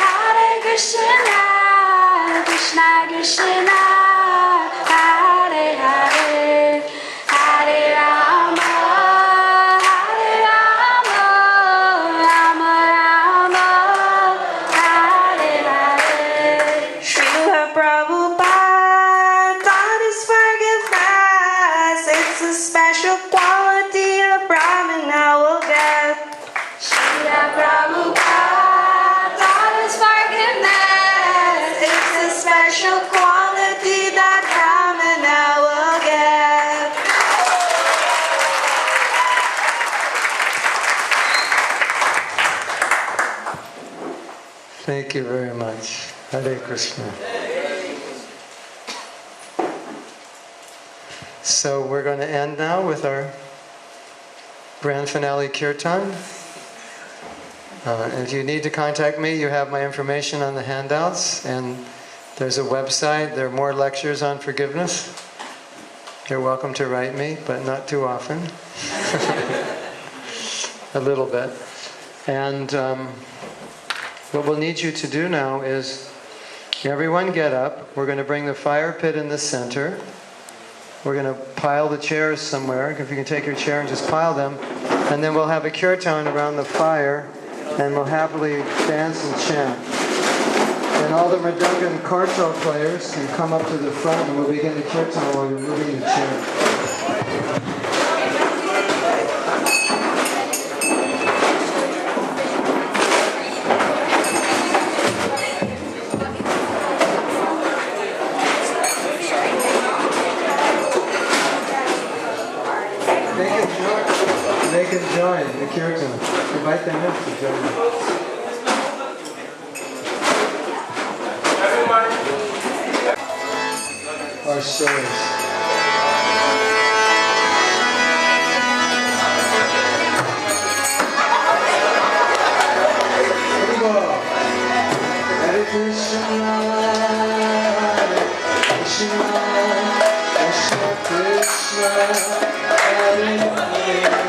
Hare Krishna, Krishna Krishna, Hare Hare, Hare Rama, Hare Rama, Rama Rama, Hare Hare. Srila Prabhupada taught us forgiveness. It's a special quality a Brahmana will get. Srila Prabhupada taught us forgiveness. It's a special quality that Brahmana will get. Thank you very much. Hare Krishna. So we're going to end now with our grand finale kirtan. If you need to contact me, you have my information on the handouts, and there's a website. There are more lectures on forgiveness. You're welcome to write me, but not too often. A little bit. And what we'll need you to do now is, everyone get up. We're going to bring the fire pit in the center. We're going to pile the chairs somewhere. If you can take your chair and just pile them. And then we'll have a kirtan around the fire, and we'll happily dance and chant. And all the mridanga and kartal players can come up to the front, and we'll begin the kirtan while you're moving the chair. They can join the kirtan. Invite them in to join. Our stories. Hare Krishna, Hare Krishna, Krishna Krishna, Hare Hare.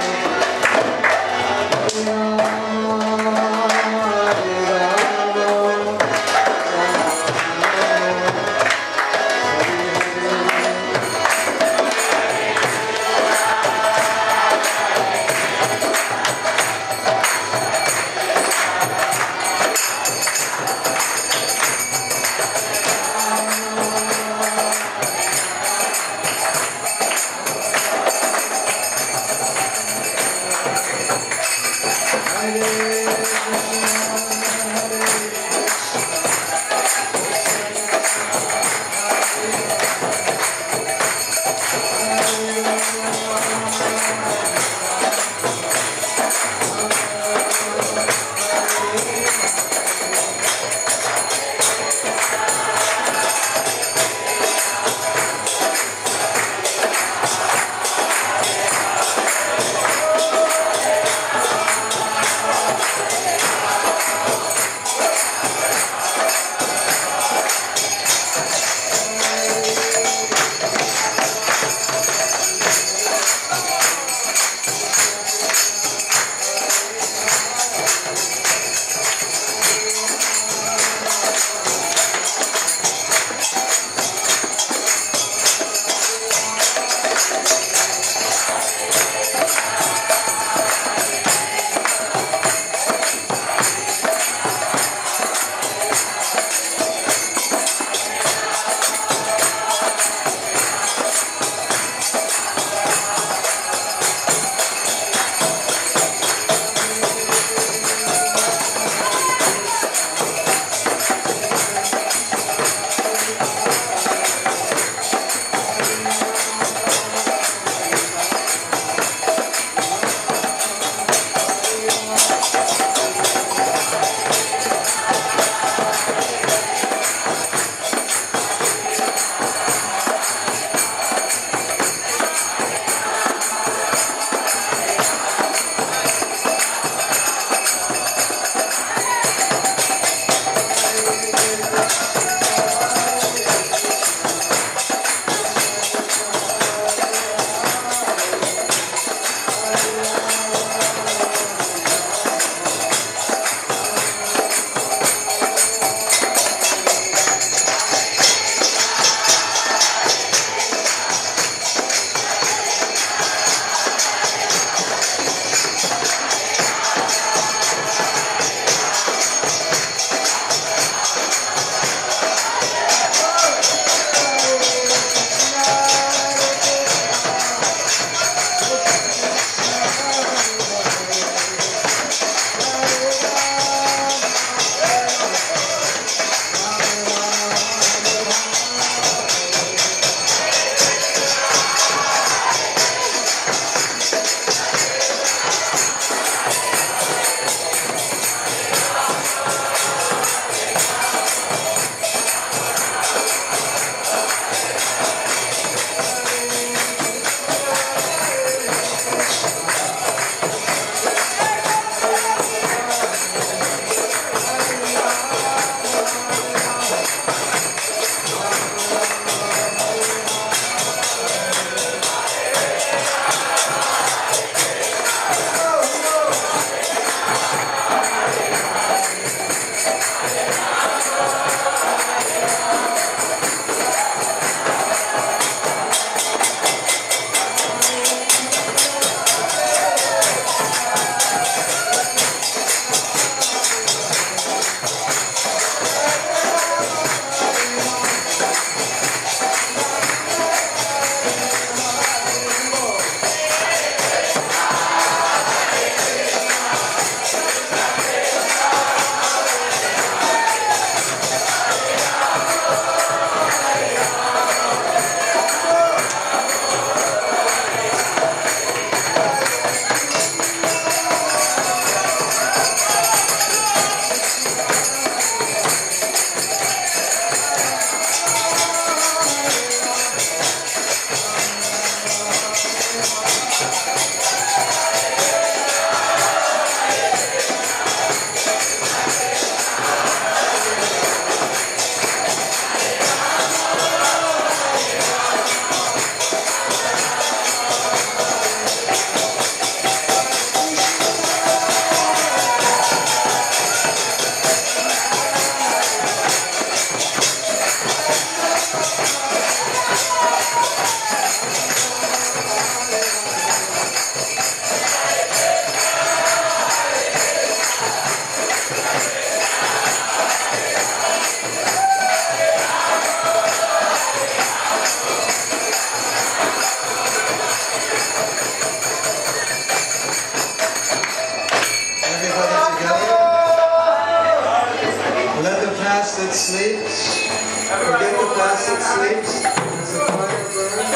as it sleeps, as the fire burns,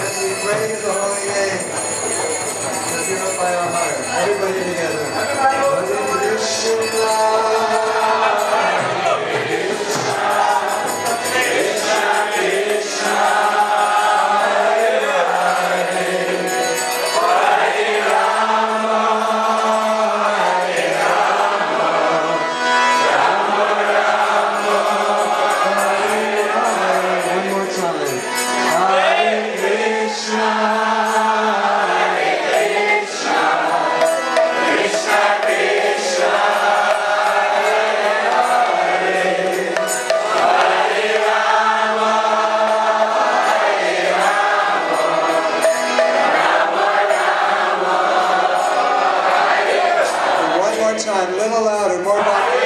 as we pray the holy name, to purify our heart. Everybody together. Hare Krishna. Time, a little louder, more louder.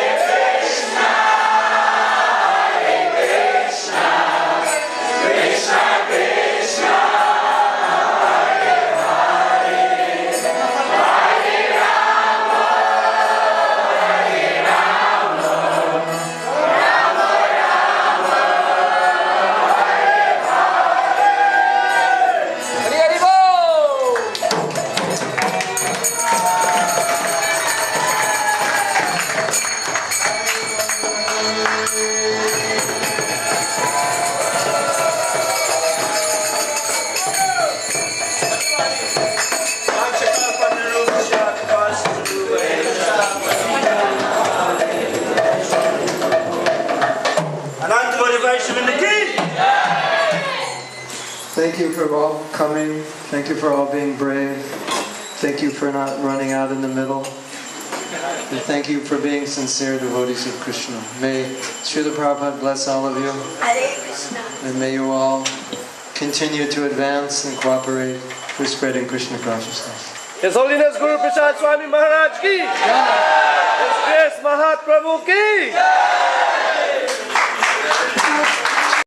Thank you for all coming. Thank you for all being brave. Thank you for not running out in the middle. And thank you for being sincere devotees of Krishna. May Srila Prabhupada bless all of you. And may you all continue to advance and cooperate for spreading Krishna consciousness. His Holiness Guru Prasad Swami Maharaj ki! His Grace Mahatma ki!